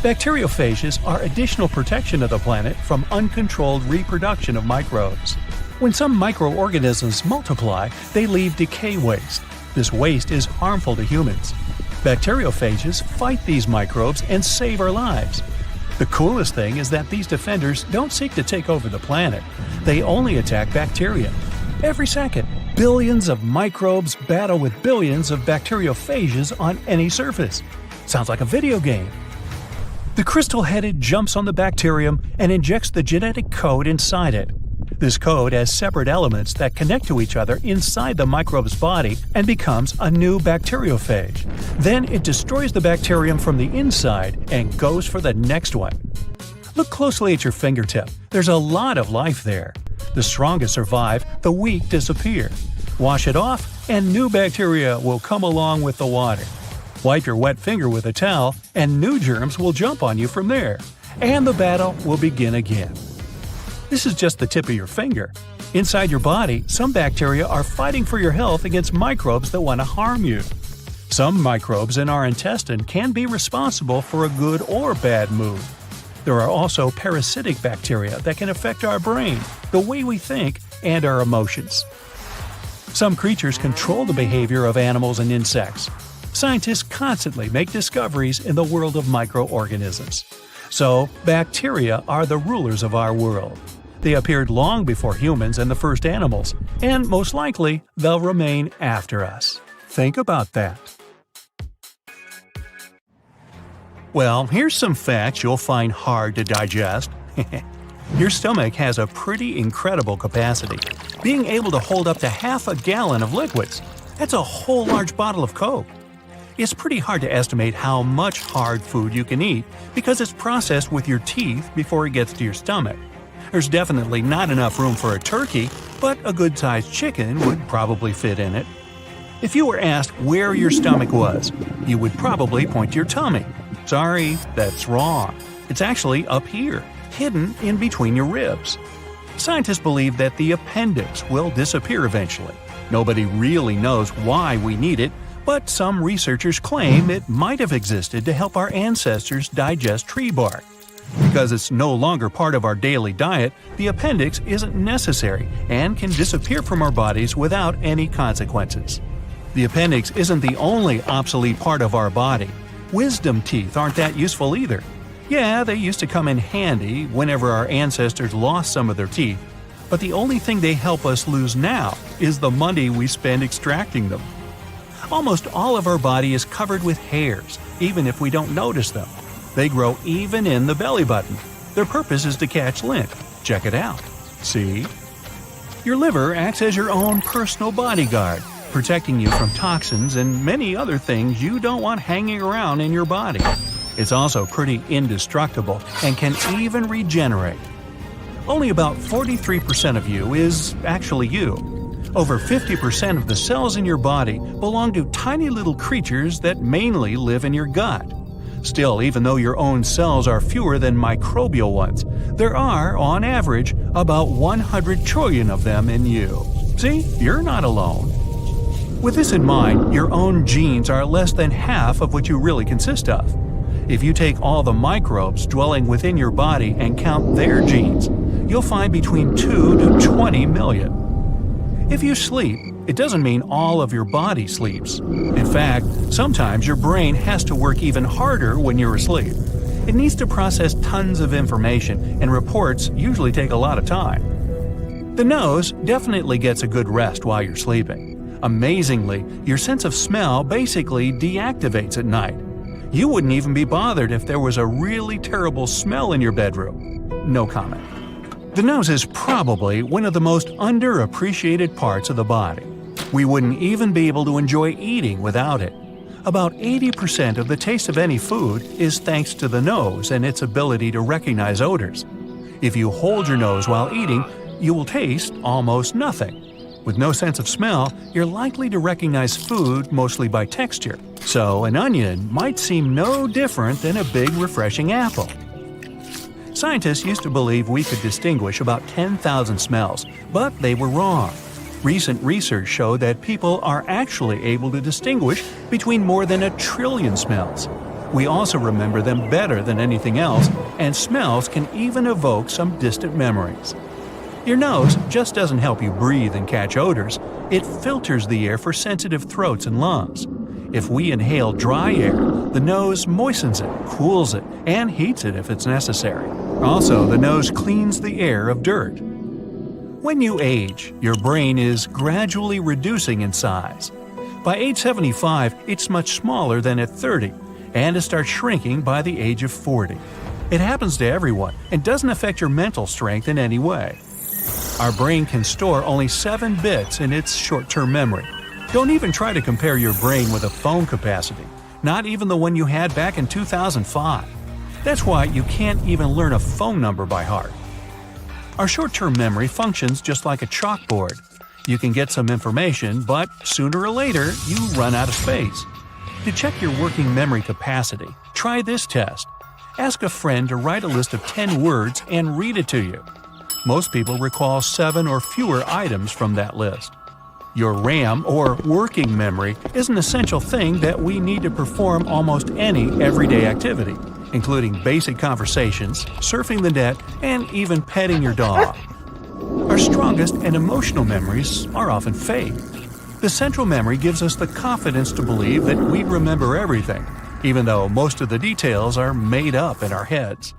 Bacteriophages are additional protection of the planet from uncontrolled reproduction of microbes. When some microorganisms multiply, they leave decay waste. This waste is harmful to humans. Bacteriophages fight these microbes and save our lives. The coolest thing is that these defenders don't seek to take over the planet. They only attack bacteria. Every second, billions of microbes battle with billions of bacteriophages on any surface. Sounds like a video game. The crystal-headed jumps on the bacterium and injects the genetic code inside it. This code has separate elements that connect to each other inside the microbe's body and becomes a new bacteriophage. Then it destroys the bacterium from the inside and goes for the next one. Look closely at your fingertip. There's a lot of life there. The strongest survive, the weak disappear. Wash it off, and new bacteria will come along with the water. Wipe your wet finger with a towel, and new germs will jump on you from there. And the battle will begin again. This is just the tip of your finger. Inside your body, some bacteria are fighting for your health against microbes that want to harm you. Some microbes in our intestine can be responsible for a good or bad mood. There are also parasitic bacteria that can affect our brain, the way we think, and our emotions. Some creatures control the behavior of animals and insects. Scientists constantly make discoveries in the world of microorganisms. So, bacteria are the rulers of our world. They appeared long before humans and the first animals, and most likely, they'll remain after us. Think about that. Well, here's some facts you'll find hard to digest. Your stomach has a pretty incredible capacity, being able to hold up to half a gallon of liquids. That's a whole large bottle of Coke. It's pretty hard to estimate how much hard food you can eat because it's processed with your teeth before it gets to your stomach. There's definitely not enough room for a turkey, but a good-sized chicken would probably fit in it. If you were asked where your stomach was, you would probably point to your tummy. Sorry, that's wrong. It's actually up here, hidden in between your ribs. Scientists believe that the appendix will disappear eventually. Nobody really knows why we need it, but some researchers claim it might have existed to help our ancestors digest tree bark. Because it's no longer part of our daily diet, the appendix isn't necessary and can disappear from our bodies without any consequences. The appendix isn't the only obsolete part of our body. Wisdom teeth aren't that useful either. Yeah, they used to come in handy whenever our ancestors lost some of their teeth, but the only thing they help us lose now is the money we spend extracting them. Almost all of our body is covered with hairs, even if we don't notice them. They grow even in the belly button. Their purpose is to catch lint. Check it out. See? Your liver acts as your own personal bodyguard, protecting you from toxins and many other things you don't want hanging around in your body. It's also pretty indestructible and can even regenerate. Only about 43% of you is actually you. Over 50% of the cells in your body belong to tiny little creatures that mainly live in your gut. Still, even though your own cells are fewer than microbial ones, there are, on average, about 100 trillion of them in you. See, you're not alone. With this in mind, your own genes are less than half of what you really consist of. If you take all the microbes dwelling within your body and count their genes, you'll find between 2 to 20 million. If you sleep, it doesn't mean all of your body sleeps. In fact, sometimes your brain has to work even harder when you're asleep. It needs to process tons of information, and reports usually take a lot of time. The nose definitely gets a good rest while you're sleeping. Amazingly, your sense of smell basically deactivates at night. You wouldn't even be bothered if there was a really terrible smell in your bedroom. No comment. The nose is probably one of the most underappreciated parts of the body. We wouldn't even be able to enjoy eating without it. About 80% of the taste of any food is thanks to the nose and its ability to recognize odors. If you hold your nose while eating, you will taste almost nothing. With no sense of smell, you're likely to recognize food mostly by texture. So an onion might seem no different than a big refreshing apple. Scientists used to believe we could distinguish about 10,000 smells, but they were wrong. Recent research showed that people are actually able to distinguish between more than 1 trillion smells. We also remember them better than anything else, and smells can even evoke some distant memories. Your nose just doesn't help you breathe and catch odors, it filters the air for sensitive throats and lungs. If we inhale dry air, the nose moistens it, cools it, and heats it if it's necessary. Also, the nose cleans the air of dirt. When you age, your brain is gradually reducing in size. By age 75, it's much smaller than at 30, and it starts shrinking by the age of 40. It happens to everyone and doesn't affect your mental strength in any way. Our brain can store only 7 bits in its short-term memory. Don't even try to compare your brain with a phone capacity, not even the one you had back in 2005. That's why you can't even learn a phone number by heart. Our short-term memory functions just like a chalkboard. You can get some information, but sooner or later, you run out of space. To check your working memory capacity, try this test. Ask a friend to write a list of 10 words and read it to you. Most people recall 7 or fewer items from that list. Your RAM, or working memory, is an essential thing that we need to perform almost any everyday activity, including basic conversations, surfing the net, and even petting your dog. Our strongest and emotional memories are often fake. The central memory gives us the confidence to believe that we remember everything, even though most of the details are made up in our heads.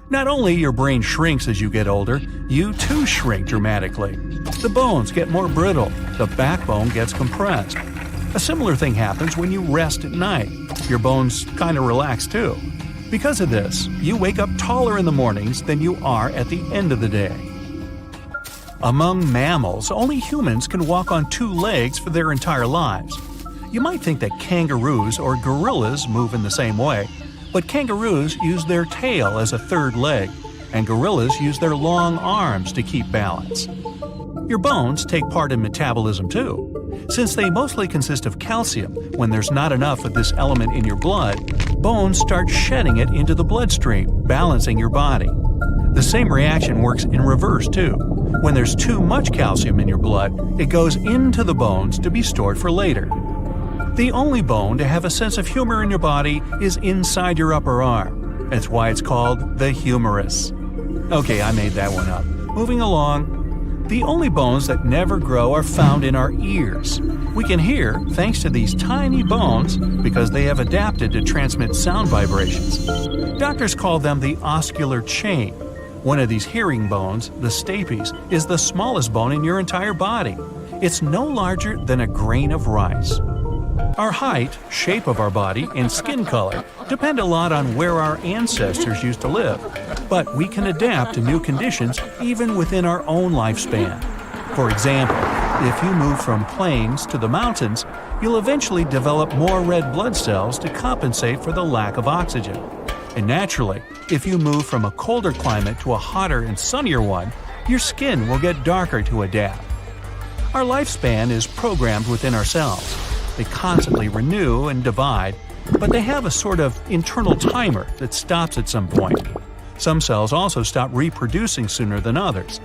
Not only your brain shrinks as you get older, you too shrink dramatically. The bones get more brittle, the backbone gets compressed. A similar thing happens when you rest at night. Your bones kind of relax too. Because of this, you wake up taller in the mornings than you are at the end of the day. Among mammals, only humans can walk on 2 legs for their entire lives. You might think that kangaroos or gorillas move in the same way, but kangaroos use their tail as a 3rd leg, and gorillas use their long arms to keep balance. Your bones take part in metabolism too. Since they mostly consist of calcium, when there's not enough of this element in your blood, bones start shedding it into the bloodstream, balancing your body. The same reaction works in reverse too. When there's too much calcium in your blood, it goes into the bones to be stored for later. The only bone to have a sense of humor in your body is inside your upper arm. That's why it's called the humerus. Okay, I made that one up. Moving along. The only bones that never grow are found in our ears. We can hear thanks to these tiny bones because they have adapted to transmit sound vibrations. Doctors call them the oscular chain. One of these hearing bones, the stapes, is the smallest bone in your entire body. It's no larger than a grain of rice. Our height, shape of our body, and skin color depend a lot on where our ancestors used to live, but we can adapt to new conditions even within our own lifespan. For example, if you move from plains to the mountains, you'll eventually develop more red blood cells to compensate for the lack of oxygen. And naturally, if you move from a colder climate to a hotter and sunnier one, your skin will get darker to adapt. Our lifespan is programmed within our cells. They constantly renew and divide, but they have a sort of internal timer that stops at some point. Some cells also stop reproducing sooner than others.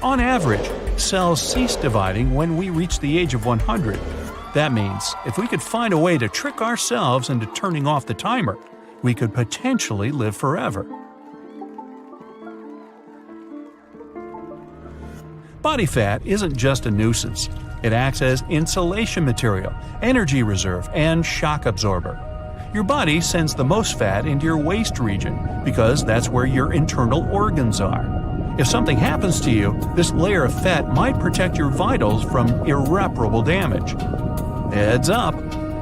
On average, cells cease dividing when we reach the age of 100. That means, if we could find a way to trick ourselves into turning off the timer, we could potentially live forever. Body fat isn't just a nuisance. It acts as insulation material, energy reserve, and shock absorber. Your body sends the most fat into your waist region because that's where your internal organs are. If something happens to you, this layer of fat might protect your vitals from irreparable damage. Heads up!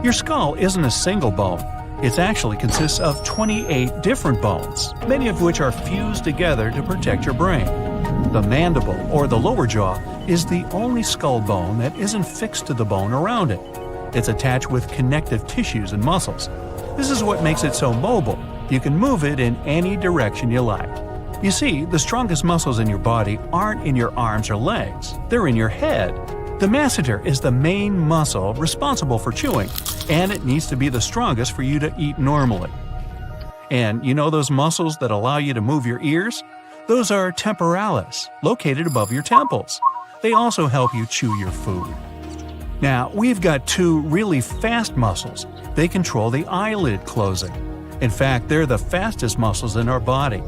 Your skull isn't a single bone. It actually consists of 28 different bones, many of which are fused together to protect your brain. The mandible, or the lower jaw, is the only skull bone that isn't fixed to the bone around it. It's attached with connective tissues and muscles. This is what makes it so mobile. You can move it in any direction you like. You see, the strongest muscles in your body aren't in your arms or legs. They're in your head. The masseter is the main muscle responsible for chewing, and it needs to be the strongest for you to eat normally. And you know those muscles that allow you to move your ears? Those are temporalis, located above your temples. They also help you chew your food. Now, we've got 2 really fast muscles. They control the eyelid closing. In fact, they're the fastest muscles in our body.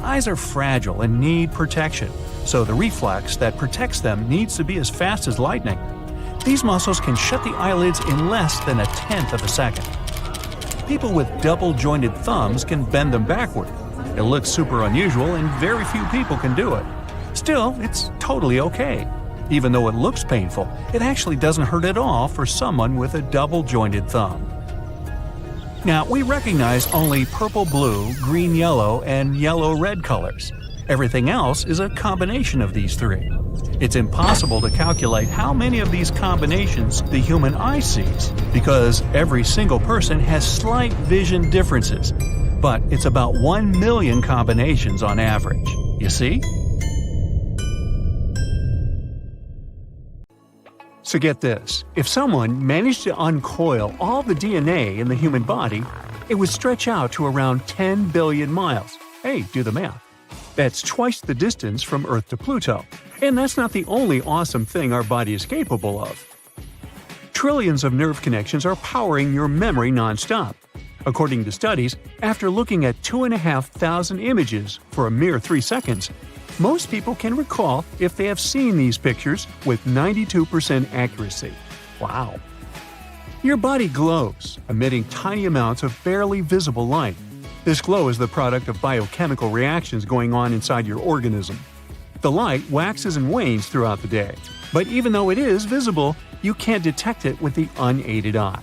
Eyes are fragile and need protection, so the reflex that protects them needs to be as fast as lightning. These muscles can shut the eyelids in less than a tenth of a second. People with double-jointed thumbs can bend them backward. It looks super unusual and very few people can do it. Still, it's totally okay. Even though it looks painful, it actually doesn't hurt at all for someone with a double-jointed thumb. Now, we recognize only purple-blue, green-yellow, and yellow-red colors. Everything else is a combination of these three. It's impossible to calculate how many of these combinations the human eye sees, because every single person has slight vision differences. But it's about 1 million combinations on average. You see? So get this, if someone managed to uncoil all the DNA in the human body, it would stretch out to around 10 billion miles. Hey, do the math. That's twice the distance from Earth to Pluto. And that's not the only awesome thing our body is capable of. Trillions of nerve connections are powering your memory nonstop. According to studies, after looking at 2,500 images for a mere 3 seconds, most people can recall if they have seen these pictures with 92% accuracy. Wow! Your body glows, emitting tiny amounts of barely visible light. This glow is the product of biochemical reactions going on inside your organism. The light waxes and wanes throughout the day, but even though it is visible, you can't detect it with the unaided eye.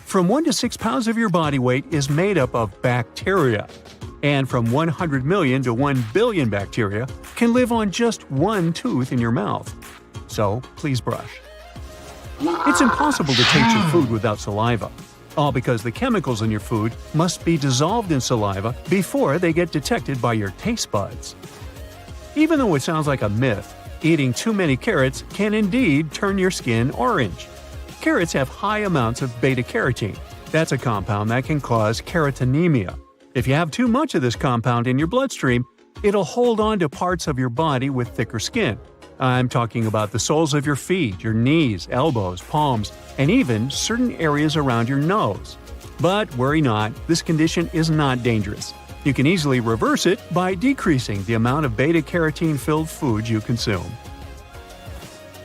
From 1 to 6 pounds of your body weight is made up of bacteria, and from 100 million to 1 billion bacteria can live on just one tooth in your mouth. So please brush. It's impossible to taste your food without saliva, all because the chemicals in your food must be dissolved in saliva before they get detected by your taste buds. Even though it sounds like a myth, eating too many carrots can indeed turn your skin orange. Carrots have high amounts of beta-carotene. That's a compound that can cause carotenemia. If you have too much of this compound in your bloodstream, it'll hold on to parts of your body with thicker skin. I'm talking about the soles of your feet, your knees, elbows, palms, and even certain areas around your nose. But worry not, this condition is not dangerous. You can easily reverse it by decreasing the amount of beta-carotene-filled foods you consume.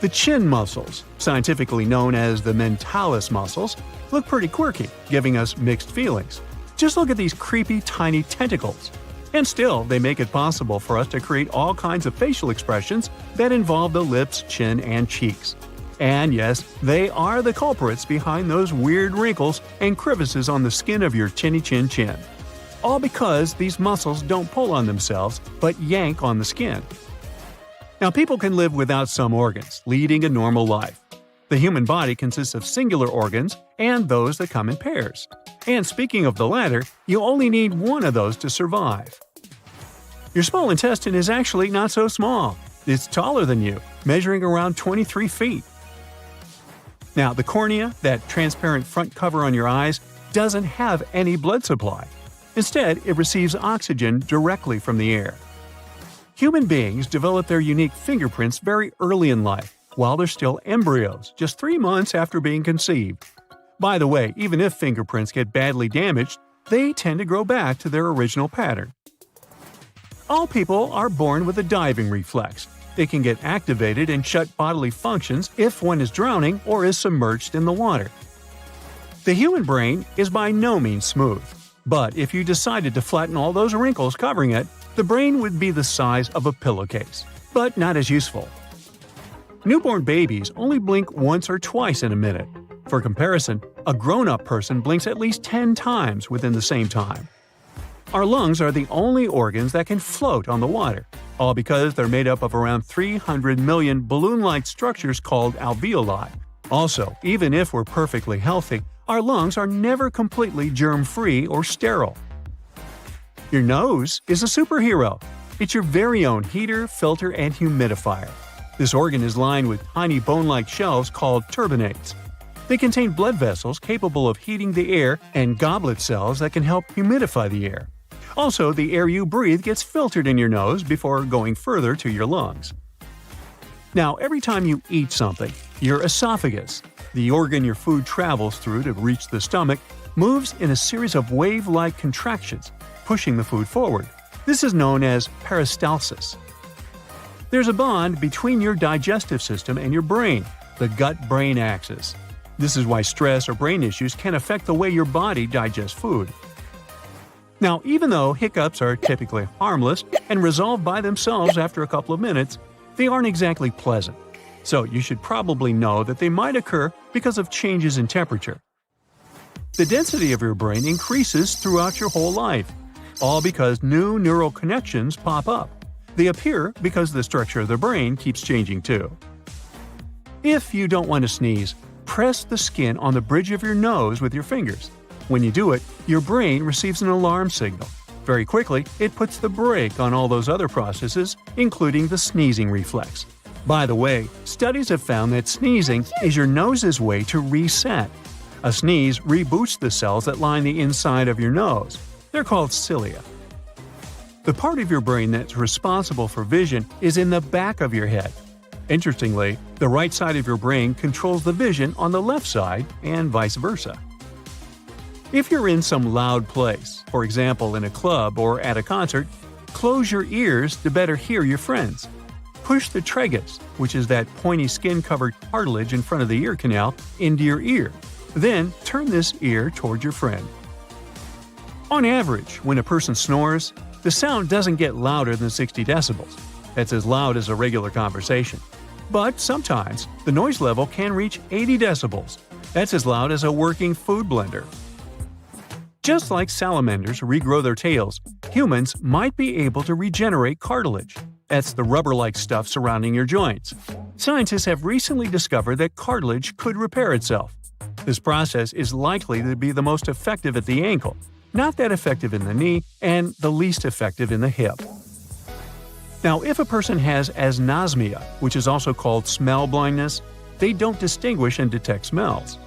The chin muscles, scientifically known as the mentalis muscles, look pretty quirky, giving us mixed feelings. Just look at these creepy tiny tentacles. And still, they make it possible for us to create all kinds of facial expressions that involve the lips, chin, and cheeks. And yes, they are the culprits behind those weird wrinkles and crevices on the skin of your chinny chin chin. All because these muscles don't pull on themselves, but yank on the skin. Now, people can live without some organs, leading a normal life. The human body consists of singular organs and those that come in pairs. And speaking of the latter, you only need one of those to survive. Your small intestine is actually not so small. It's taller than you, measuring around 23 feet. Now, the cornea, that transparent front cover on your eyes, doesn't have any blood supply. Instead, it receives oxygen directly from the air. Human beings develop their unique fingerprints very early in life, while they're still embryos, just 3 months after being conceived. By the way, even if fingerprints get badly damaged, they tend to grow back to their original pattern. All people are born with a diving reflex. It can get activated and shut bodily functions if one is drowning or is submerged in the water. The human brain is by no means smooth, but if you decided to flatten all those wrinkles covering it, the brain would be the size of a pillowcase, but not as useful. Newborn babies only blink once or twice in a minute. For comparison, a grown-up person blinks at least 10 times within the same time. Our lungs are the only organs that can float on the water, all because they're made up of around 300 million balloon-like structures called alveoli. Also, even if we're perfectly healthy, our lungs are never completely germ-free or sterile. Your nose is a superhero. It's your very own heater, filter, and humidifier. This organ is lined with tiny bone-like shells called turbinates. They contain blood vessels capable of heating the air and goblet cells that can help humidify the air. Also, the air you breathe gets filtered in your nose before going further to your lungs. Now, every time you eat something, your esophagus, the organ your food travels through to reach the stomach, moves in a series of wave-like contractions, pushing the food forward. This is known as peristalsis. There's a bond between your digestive system and your brain, the gut-brain axis. This is why stress or brain issues can affect the way your body digests food. Now, even though hiccups are typically harmless and resolve by themselves after a couple of minutes, they aren't exactly pleasant. So you should probably know that they might occur because of changes in temperature. The density of your brain increases throughout your whole life, all because new neural connections pop up. They appear because the structure of the brain keeps changing too. If you don't want to sneeze, press the skin on the bridge of your nose with your fingers. When you do it, your brain receives an alarm signal. Very quickly, it puts the brake on all those other processes, including the sneezing reflex. By the way, studies have found that sneezing is your nose's way to reset. A sneeze reboots the cells that line the inside of your nose. They're called cilia. The part of your brain that's responsible for vision is in the back of your head. Interestingly, the right side of your brain controls the vision on the left side, and vice versa. If you're in some loud place, for example in a club or at a concert, close your ears to better hear your friends. Push the tragus, which is that pointy skin-covered cartilage in front of the ear canal, into your ear. Then turn this ear toward your friend. On average, when a person snores, the sound doesn't get louder than 60 decibels. That's as loud as a regular conversation. But sometimes, the noise level can reach 80 decibels. That's as loud as a working food blender. Just like salamanders regrow their tails, humans might be able to regenerate cartilage. That's the rubber-like stuff surrounding your joints. Scientists have recently discovered that cartilage could repair itself. This process is likely to be the most effective at the ankle, not that effective in the knee, and the least effective in the hip. Now, if a person has anosmia, which is also called smell blindness, they don't distinguish and detect smells.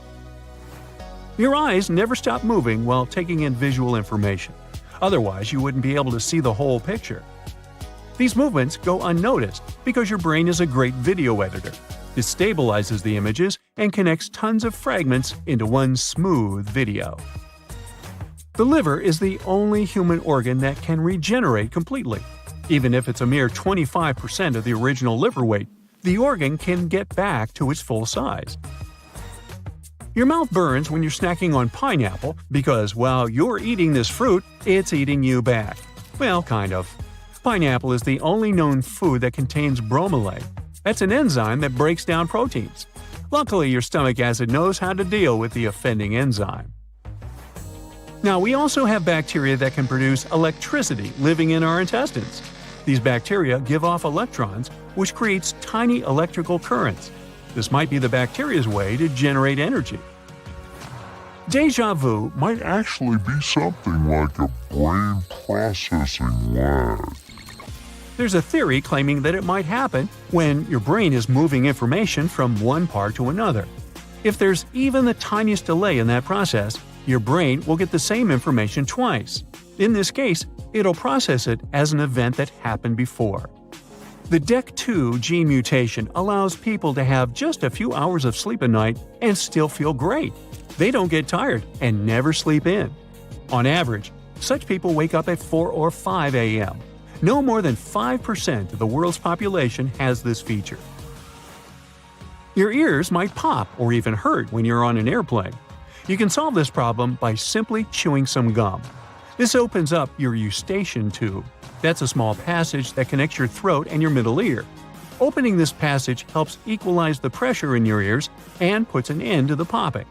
Your eyes never stop moving while taking in visual information. Otherwise, you wouldn't be able to see the whole picture. These movements go unnoticed because your brain is a great video editor. It stabilizes the images and connects tons of fragments into one smooth video. The liver is the only human organ that can regenerate completely. Even if it's a mere 25% of the original liver weight, the organ can get back to its full size. Your mouth burns when you're snacking on pineapple because while you're eating this fruit, it's eating you back. Well, kind of. Pineapple is the only known food that contains bromelain. That's an enzyme that breaks down proteins. Luckily, your stomach acid knows how to deal with the offending enzyme. Now, we also have bacteria that can produce electricity living in our intestines. These bacteria give off electrons, which creates tiny electrical currents. This might be the bacteria's way to generate energy. Déjà vu might Actually be something like a brain processing lag. There's a theory claiming that it might happen when your brain is moving information from one part to another. If there's even the tiniest delay in that process, your brain will get the same information twice. In this case, it'll process it as an event that happened before. The DEC2 gene mutation allows people to have just a few hours of sleep a night and still feel great. They don't get tired and never sleep in. On average, such people wake up at 4 or 5 a.m. No more than 5% of the world's population has this feature. Your ears might pop or even hurt when you're on an airplane. You can solve this problem by simply chewing some gum. This opens up your eustachian tube. That's a small passage that connects your throat and your middle ear. Opening this passage helps equalize the pressure in your ears and puts an end to the popping.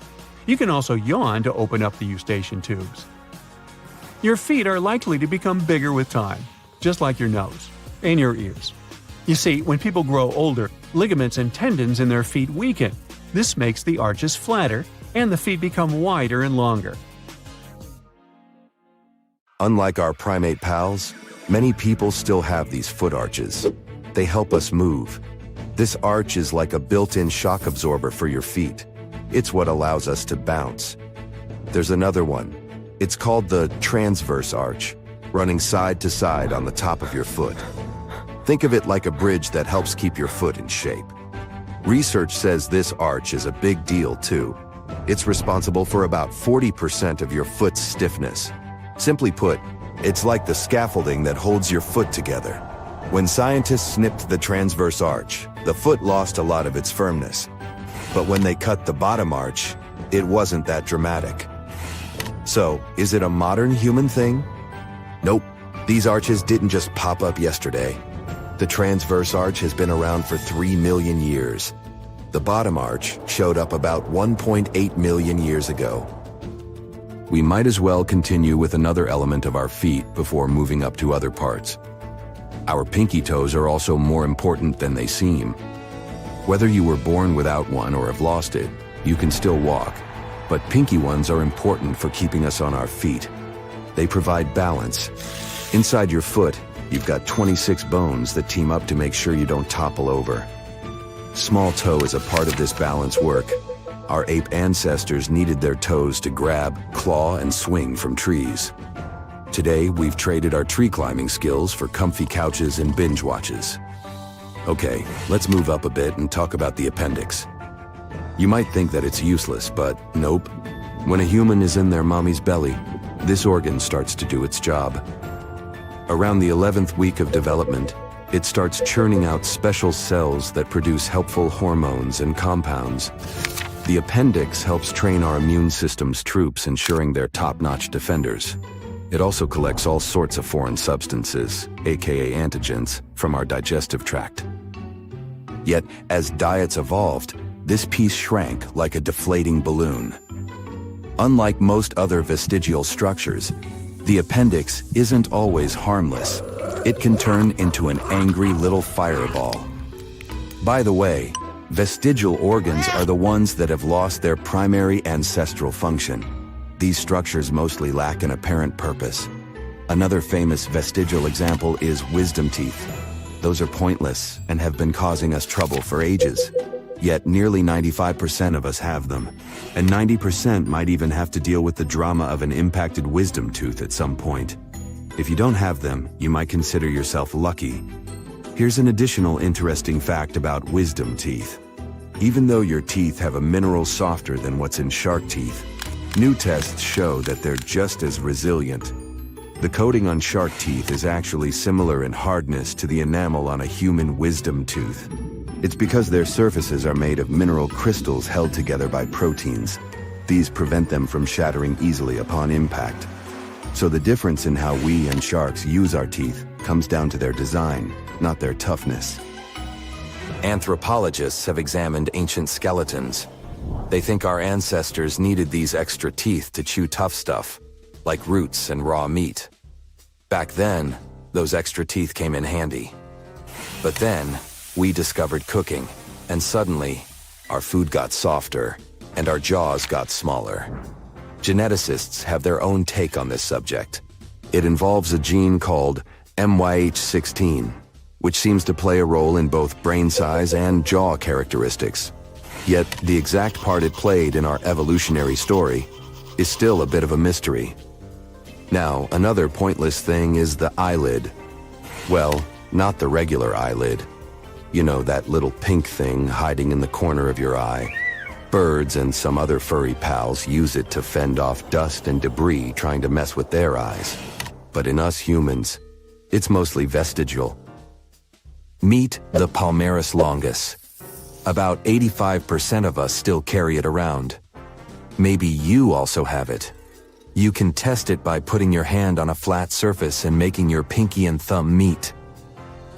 You can also yawn to open up the eustachian tubes. Your feet are likely to become bigger with time, just like your nose and your ears. You see, when people grow older, ligaments and tendons in their feet weaken. This makes the arches flatter, and the feet become wider and longer. Unlike our primate pals, many people still have these foot arches. They help us move. This arch is like a built-in shock absorber for your feet. It's what allows us to bounce. There's another one. It's called the transverse arch, running side to side on the top of your foot. Think of it like a bridge that helps keep your foot in shape. Research says this arch is a big deal too. It's responsible for about 40% of your foot's stiffness. Simply put, it's like the scaffolding that holds your foot together. When scientists snipped the transverse arch, the foot lost a lot of its firmness. But when they cut the bottom arch, it wasn't that dramatic. So, is it a modern human thing? Nope. These arches didn't just pop up yesterday. The transverse arch has been around for 3 million years. The bottom arch showed up about 1.8 million years ago. We might as well continue with another element of our feet before moving up to other parts. Our pinky toes are also more important than they seem. Whether you were born without one or have lost it, you can still walk. But pinky ones are important for keeping us on our feet. They provide balance. Inside your foot, you've got 26 bones that team up to make sure you don't topple over. Small toe is a part of this balance work. Our ape ancestors needed their toes to grab, claw, and swing from trees. Today, we've traded our tree climbing skills for comfy couches and binge watches. Okay, let's move up a bit and talk about the appendix. You might think that it's useless, but nope. When a human is in their mommy's belly, this organ starts to do its job. Around the 11th week of development, it starts churning out special cells that produce helpful hormones and compounds. The appendix helps train our immune system's troops, ensuring they're top-notch defenders. It also collects all sorts of foreign substances, aka antigens, from our digestive tract. Yet, as diets evolved, this piece shrank like a deflating balloon. Unlike most other vestigial structures, the appendix isn't always harmless. It can turn into an angry little fireball. By the way, vestigial organs are the ones that have lost their primary ancestral function. These structures mostly lack an apparent purpose. Another famous vestigial example is wisdom teeth. Those are pointless and have been causing us trouble for ages. Yet nearly 95% of us have them, and 90% might even have to deal with the drama of an impacted wisdom tooth at some point. If you don't have them, you might consider yourself lucky. Here's an additional interesting fact about wisdom teeth. Even though your teeth have a mineral softer than what's in shark teeth, new tests show that they're just as resilient. The coating on shark teeth is actually similar in hardness to the enamel on a human wisdom tooth. It's because their surfaces are made of mineral crystals held together by proteins. These prevent them from shattering easily upon impact. So the difference in how we and sharks use our teeth comes down to their design, not their toughness. Anthropologists have examined ancient skeletons. They think our ancestors needed these extra teeth to chew tough stuff, like roots and raw meat. Back then, those extra teeth came in handy. But then, we discovered cooking, and suddenly, our food got softer, and our jaws got smaller. Geneticists have their own take on this subject. It involves a gene called MYH16, which seems to play a role in both brain size and jaw characteristics. Yet, the exact part it played in our evolutionary story is still a bit of a mystery. Now, another pointless thing is the eyelid. Well, not the regular eyelid. You know, that little pink thing hiding in the corner of your eye. Birds and some other furry pals use it to fend off dust and debris trying to mess with their eyes. But in us humans, it's mostly vestigial. Meet the palmaris longus. About 85% of us still carry it around. Maybe you also have it. You can test it by putting your hand on a flat surface and making your pinky and thumb meet.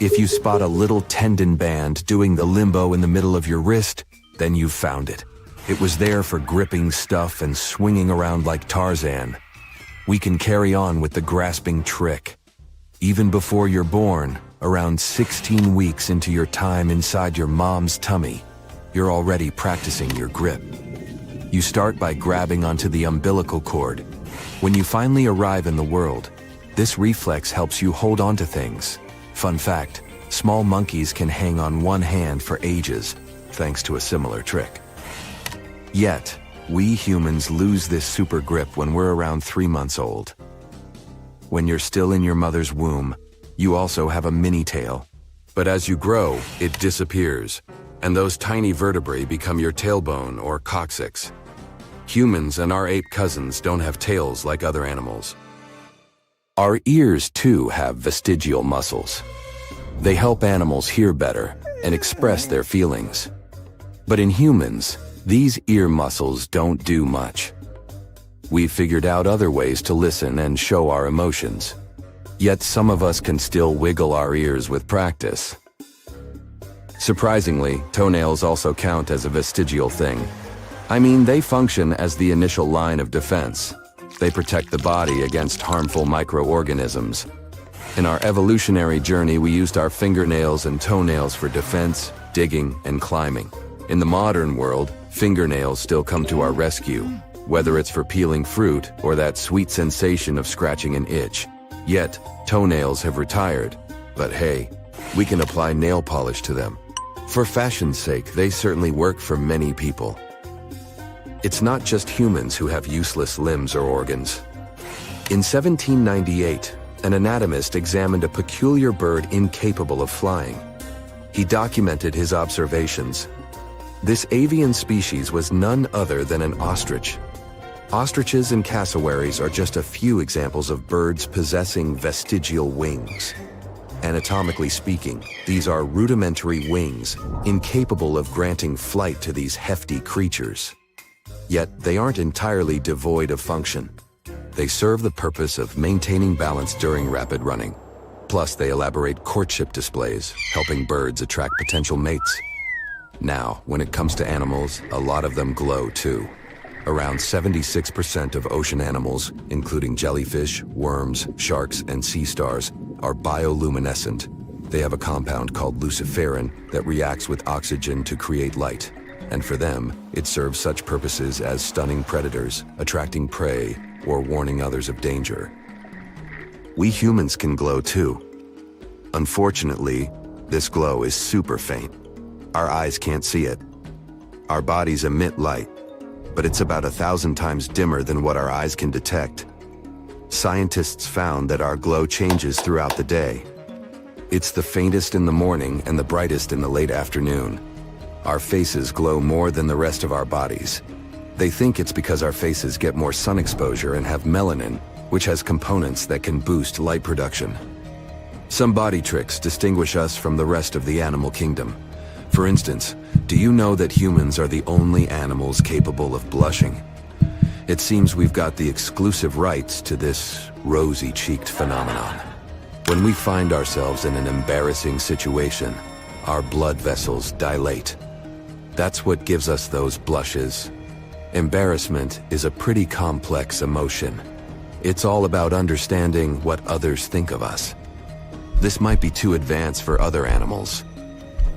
If you spot a little tendon band doing the limbo in the middle of your wrist, then you've found it. It was there for gripping stuff and swinging around like Tarzan. We can carry on with the grasping trick. Even before you're born, around 16 weeks into your time inside your mom's tummy, you're already practicing your grip. You start by grabbing onto the umbilical cord. When you finally arrive in the world, this reflex helps you hold on to things. Fun fact, small monkeys can hang on one hand for ages, thanks to a similar trick. Yet, we humans lose this super grip when we're around 3 months old. When you're still in your mother's womb, you also have a mini tail. But as you grow, it disappears, and those tiny vertebrae become your tailbone or coccyx. Humans and our ape cousins don't have tails like other animals. Our ears, too, have vestigial muscles. They help animals hear better and express their feelings. But in humans, these ear muscles don't do much. We've figured out other ways to listen and show our emotions. Yet some of us can still wiggle our ears with practice. Surprisingly, toenails also count as a vestigial thing. I mean, they function as the initial line of defense. They protect the body against harmful microorganisms. In our evolutionary journey, we used our fingernails and toenails for defense, digging, and climbing. In the modern world, fingernails still come to our rescue, whether it's for peeling fruit or that sweet sensation of scratching an itch. Yet, toenails have retired. But hey, we can apply nail polish to them. For fashion's sake, they certainly work for many people. It's not just humans who have useless limbs or organs. In 1798, an anatomist examined a peculiar bird incapable of flying. He documented his observations. This avian species was none other than an ostrich. Ostriches and cassowaries are just a few examples of birds possessing vestigial wings. Anatomically speaking, these are rudimentary wings, incapable of granting flight to these hefty creatures. Yet they aren't entirely devoid of function. They serve the purpose of maintaining balance during rapid running. Plus, they elaborate courtship displays, helping birds attract potential mates. Now, when it comes to animals, a lot of them glow too. Around 76% of ocean animals, including jellyfish, worms, sharks, and sea stars, are bioluminescent. They have a compound called luciferin that reacts with oxygen to create light. And for them, it serves such purposes as stunning predators, attracting prey, or warning others of danger. We humans can glow too. Unfortunately, this glow is super faint. Our eyes can't see it. Our bodies emit light, but it's about 1,000 times dimmer than what our eyes can detect. Scientists found that our glow changes throughout the day. It's the faintest in the morning and the brightest in the late afternoon. Our faces glow more than the rest of our bodies. They think it's because our faces get more sun exposure and have melanin, which has components that can boost light production. Some body tricks distinguish us from the rest of the animal kingdom. For instance, do you know that humans are the only animals capable of blushing? It seems we've got the exclusive rights to this rosy-cheeked phenomenon. When we find ourselves in an embarrassing situation, our blood vessels dilate. That's what gives us those blushes. Embarrassment is a pretty complex emotion. It's all about understanding what others think of us. This might be too advanced for other animals.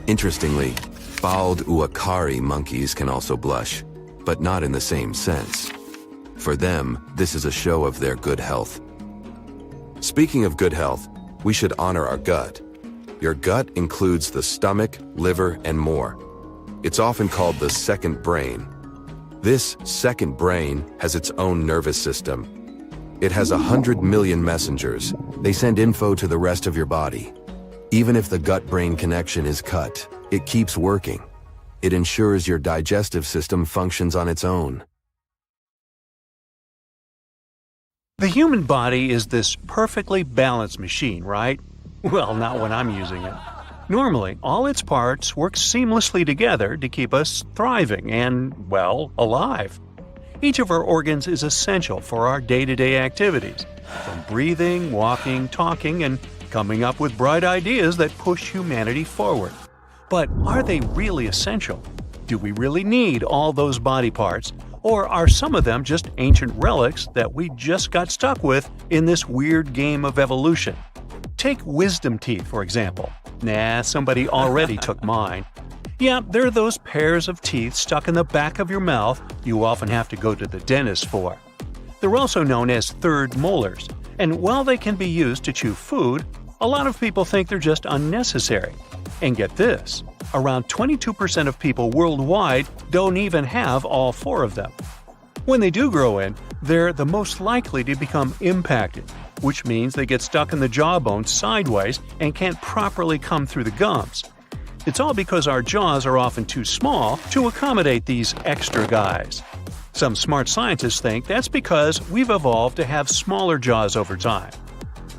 Interestingly, bald uakari monkeys can also blush, but not in the same sense. For them, this is a show of their good health. Speaking of good health, we should honor our gut. Your gut includes the stomach, liver, and more. It's often called the second brain. This second brain has its own nervous system. It has 100 million messengers. They send info to the rest of your body. Even if the gut-brain connection is cut, it keeps working. It ensures your digestive system functions on its own. The human body is this perfectly balanced machine, right? Well, not when I'm using it. Normally, all its parts work seamlessly together to keep us thriving and, well, alive. Each of our organs is essential for our day-to-day activities, from breathing, walking, talking, and coming up with bright ideas that push humanity forward. But are they really essential? Do we really need all those body parts? Or are some of them just ancient relics that we just got stuck with in this weird game of evolution? Take wisdom teeth, for example. Nah, somebody already took mine. Yeah, they're those pairs of teeth stuck in the back of your mouth you often have to go to the dentist for. They're also known as third molars, and while they can be used to chew food, a lot of people think they're just unnecessary. And get this, around 22% of people worldwide don't even have all four of them. When they do grow in, they're the most likely to become impacted, which means they get stuck in the jawbone sideways and can't properly come through the gums. It's all because our jaws are often too small to accommodate these extra guys. Some smart scientists think that's because we've evolved to have smaller jaws over time.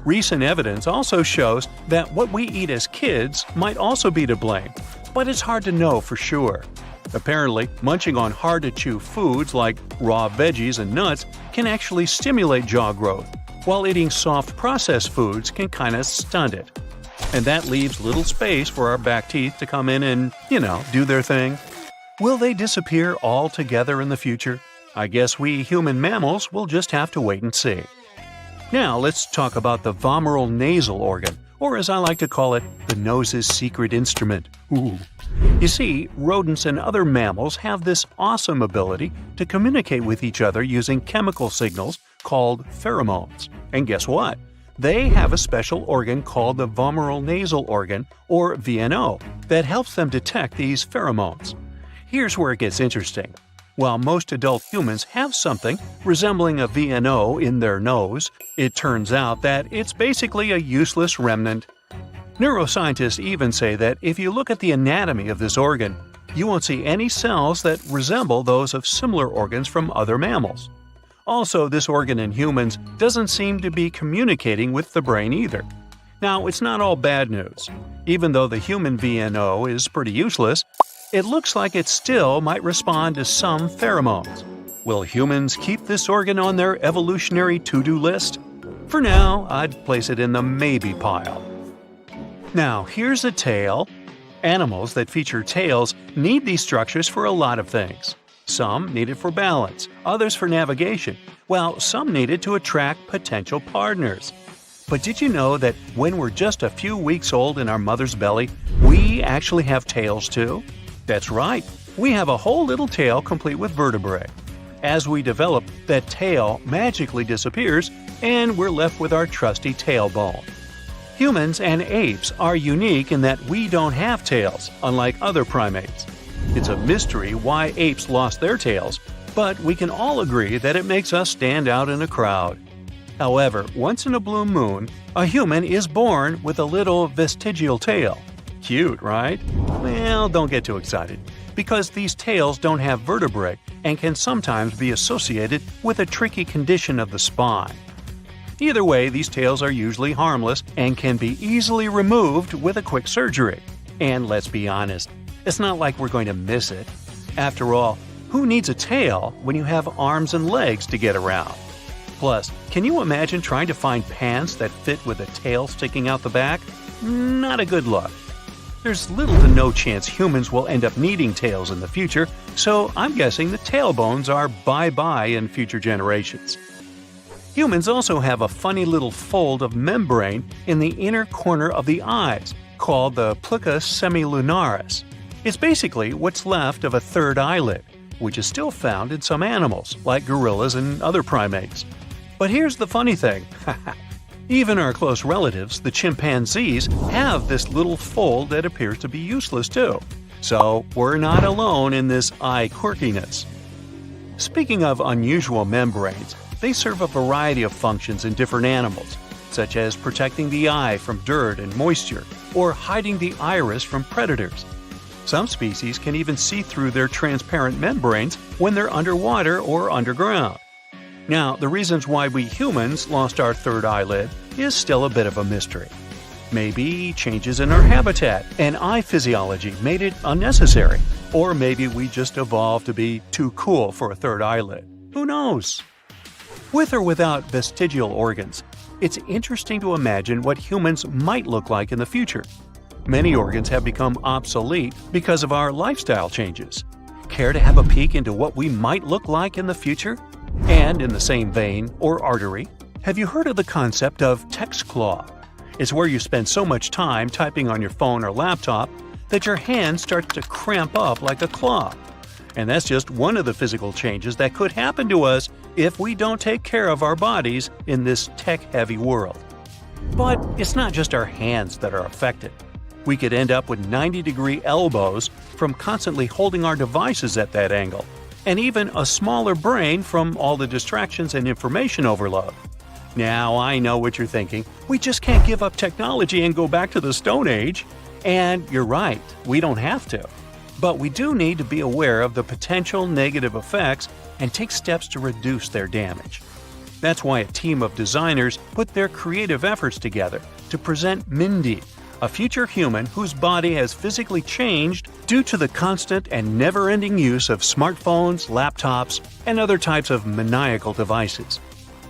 Recent evidence also shows that what we eat as kids might also be to blame, but it's hard to know for sure. Apparently, munching on hard-to-chew foods like raw veggies and nuts can actually stimulate jaw growth, while eating soft processed foods can kinda stunt it. And that leaves little space for our back teeth to come in and, do their thing. Will they disappear altogether in the future? I guess we human mammals will just have to wait and see. Now let's talk about the vomeral nasal organ, or as I like to call it, the nose's secret instrument. Ooh. You see, rodents and other mammals have this awesome ability to communicate with each other using chemical signals called pheromones. And guess what? They have a special organ called the vomeral nasal organ, or VNO, that helps them detect these pheromones. Here's where it gets interesting. While most adult humans have something resembling a VNO in their nose, it turns out that it's basically a useless remnant. Neuroscientists even say that if you look at the anatomy of this organ, you won't see any cells that resemble those of similar organs from other mammals. Also, this organ in humans doesn't seem to be communicating with the brain either. Now, it's not all bad news. Even though the human VNO is pretty useless, it looks like it still might respond to some pheromones. Will humans keep this organ on their evolutionary to-do list? For now, I'd place it in the maybe pile. Now, here's a tale. Animals that feature tails need these structures for a lot of things. Some need it for balance, others for navigation, while some need it to attract potential partners. But did you know that when we're just a few weeks old in our mother's belly, we actually have tails too? That's right, we have a whole little tail complete with vertebrae. As we develop, that tail magically disappears and we're left with our trusty tailbone. Humans and apes are unique in that we don't have tails, unlike other primates. It's a mystery why apes lost their tails, but we can all agree that it makes us stand out in a crowd. However, once in a blue moon, a human is born with a little vestigial tail. Cute, right? Well, don't get too excited, because these tails don't have vertebrae and can sometimes be associated with a tricky condition of the spine. Either way, these tails are usually harmless and can be easily removed with a quick surgery. And let's be honest, it's not like we're going to miss it. After all, who needs a tail when you have arms and legs to get around? Plus, can you imagine trying to find pants that fit with a tail sticking out the back? Not a good look. There's little to no chance humans will end up needing tails in the future, so I'm guessing the tailbones are bye-bye in future generations. Humans also have a funny little fold of membrane in the inner corner of the eyes, called the plica semilunaris. It's basically what's left of a third eyelid, which is still found in some animals, like gorillas and other primates. But here's the funny thing. Even our close relatives, the chimpanzees, have this little fold that appears to be useless too. So we're not alone in this eye quirkiness. Speaking of unusual membranes, they serve a variety of functions in different animals, such as protecting the eye from dirt and moisture, or hiding the iris from predators. Some species can even see through their transparent membranes when they're underwater or underground. Now, the reasons why we humans lost our third eyelid is still a bit of a mystery. Maybe changes in our habitat and eye physiology made it unnecessary, or maybe we just evolved to be too cool for a third eyelid. Who knows? With or without vestigial organs, it's interesting to imagine what humans might look like in the future. Many organs have become obsolete because of our lifestyle changes. Care to have a peek into what we might look like in the future? And in the same vein, or artery, have you heard of the concept of text claw? It's where you spend so much time typing on your phone or laptop that your hand starts to cramp up like a claw. And that's just one of the physical changes that could happen to us if we don't take care of our bodies in this tech-heavy world. But it's not just our hands that are affected. We could end up with 90-degree elbows from constantly holding our devices at that angle, and even a smaller brain from all the distractions and information overload. Now, I know what you're thinking. We just can't give up technology and go back to the Stone Age. And you're right, we don't have to. But we do need to be aware of the potential negative effects and take steps to reduce their damage. That's why a team of designers put their creative efforts together to present Mindy, a future human whose body has physically changed due to the constant and never-ending use of smartphones, laptops, and other types of maniacal devices.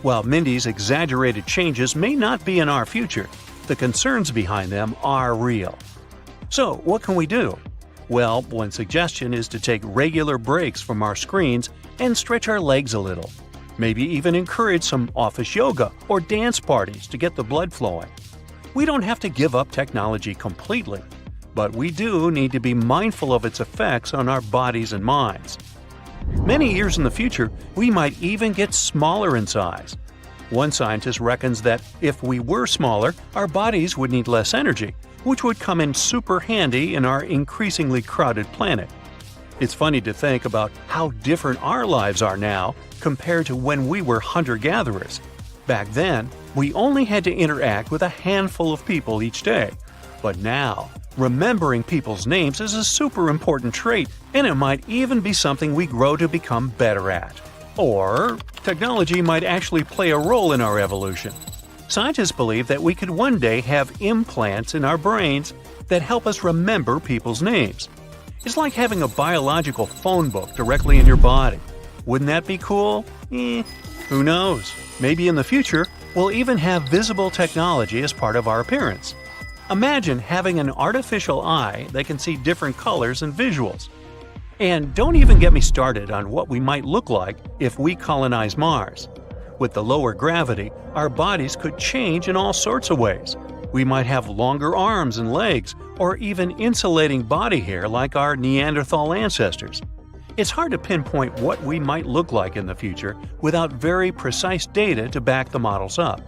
While Mindy's exaggerated changes may not be in our future, the concerns behind them are real. So, what can we do? Well, one suggestion is to take regular breaks from our screens and stretch our legs a little. Maybe even encourage some office yoga or dance parties to get the blood flowing. We don't have to give up technology completely, but we do need to be mindful of its effects on our bodies and minds. Many years in the future, we might even get smaller in size. One scientist reckons that if we were smaller, our bodies would need less energy, which would come in super handy in our increasingly crowded planet. It's funny to think about how different our lives are now compared to when we were hunter-gatherers. Back then, we only had to interact with a handful of people each day. But now, remembering people's names is a super important trait, and it might even be something we grow to become better at. Or, technology might actually play a role in our evolution. Scientists believe that we could one day have implants in our brains that help us remember people's names. It's like having a biological phone book directly in your body. Wouldn't that be cool? Who knows? Maybe in the future, we'll even have visible technology as part of our appearance. Imagine having an artificial eye that can see different colors and visuals. And don't even get me started on what we might look like if we colonize Mars. With the lower gravity, our bodies could change in all sorts of ways. We might have longer arms and legs, or even insulating body hair like our Neanderthal ancestors. It's hard to pinpoint what we might look like in the future without very precise data to back the models up.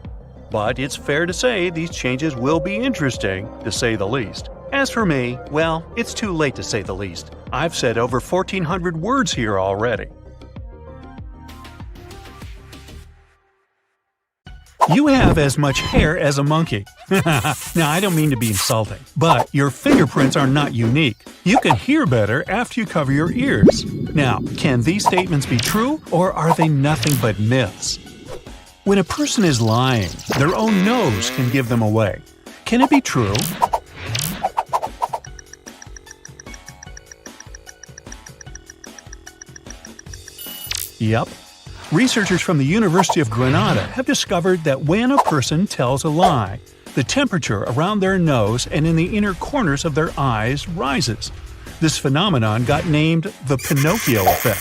But it's fair to say these changes will be interesting, to say the least. As for me, well, it's too late to say the least. I've said over 1,400 words here already. You have as much hair as a monkey. Now, I don't mean to be insulting, but your fingerprints are not unique. You can hear better after you cover your ears. Now, can these statements be true, or are they nothing but myths? When a person is lying, their own nose can give them away. Can it be true? Yep. Researchers from the University of Granada have discovered that when a person tells a lie, the temperature around their nose and in the inner corners of their eyes rises. This phenomenon got named the Pinocchio effect.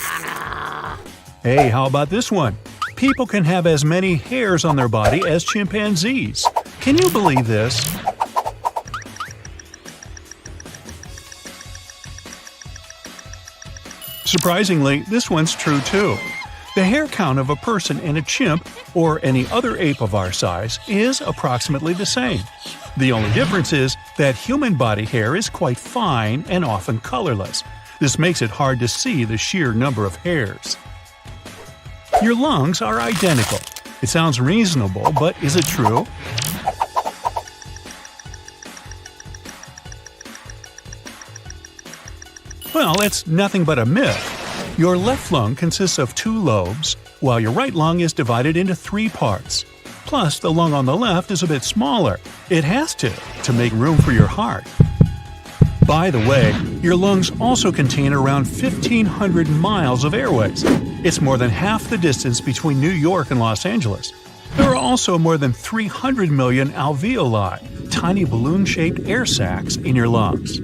Hey, how about this one? People can have as many hairs on their body as chimpanzees. Can you believe this? Surprisingly, this one's true too. The hair count of a person and a chimp, or any other ape of our size, is approximately the same. The only difference is that human body hair is quite fine and often colorless. This makes it hard to see the sheer number of hairs. Your lungs are identical. It sounds reasonable, but is it true? Well, it's nothing but a myth. Your left lung consists of 2 lobes, while your right lung is divided into 3 parts. Plus, the lung on the left is a bit smaller. It has to make room for your heart. By the way, your lungs also contain around 1,500 miles of airways. It's more than half the distance between New York and Los Angeles. There are also more than 300 million alveoli, tiny balloon-shaped air sacs in your lungs.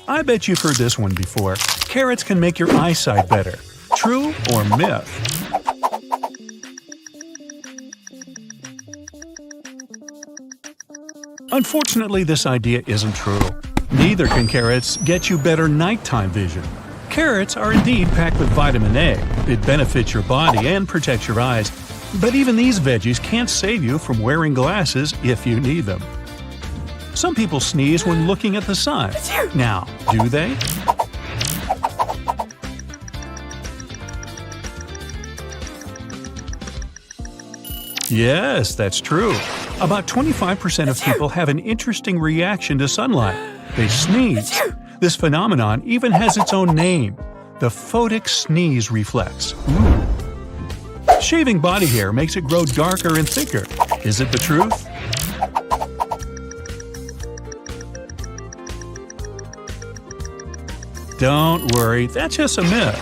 I bet you've heard this one before. Carrots can make your eyesight better. True or myth? Unfortunately, this idea isn't true. Neither can carrots get you better nighttime vision. Carrots are indeed packed with vitamin A. It benefits your body and protects your eyes. But even these veggies can't save you from wearing glasses if you need them. Some people sneeze when looking at the sun. Now, do they? Yes, that's true. About 25% of people have an interesting reaction to sunlight. They sneeze. This phenomenon even has its own name. the photic sneeze reflex. Shaving body hair makes it grow darker and thicker. Is it the truth? Don't worry, that's just a myth.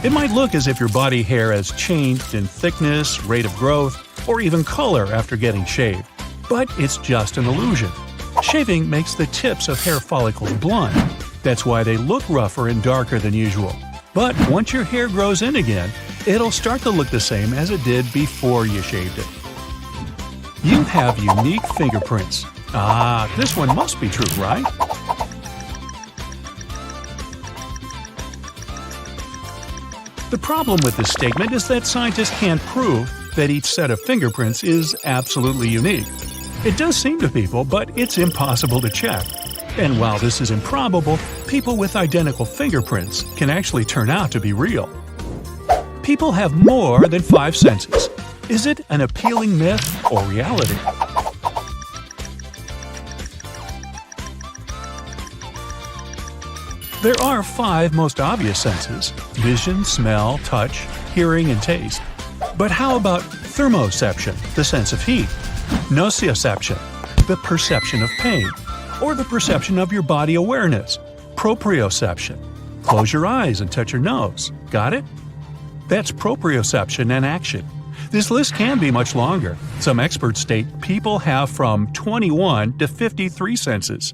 It might look as if your body hair has changed in thickness, rate of growth, or even color after getting shaved. But it's just an illusion. Shaving makes the tips of hair follicles blunt. That's why they look rougher and darker than usual. But once your hair grows in again, it'll start to look the same as it did before you shaved it. You have unique fingerprints. This one must be true, right? The problem with this statement is that scientists can't prove that each set of fingerprints is absolutely unique. It does seem to people, but it's impossible to check. And while this is improbable, people with identical fingerprints can actually turn out to be real. People have more than 5 senses. Is it an appealing myth or reality? There are 5 most obvious senses: vision, smell, touch, hearing, and taste. But how about thermoception, the sense of heat? Nociception, the perception of pain, or the perception of your body awareness? Proprioception, close your eyes and touch your nose. Got it? That's proprioception in action. This list can be much longer. Some experts state people have from 21 to 53 senses.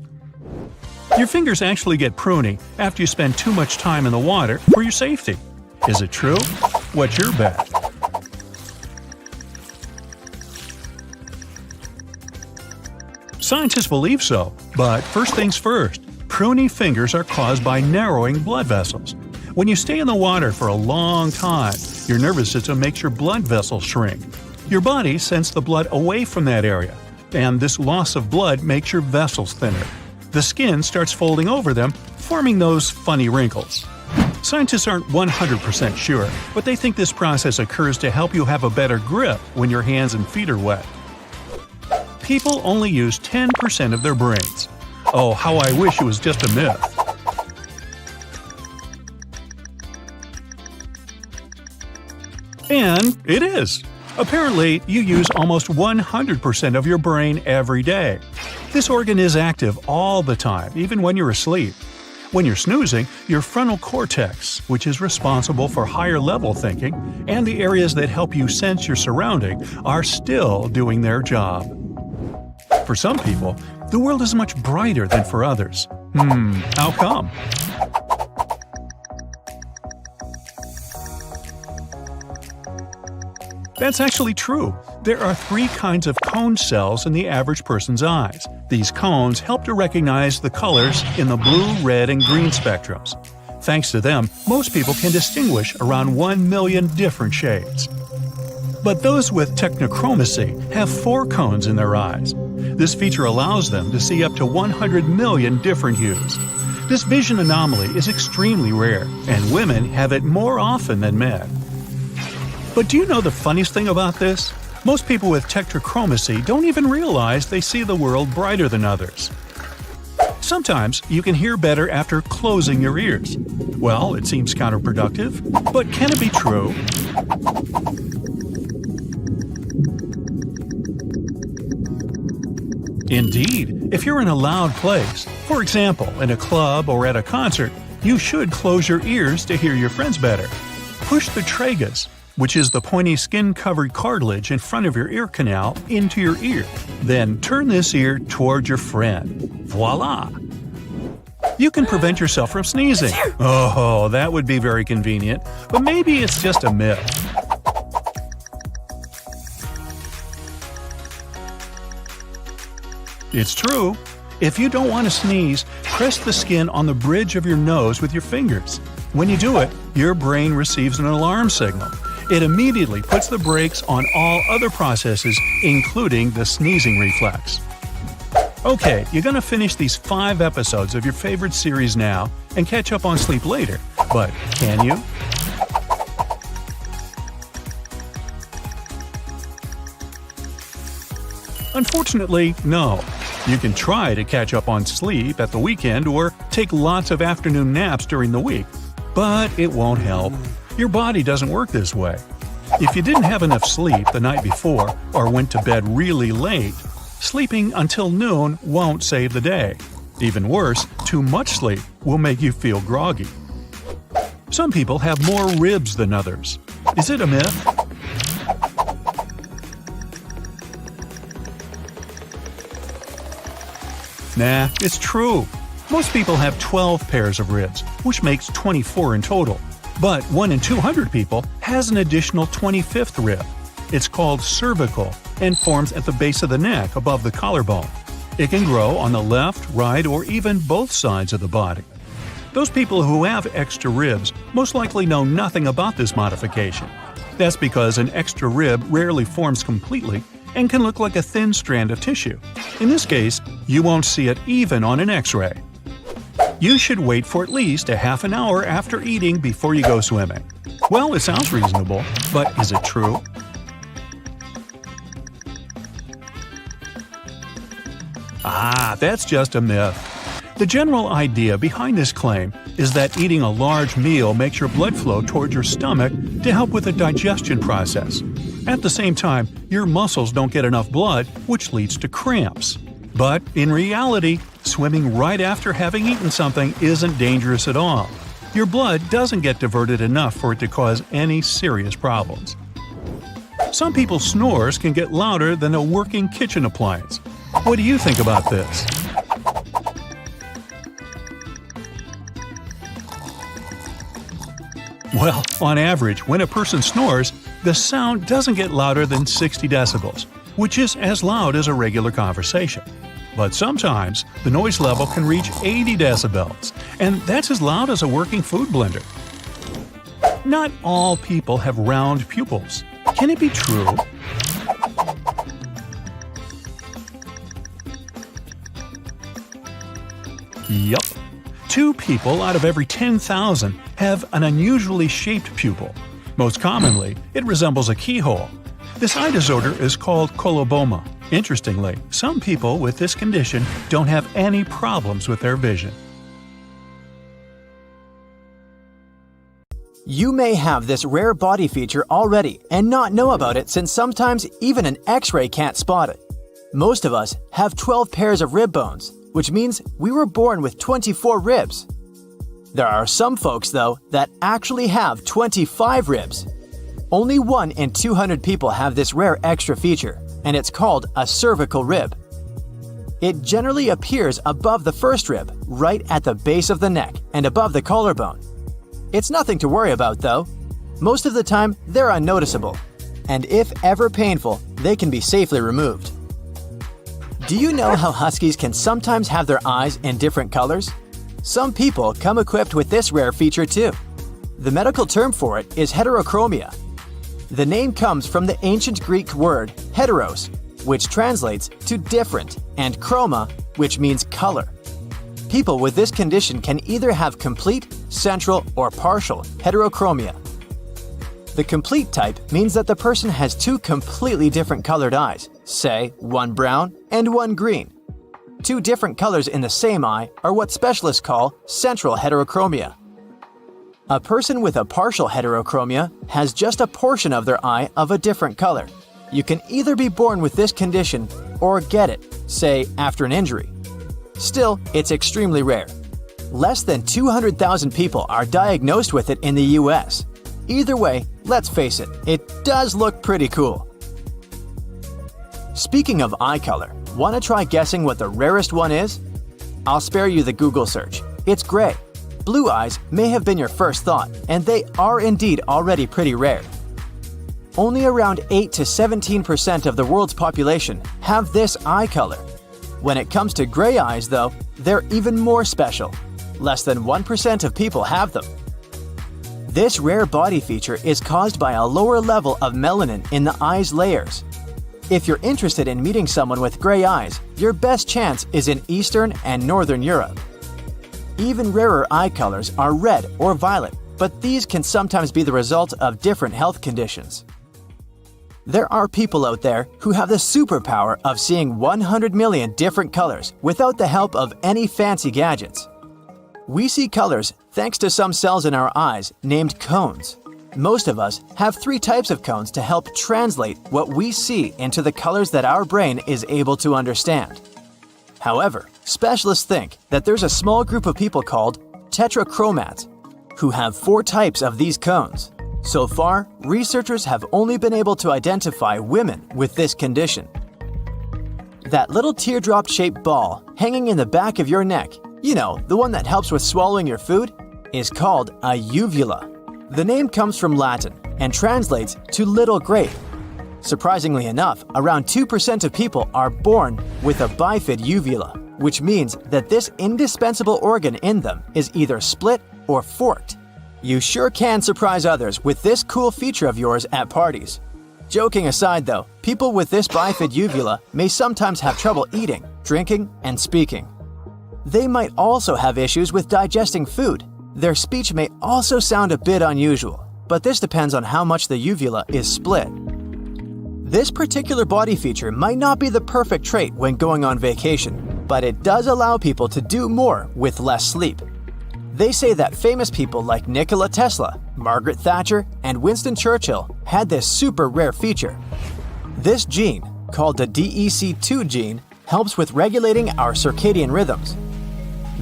Your fingers actually get pruny after you spend too much time in the water for your safety. Is it true? What's your bet? Scientists believe so, but first things first, pruny fingers are caused by narrowing blood vessels. When you stay in the water for a long time, your nervous system makes your blood vessels shrink. Your body sends the blood away from that area, and this loss of blood makes your vessels thinner. The skin starts folding over them, forming those funny wrinkles. Scientists aren't 100% sure, but they think this process occurs to help you have a better grip when your hands and feet are wet. People only use 10% of their brains. Oh, how I wish it was just a myth. And it is. Apparently, you use almost 100% of your brain every day. This organ is active all the time, even when you're asleep. When you're snoozing, your frontal cortex, which is responsible for higher-level thinking, and the areas that help you sense your surrounding, are still doing their job. For some people, the world is much brighter than for others. How come? That's actually true. There are 3 kinds of cone cells in the average person's eyes. These cones help to recognize the colors in the blue, red, and green spectrums. Thanks to them, most people can distinguish around 1 million different shades. But those with technochromacy have 4 cones in their eyes. This feature allows them to see up to 100 million different hues. This vision anomaly is extremely rare, and women have it more often than men. But do you know the funniest thing about this? Most people with tetrachromacy don't even realize they see the world brighter than others. Sometimes you can hear better after closing your ears. Well, it seems counterproductive, but can it be true? Indeed, if you're in a loud place, for example, in a club or at a concert, you should close your ears to hear your friends better. Push the tragus, which is the pointy skin-covered cartilage in front of your ear canal, into your ear. Then turn this ear toward your friend. Voila! You can prevent yourself from sneezing. Oh, that would be very convenient, but maybe it's just a myth. It's true. If you don't want to sneeze, press the skin on the bridge of your nose with your fingers. When you do it, your brain receives an alarm signal. It immediately puts the brakes on all other processes, including the sneezing reflex. Okay, you're gonna finish these 5 episodes of your favorite series now and catch up on sleep later. But can you? Unfortunately, no. You can try to catch up on sleep at the weekend or take lots of afternoon naps during the week. But it won't help. Your body doesn't work this way. If you didn't have enough sleep the night before or went to bed really late, sleeping until noon won't save the day. Even worse, too much sleep will make you feel groggy. Some people have more ribs than others. Is it a myth? Nah, it's true. Most people have 12 pairs of ribs, which makes 24 in total. But 1 in 200 people has an additional 25th rib. It's called cervical and forms at the base of the neck above the collarbone. It can grow on the left, right, or even both sides of the body. Those people who have extra ribs most likely know nothing about this modification. That's because an extra rib rarely forms completely and can look like a thin strand of tissue. In this case, you won't see it even on an X-ray. You should wait for at least a half an hour after eating before you go swimming. Well, it sounds reasonable, but is it true? That's just a myth. The general idea behind this claim is that eating a large meal makes your blood flow towards your stomach to help with the digestion process. At the same time, your muscles don't get enough blood, which leads to cramps. But in reality, swimming right after having eaten something isn't dangerous at all. Your blood doesn't get diverted enough for it to cause any serious problems. Some people's snores can get louder than a working kitchen appliance. What do you think about this? Well, on average, when a person snores, the sound doesn't get louder than 60 decibels, which is as loud as a regular conversation. But sometimes, the noise level can reach 80 decibels, and that's as loud as a working food blender. Not all people have round pupils. Can it be true? Yup. 2 people out of every 10,000 have an unusually shaped pupil. Most commonly, it resembles a keyhole. This eye disorder is called coloboma. Interestingly, some people with this condition don't have any problems with their vision. You may have this rare body feature already and not know about it, since sometimes even an X-ray can't spot it. Most of us have 12 pairs of rib bones, which means we were born with 24 ribs. There are some folks, though, that actually have 25 ribs. Only 1 in 200 people have this rare extra feature, and it's called a cervical rib. It generally appears above the first rib, right at the base of the neck and above the collarbone. It's nothing to worry about, though. Most of the time, they're unnoticeable, and if ever painful, they can be safely removed. Do you know how huskies can sometimes have their eyes in different colors? Some people come equipped with this rare feature too. The medical term for it is heterochromia. The name comes from the ancient Greek word heteros, which translates to different, and chroma, which means color. People with this condition can either have complete, central, or partial heterochromia. The complete type means that the person has 2 completely different colored eyes, say one brown and one green. 2 different colors in the same eye are what specialists call central heterochromia. A person with a partial heterochromia has just a portion of their eye of a different color. You can either be born with this condition or get it, say after an injury. Still, it's extremely rare. Less than 200,000 people are diagnosed with it in the US. Either way, let's face it, it does look pretty cool. Speaking of eye color, want to try guessing what the rarest one is? I'll spare you the Google search. It's gray. Blue eyes may have been your first thought, and they are indeed already pretty rare. Only around 8 to 17% of the world's population have this eye color. When it comes to gray eyes, though, they're even more special. Less than 1% of people have them. This rare body feature is caused by a lower level of melanin in the eye's layers. If you're interested in meeting someone with gray eyes, your best chance is in Eastern and Northern Europe. Even rarer eye colors are red or violet, but these can sometimes be the result of different health conditions. There are people out there who have the superpower of seeing 100 million different colors without the help of any fancy gadgets. We see colors thanks to some cells in our eyes named cones. Most of us have 3 types of cones to help translate what we see into the colors that our brain is able to understand. However, specialists think that there's a small group of people called tetrachromats who have 4 types of these cones. So far, researchers have only been able to identify women with this condition. That little teardrop-shaped ball hanging in the back of your neck, you know, the one that helps with swallowing your food, is called a uvula. The name comes from Latin and translates to little grape. Surprisingly enough, around 2% of people are born with a bifid uvula, which means that this indispensable organ in them is either split or forked. You sure can surprise others with this cool feature of yours at parties. Joking aside though, people with this bifid uvula may sometimes have trouble eating, drinking, and speaking. They might also have issues with digesting food. Their speech may also sound a bit unusual, but this depends on how much the uvula is split. This particular body feature might not be the perfect trait when going on vacation, but it does allow people to do more with less sleep. They say that famous people like Nikola Tesla, Margaret Thatcher, and Winston Churchill had this super rare feature. This gene, called the DEC2 gene, helps with regulating our circadian rhythms.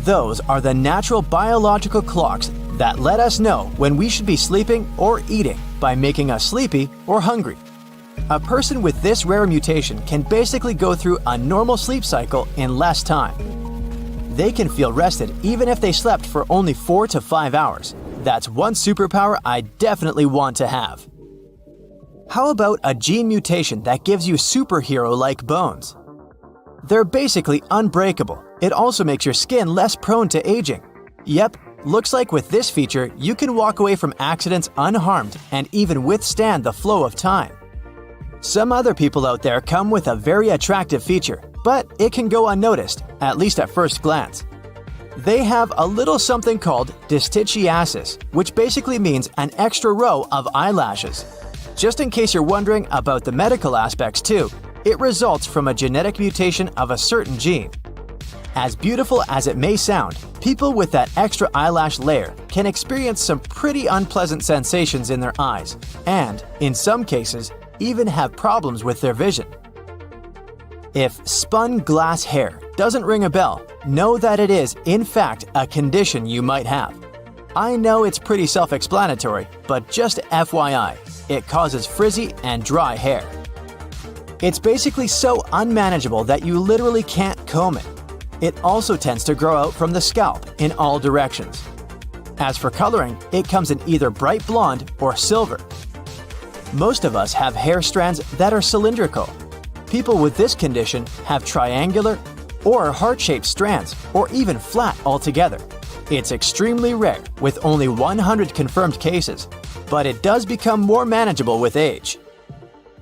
Those are the natural biological clocks that let us know when we should be sleeping or eating by making us sleepy or hungry. A person with this rare mutation can basically go through a normal sleep cycle in less time. They can feel rested even if they slept for only 4 to 5 hours. That's one superpower I definitely want to have. How about a gene mutation that gives you superhero-like bones? They're basically unbreakable. It also makes your skin less prone to aging. Yep, looks like with this feature, you can walk away from accidents unharmed and even withstand the flow of time. Some other people out there come with a very attractive feature, but it can go unnoticed, at least at first glance. They have a little something called distichiasis, which basically means an extra row of eyelashes. Just in case you're wondering about the medical aspects too, it results from a genetic mutation of a certain gene. As beautiful as it may sound, people with that extra eyelash layer can experience some pretty unpleasant sensations in their eyes, and, in some cases, even have problems with their vision. If spun glass hair doesn't ring a bell, know that it is, in fact, a condition you might have. I know it's pretty self-explanatory, but just FYI, it causes frizzy and dry hair. It's basically so unmanageable that you literally can't comb it. It also tends to grow out from the scalp in all directions. As for coloring, it comes in either bright blonde or silver. Most of us have hair strands that are cylindrical. People with this condition have triangular or heart-shaped strands, or even flat altogether. It's extremely rare, with only 100 confirmed cases, but it does become more manageable with age.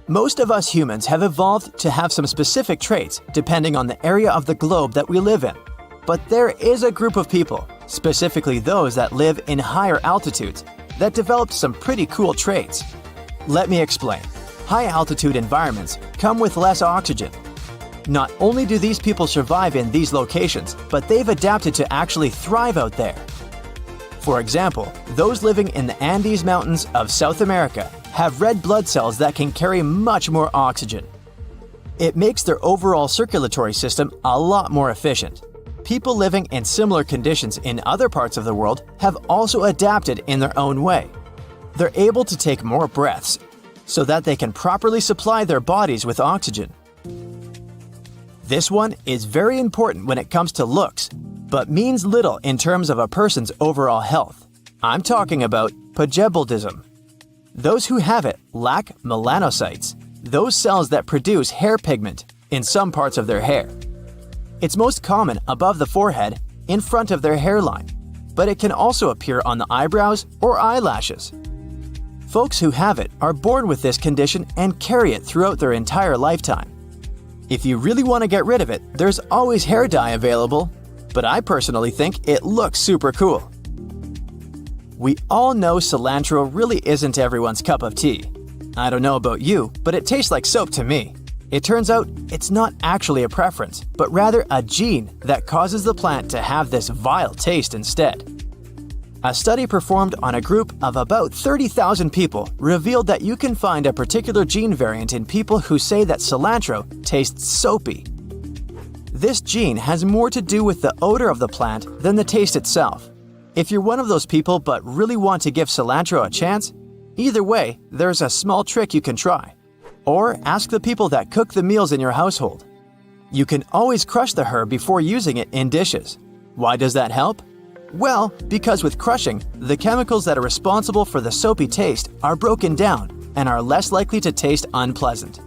Most of us humans have evolved to have some specific traits depending on the area of the globe that we live in. But there is a group of people, specifically those that live in higher altitudes, that developed some pretty cool traits. Let me explain. High-altitude environments come with less oxygen. Not only do these people survive in these locations, but they've adapted to actually thrive out there. For example, those living in the Andes Mountains of South America have red blood cells that can carry much more oxygen. It makes their overall circulatory system a lot more efficient. People living in similar conditions in other parts of the world have also adapted in their own way. They're able to take more breaths so that they can properly supply their bodies with oxygen. This one is very important when it comes to looks, but means little in terms of a person's overall health. I'm talking about pugebaldism. Those who have it lack melanocytes, those cells that produce hair pigment in some parts of their hair. It's most common above the forehead, in front of their hairline, but it can also appear on the eyebrows or eyelashes. Folks who have it are born with this condition and carry it throughout their entire lifetime. If you really want to get rid of it, there's always hair dye available, but I personally think it looks super cool. We all know cilantro really isn't everyone's cup of tea. I don't know about you, but it tastes like soap to me. It turns out it's not actually a preference, but rather a gene that causes the plant to have this vile taste instead. A study performed on a group of about 30,000 people revealed that you can find a particular gene variant in people who say that cilantro tastes soapy. This gene has more to do with the odor of the plant than the taste itself. If you're one of those people but really want to give cilantro a chance, either way, there's a small trick you can try. Or ask the people that cook the meals in your household. You can always crush the herb before using it in dishes. Why does that help? Well, because with crushing, the chemicals that are responsible for the soapy taste are broken down and are less likely to taste unpleasant.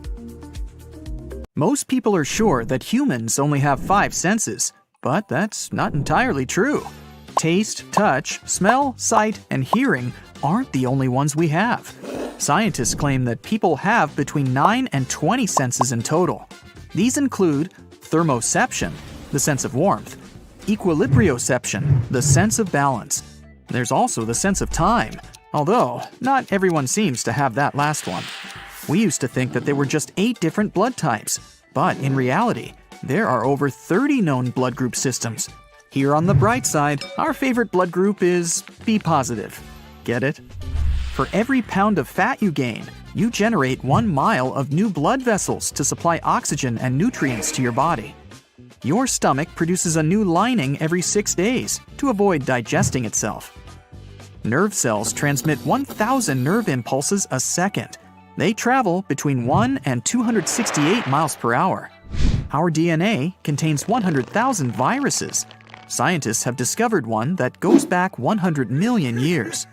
Most people are sure that humans only have 5 senses, but that's not entirely true. Taste, touch, smell, sight, and hearing aren't the only ones we have. Scientists claim that people have between 9 and 20 senses in total. These include thermoception, the sense of warmth, equilibrioception, the sense of balance. There's also the sense of time, although not everyone seems to have that last one. We used to think that there were just 8 different blood types, but in reality, there are over 30 known blood group systems. Here on the bright side, our favorite blood group is B positive. Get it? For every pound of fat you gain, you generate 1 mile of new blood vessels to supply oxygen and nutrients to your body. Your stomach produces a new lining every 6 days to avoid digesting itself. Nerve cells transmit 1,000 nerve impulses a second. They travel between 1 and 268 miles per hour. Our DNA contains 100,000 viruses. Scientists have discovered one that goes back 100 million years.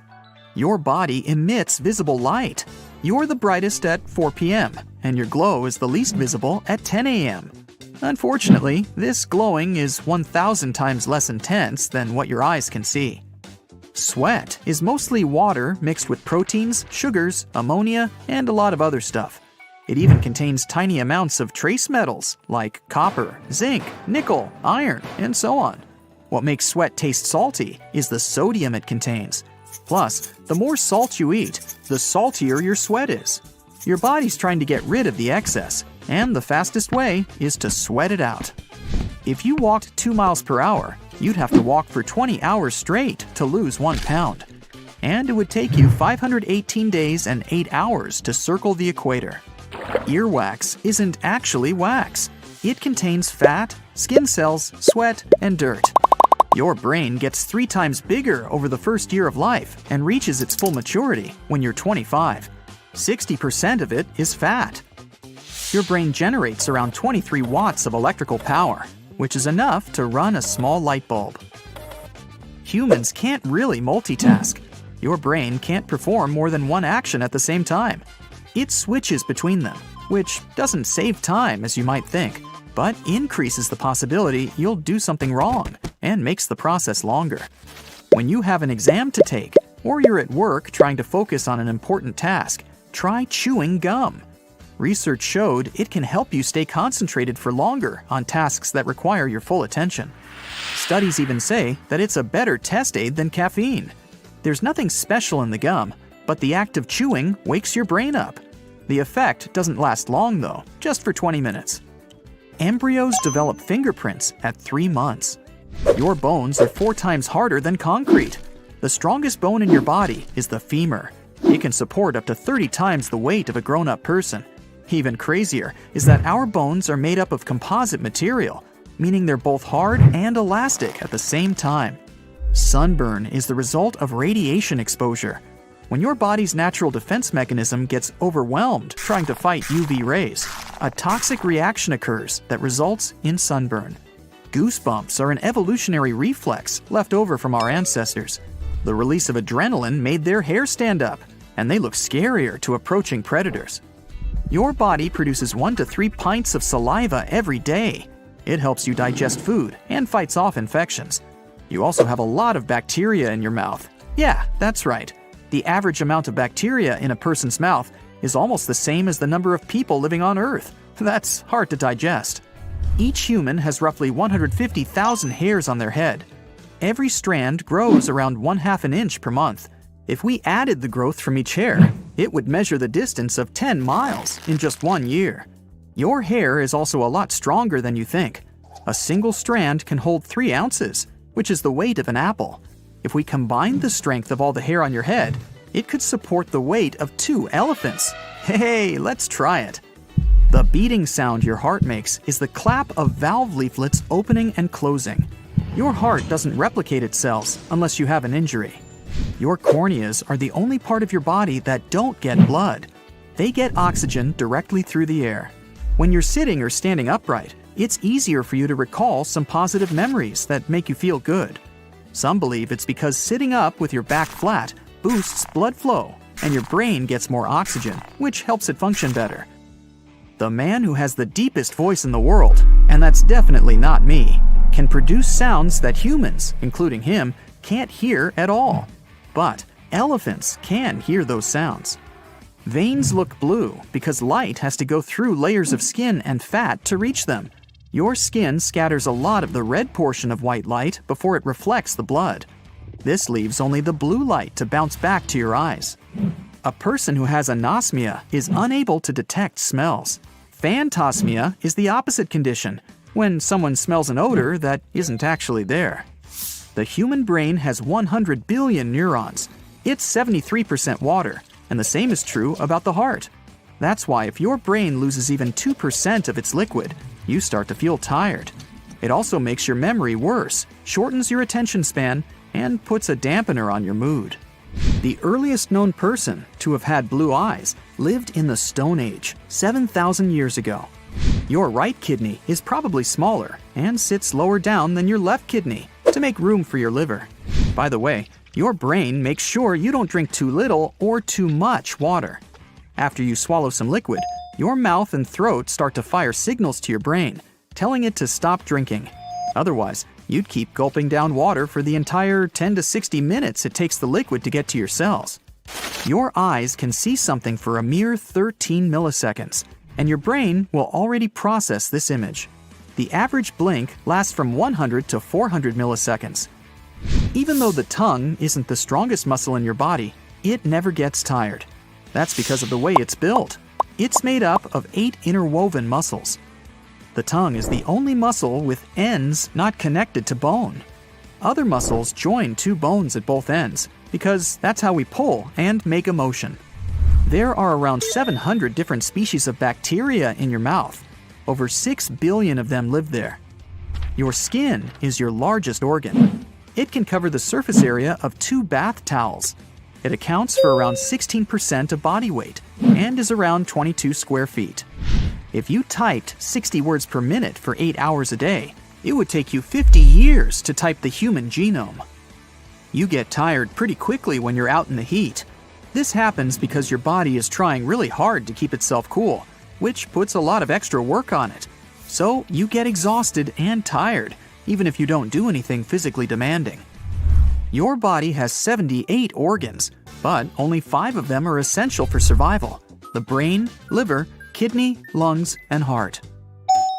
Your body emits visible light. You're the brightest at 4 p.m., and your glow is the least visible at 10 a.m. Unfortunately, this glowing is 1,000 times less intense than what your eyes can see. Sweat is mostly water mixed with proteins, sugars, ammonia, and a lot of other stuff. It even contains tiny amounts of trace metals like copper, zinc, nickel, iron, and so on. What makes sweat taste salty is the sodium it contains. Plus, the more salt you eat, the saltier your sweat is. Your body's trying to get rid of the excess, and the fastest way is to sweat it out. If you walked 2 miles per hour, you'd have to walk for 20 hours straight to lose 1 pound. And it would take you 518 days and 8 hours to circle the equator. Earwax isn't actually wax. It contains fat, skin cells, sweat, and dirt. Your brain gets 3 times bigger over the first year of life and reaches its full maturity when you're 25. 60% of it is fat. Your brain generates around 23 watts of electrical power, which is enough to run a small light bulb. Humans can't really multitask. Your brain can't perform more than 1 action at the same time. It switches between them, which doesn't save time as you might think, but increases the possibility you'll do something wrong and makes the process longer. When you have an exam to take, or you're at work trying to focus on an important task, try chewing gum. Research showed it can help you stay concentrated for longer on tasks that require your full attention. Studies even say that it's a better test aid than caffeine. There's nothing special in the gum, but the act of chewing wakes your brain up. The effect doesn't last long though, just for 20 minutes. Embryos develop fingerprints at 3 months. Your bones are 4 times harder than concrete. The strongest bone in your body is the femur. It can support up to 30 times the weight of a grown-up person. Even crazier is that our bones are made up of composite material, meaning they're both hard and elastic at the same time. Sunburn is the result of radiation exposure. When your body's natural defense mechanism gets overwhelmed trying to fight UV rays, a toxic reaction occurs that results in sunburn. Goosebumps are an evolutionary reflex left over from our ancestors. The release of adrenaline made their hair stand up, and they look scarier to approaching predators. Your body produces 1 to 3 pints of saliva every day. It helps you digest food and fights off infections. You also have a lot of bacteria in your mouth. Yeah, that's right. The average amount of bacteria in a person's mouth is almost the same as the number of people living on Earth. That's hard to digest. Each human has roughly 150,000 hairs on their head. Every strand grows around 1/2 an inch per month. If we added the growth from each hair, it would measure the distance of 10 miles in just 1 year. Your hair is also a lot stronger than you think. A single strand can hold 3 ounces, which is the weight of an apple. If we combine the strength of all the hair on your head, it could support the weight of 2 elephants. Hey, let's try it. The beating sound your heart makes is the clap of valve leaflets opening and closing. Your heart doesn't replicate itself unless you have an injury. Your corneas are the only part of your body that don't get blood. They get oxygen directly through the air. When you're sitting or standing upright, it's easier for you to recall some positive memories that make you feel good. Some believe it's because sitting up with your back flat boosts blood flow and your brain gets more oxygen, which helps it function better. The man who has the deepest voice in the world, and that's definitely not me, can produce sounds that humans, including him, can't hear at all. But elephants can hear those sounds. Veins look blue because light has to go through layers of skin and fat to reach them. Your skin scatters a lot of the red portion of white light before it reflects the blood. This leaves only the blue light to bounce back to your eyes. A person who has anosmia is unable to detect smells. Phantosmia is the opposite condition, when someone smells an odor that isn't actually there. The human brain has 100 billion neurons. It's 73% water, and the same is true about the heart. That's why if your brain loses even 2% of its liquid, you start to feel tired. It also makes your memory worse, shortens your attention span, and puts a dampener on your mood. The earliest known person to have had blue eyes lived in the Stone Age, 7,000 years ago. Your right kidney is probably smaller and sits lower down than your left kidney to make room for your liver. By the way, your brain makes sure you don't drink too little or too much water. After you swallow some liquid, your mouth and throat start to fire signals to your brain, telling it to stop drinking. Otherwise, you'd keep gulping down water for the entire 10 to 60 minutes it takes the liquid to get to your cells. Your eyes can see something for a mere 13 milliseconds, and your brain will already process this image. The average blink lasts from 100 to 400 milliseconds. Even though the tongue isn't the strongest muscle in your body, it never gets tired. That's because of the way it's built. It's made up of 8 interwoven muscles. The tongue is the only muscle with ends not connected to bone. Other muscles join 2 bones at both ends because that's how we pull and make a motion. There are around 700 different species of bacteria in your mouth. Over 6 billion of them live there. Your skin is your largest organ. It can cover the surface area of 2 bath towels. It accounts for around 16% of body weight and is around 22 square feet. If you typed 60 words per minute for 8 hours a day, it would take you 50 years to type the human genome. You get tired pretty quickly when you're out in the heat. This happens because your body is trying really hard to keep itself cool, which puts a lot of extra work on it. So you get exhausted and tired, even if you don't do anything physically demanding. Your body has 78 organs, but only 5 of them are essential for survival: the brain, liver, kidney, lungs, and heart.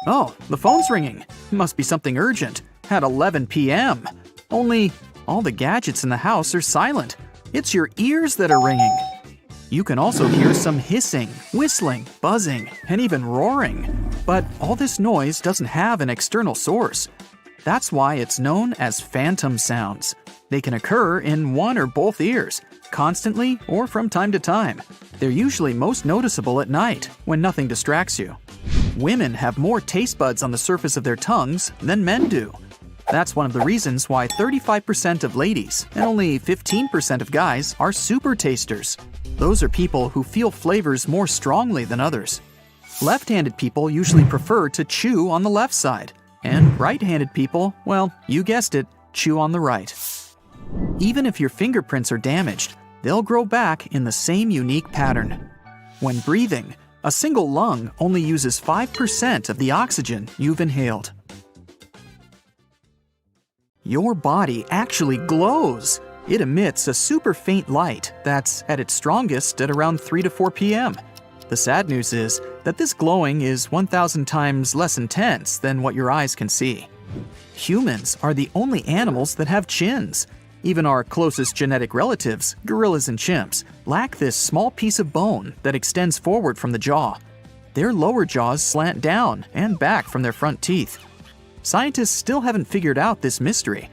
Oh, the phone's ringing. Must be something urgent. At 11 p.m. Only all the gadgets in the house are silent. It's your ears that are ringing. You can also hear some hissing, whistling, buzzing, and even roaring. But all this noise doesn't have an external source. That's why it's known as phantom sounds. They can occur in one or both ears, constantly or from time to time. They're usually most noticeable at night, when nothing distracts you. Women have more taste buds on the surface of their tongues than men do. That's one of the reasons why 35% of ladies and only 15% of guys are super tasters. Those are people who feel flavors more strongly than others. Left-handed people usually prefer to chew on the left side, and right-handed people, well, you guessed it, chew on the right. Even if your fingerprints are damaged, they'll grow back in the same unique pattern. When breathing, a single lung only uses 5% of the oxygen you've inhaled. Your body actually glows. It emits a super faint light that's at its strongest at around 3 to 4 p.m. The sad news is that this glowing is 1,000 times less intense than what your eyes can see. Humans are the only animals that have chins. Even our closest genetic relatives, gorillas and chimps, lack this small piece of bone that extends forward from the jaw. their lower jaws slant down and back from their front teeth. Scientists still haven't figured out this mystery.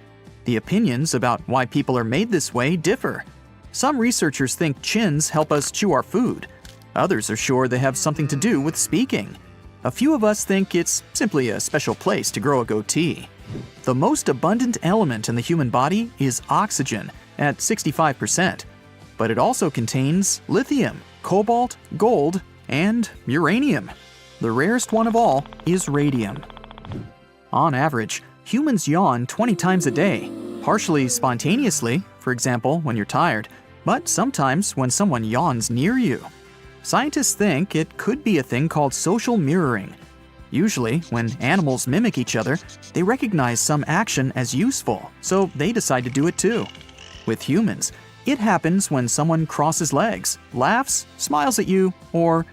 The opinions about why people are made this way differ. Some researchers think chins help us chew our food. Others are sure they have something to do with speaking. A few of us think it's simply a special place to grow a goatee. The most abundant element in the human body is oxygen at 65%, but it also contains lithium, cobalt, gold, and uranium. The rarest one of all is radium. On average, humans yawn 20 times a day, partially spontaneously, for example, when you're tired, but sometimes when someone yawns near you. Scientists think it could be a thing called social mirroring. Usually, when animals mimic each other, they recognize some action as useful, so they decide to do it too. With humans, it happens when someone crosses legs, laughs, smiles at you, or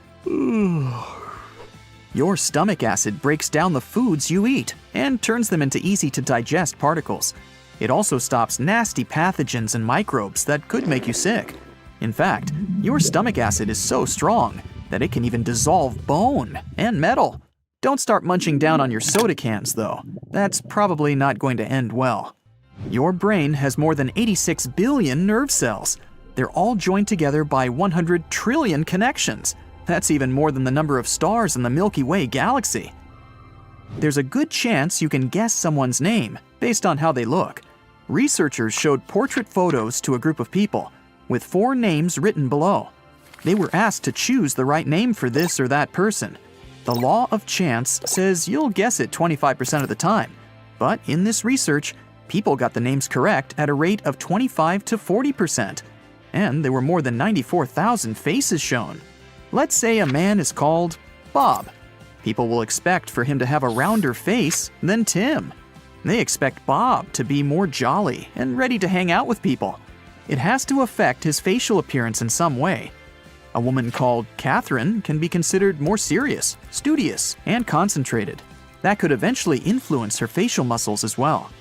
your stomach acid breaks down the foods you eat and turns them into easy-to-digest particles. It also stops nasty pathogens and microbes that could make you sick. In fact, your stomach acid is so strong that it can even dissolve bone and metal. Don't start munching down on your soda cans, though. That's probably not going to end well. Your brain has more than 86 billion nerve cells. They're all joined together by 100 trillion connections. That's even more than the number of stars in the Milky Way galaxy. There's a good chance you can guess someone's name based on how they look. Researchers showed portrait photos to a group of people, with 4 names written below. They were asked to choose the right name for this or that person. The law of chance says you'll guess it 25% of the time, but in this research, people got the names correct at a rate of 25 to 40%, and there were more than 94,000 faces shown. Let's say a man is called Bob. People will expect for him to have a rounder face than Tim. They expect Bob to be more jolly and ready to hang out with people. It has to affect his facial appearance in some way. A woman called Catherine can be considered more serious, studious, and concentrated. That could eventually influence her facial muscles as well.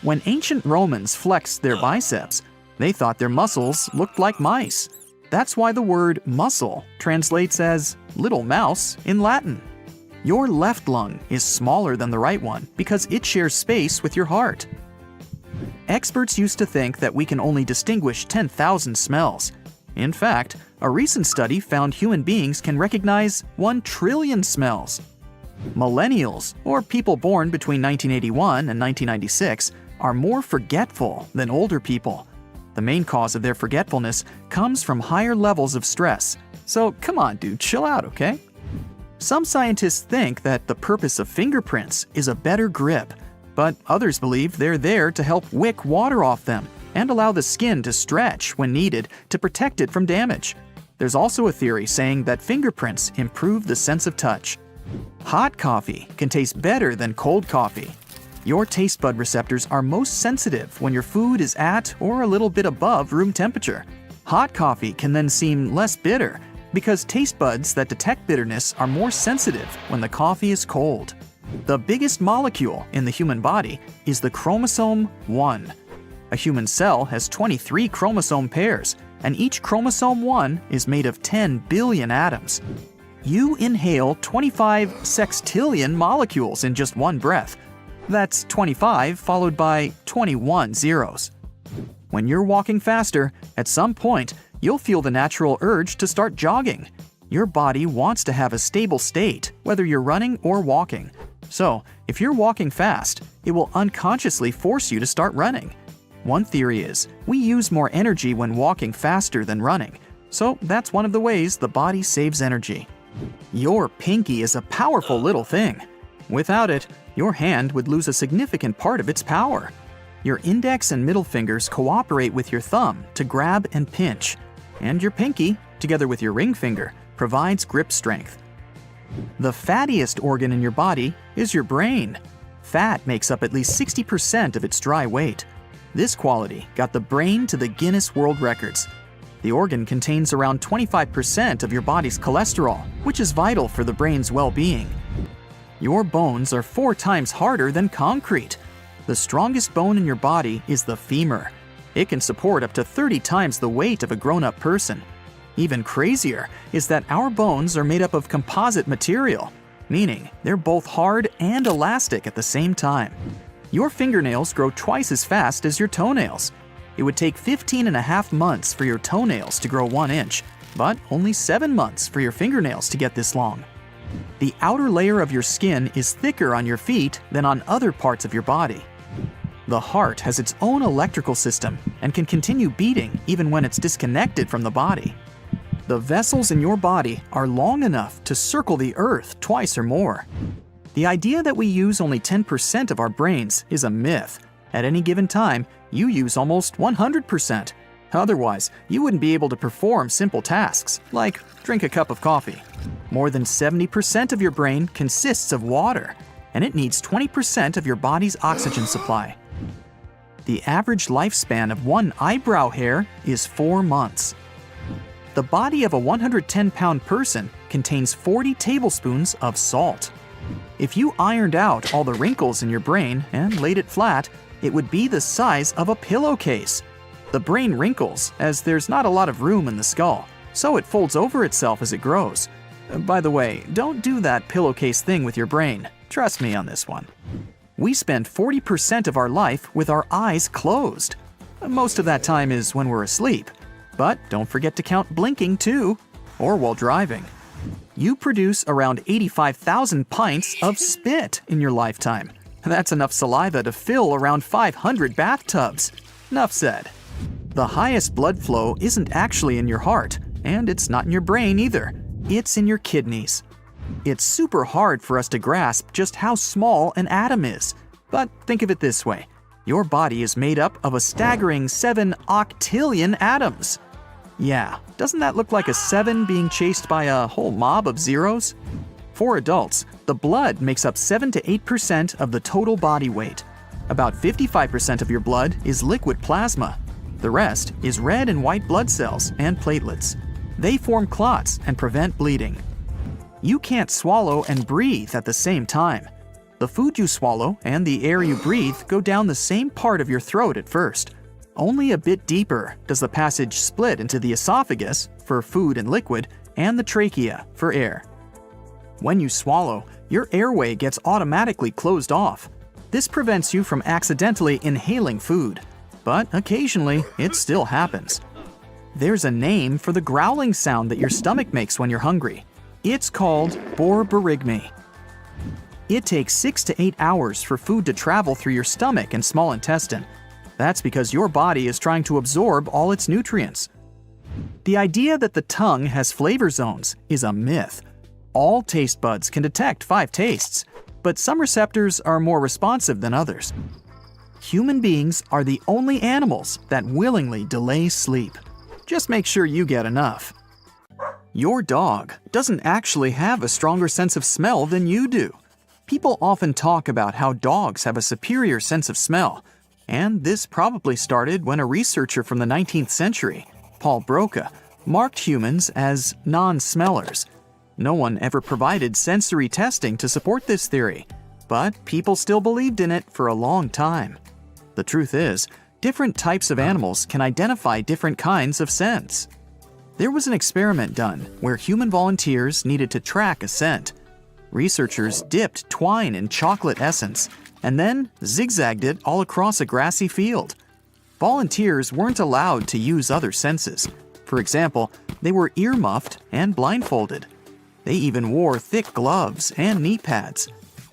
When ancient Romans flexed their biceps, they thought their muscles looked like mice. That's why the word muscle translates as little mouse in Latin. Your left lung is smaller than the right one because it shares space with your heart. Experts used to think that we can only distinguish 10,000 smells. In fact, a recent study found human beings can recognize 1 trillion smells. Millennials, or people born between 1981 and 1996, are more forgetful than older people. The main cause of their forgetfulness comes from higher levels of stress. So come on, dude, chill out, okay? Some scientists think that the purpose of fingerprints is a better grip, but others believe they're there to help wick water off them and allow the skin to stretch when needed to protect it from damage. There's also a theory saying that fingerprints improve the sense of touch. Hot coffee can taste better than cold coffee. Your taste bud receptors are most sensitive when your food is at or a little bit above room temperature. Hot coffee can then seem less bitter because taste buds that detect bitterness are more sensitive when the coffee is cold. The biggest molecule in the human body is the chromosome 1. A human cell has 23 chromosome pairs, and each chromosome 1 is made of 10 billion atoms. You inhale 25 sextillion molecules in just one breath. That's 25 followed by 21 zeros. When you're walking faster, at some point, you'll feel the natural urge to start jogging. Your body wants to have a stable state, whether you're running or walking. So, if you're walking fast, it will unconsciously force you to start running. One theory is, we use more energy when walking faster than running. So that's one of the ways the body saves energy. Your pinky is a powerful little thing. Without it, your hand would lose a significant part of its power. Your index and middle fingers cooperate with your thumb to grab and pinch, and your pinky, together with your ring finger, provides grip strength. The fattiest organ in your body is your brain. Fat makes up at least 60% of its dry weight. This quality got the brain to the Guinness World Records. The organ contains around 25% of your body's cholesterol, which is vital for the brain's well-being. Your bones are 4 times harder than concrete. The strongest bone in your body is the femur. It can support up to 30 times the weight of a grown-up person. Even crazier is that our bones are made up of composite material, meaning they're both hard and elastic at the same time. Your fingernails grow twice as fast as your toenails. It would take 15.5 months for your toenails to grow 1 inch, but only 7 months for your fingernails to get this long. The outer layer of your skin is thicker on your feet than on other parts of your body. The heart has its own electrical system and can continue beating even when it's disconnected from the body. The vessels in your body are long enough to circle the earth twice or more. The idea that we use only 10% of our brains is a myth. At any given time, you use almost 100%. Otherwise, you wouldn't be able to perform simple tasks, like drink a cup of coffee. More than 70% of your brain consists of water, and it needs 20% of your body's oxygen supply. The average lifespan of one eyebrow hair is 4 months. The body of a 110-pound person contains 40 tablespoons of salt. If you ironed out all the wrinkles in your brain and laid it flat, it would be the size of a pillowcase. The brain wrinkles as there's not a lot of room in the skull, so it folds over itself as it grows. By the way, don't do that pillowcase thing with your brain. Trust me on this one. We spend 40% of our life with our eyes closed. Most of that time is when we're asleep. But don't forget to count blinking too, or while driving. You produce around 85,000 pints of spit in your lifetime. That's enough saliva to fill around 500 bathtubs. Enough said. The highest blood flow isn't actually in your heart, and it's not in your brain either. It's in your kidneys. It's super hard for us to grasp just how small an atom is. But think of it this way. Your body is made up of a staggering 7 octillion atoms. Yeah, doesn't that look like a 7 being chased by a whole mob of zeros? For adults, the blood makes up 7 to 8% of the total body weight. About 55% of your blood is liquid plasma. The rest is red and white blood cells and platelets. They form clots and prevent bleeding. You can't swallow and breathe at the same time. The food you swallow and the air you breathe go down the same part of your throat at first. Only a bit deeper does the passage split into the esophagus for food and liquid and the trachea for air. When you swallow, your airway gets automatically closed off. This prevents you from accidentally inhaling food, but occasionally it still happens. There's a name for the growling sound that your stomach makes when you're hungry. It's called borborygmi. It takes 6 to 8 hours for food to travel through your stomach and small intestine. That's because your body is trying to absorb all its nutrients. The idea that the tongue has flavor zones is a myth. All taste buds can detect 5 tastes, but some receptors are more responsive than others. Human beings are the only animals that willingly delay sleep. Just make sure you get enough. Your dog doesn't actually have a stronger sense of smell than you do. People often talk about how dogs have a superior sense of smell, and this probably started when a researcher from the 19th century, Paul Broca, marked humans as non-smellers. No one ever provided sensory testing to support this theory, but people still believed in it for a long time. The truth is, different types of animals can identify different kinds of scents. There was an experiment done where human volunteers needed to track a scent. Researchers dipped twine in chocolate essence and then zigzagged it all across a grassy field. Volunteers weren't allowed to use other senses. For example, they were ear-muffed and blindfolded. They even wore thick gloves and knee pads.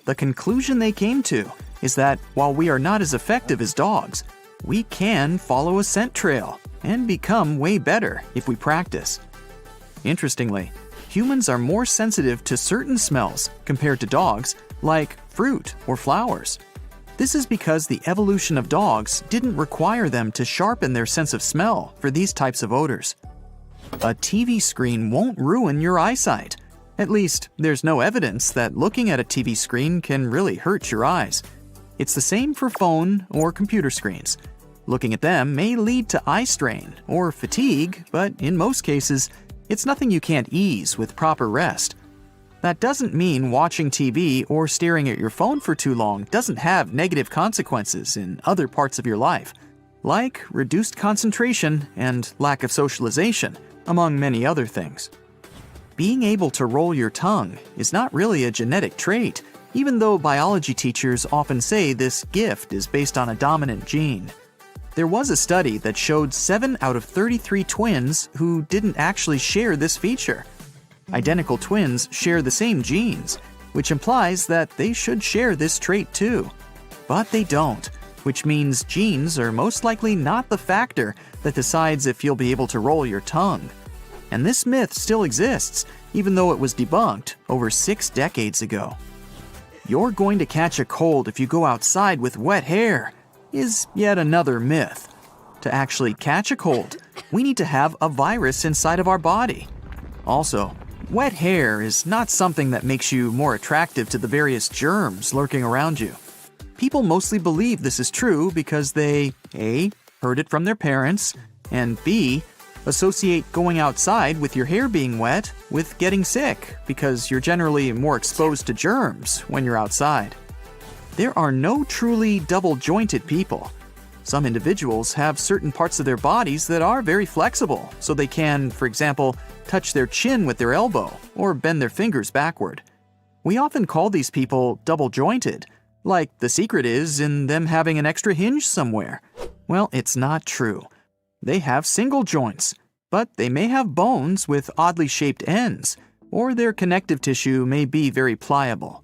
The conclusion they came to is that while we are not as effective as dogs, we can follow a scent trail and become way better if we practice. Interestingly, humans are more sensitive to certain smells compared to dogs, like fruit or flowers. This is because the evolution of dogs didn't require them to sharpen their sense of smell for these types of odors. A TV screen won't ruin your eyesight. At least, there's no evidence that looking at a TV screen can really hurt your eyes. It's the same for phone or computer screens. Looking at them may lead to eye strain or fatigue, but in most cases, it's nothing you can't ease with proper rest. That doesn't mean watching TV or staring at your phone for too long doesn't have negative consequences in other parts of your life, like reduced concentration and lack of socialization, among many other things. Being able to roll your tongue is not really a genetic trait, even though biology teachers often say this gift is based on a dominant gene. There was a study that showed 7 out of 33 twins who didn't actually share this feature. Identical twins share the same genes, which implies that they should share this trait too. But they don't, which means genes are most likely not the factor that decides if you'll be able to roll your tongue. And this myth still exists, even though it was debunked over 6 decades ago. You're going to catch a cold if you go outside with wet hair is yet another myth. To actually catch a cold, we need to have a virus inside of our body. Also, wet hair is not something that makes you more attractive to the various germs lurking around you. People mostly believe this is true because they A. heard it from their parents, and B. associate going outside with your hair being wet with getting sick because you're generally more exposed to germs when you're outside. There are no truly double-jointed people. Some individuals have certain parts of their bodies that are very flexible, so they can, for example, touch their chin with their elbow or bend their fingers backward. We often call these people double-jointed, like the secret is in them having an extra hinge somewhere. Well, it's not true. They have single joints, but they may have bones with oddly shaped ends, or their connective tissue may be very pliable.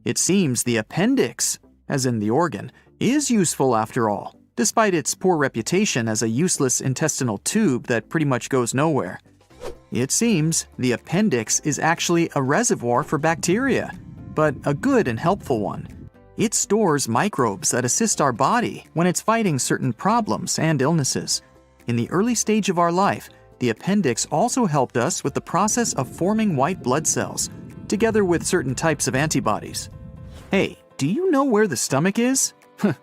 It seems the appendix, as in the organ, is useful after all, despite its poor reputation as a useless intestinal tube that pretty much goes nowhere. It seems the appendix is actually a reservoir for bacteria, but a good and helpful one. It stores microbes that assist our body when it's fighting certain problems and illnesses. In the early stage of our life, the appendix also helped us with the process of forming white blood cells, together with certain types of antibodies. Hey, do you know where the stomach is?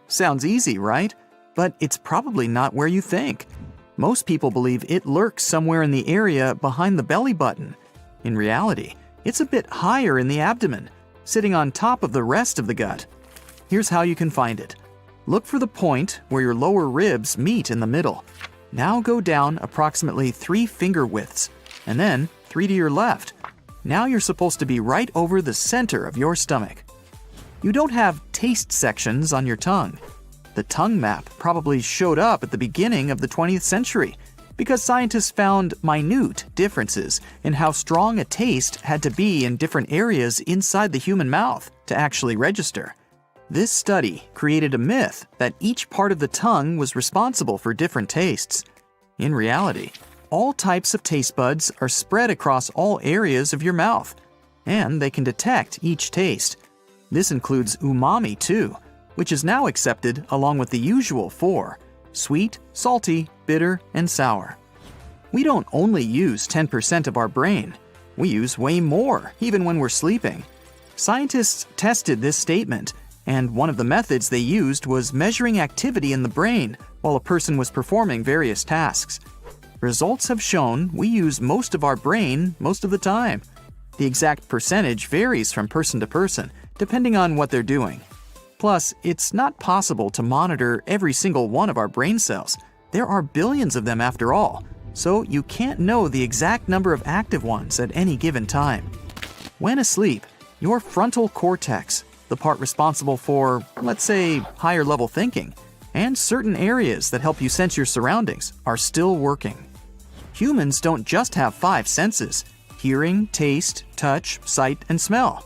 Sounds easy, right? But it's probably not where you think. Most people believe it lurks somewhere in the area behind the belly button. In reality, it's a bit higher in the abdomen, sitting on top of the rest of the gut. Here's how you can find it. Look for the point where your lower ribs meet in the middle. Now go down approximately 3 finger widths, and then 3 to your left. Now you're supposed to be right over the center of your stomach. You don't have taste sections on your tongue. The tongue map probably showed up at the beginning of the 20th century because scientists found minute differences in how strong a taste had to be in different areas inside the human mouth to actually register. This study created a myth that each part of the tongue was responsible for different tastes. In reality, all types of taste buds are spread across all areas of your mouth, and they can detect each taste. This includes umami too, which is now accepted along with the usual 4: sweet, salty, bitter, and sour. We don't only use 10% of our brain. We use way more, even when we're sleeping. Scientists tested this statement, and one of the methods they used was measuring activity in the brain while a person was performing various tasks. Results have shown we use most of our brain most of the time. The exact percentage varies from person to person, depending on what they're doing. Plus, it's not possible to monitor every single one of our brain cells. There are billions of them after all, so you can't know the exact number of active ones at any given time. When asleep, your frontal cortex, the part responsible for, let's say, higher level thinking, and certain areas that help you sense your surroundings are still working. Humans don't just have 5 senses: hearing, taste, touch, sight, and smell.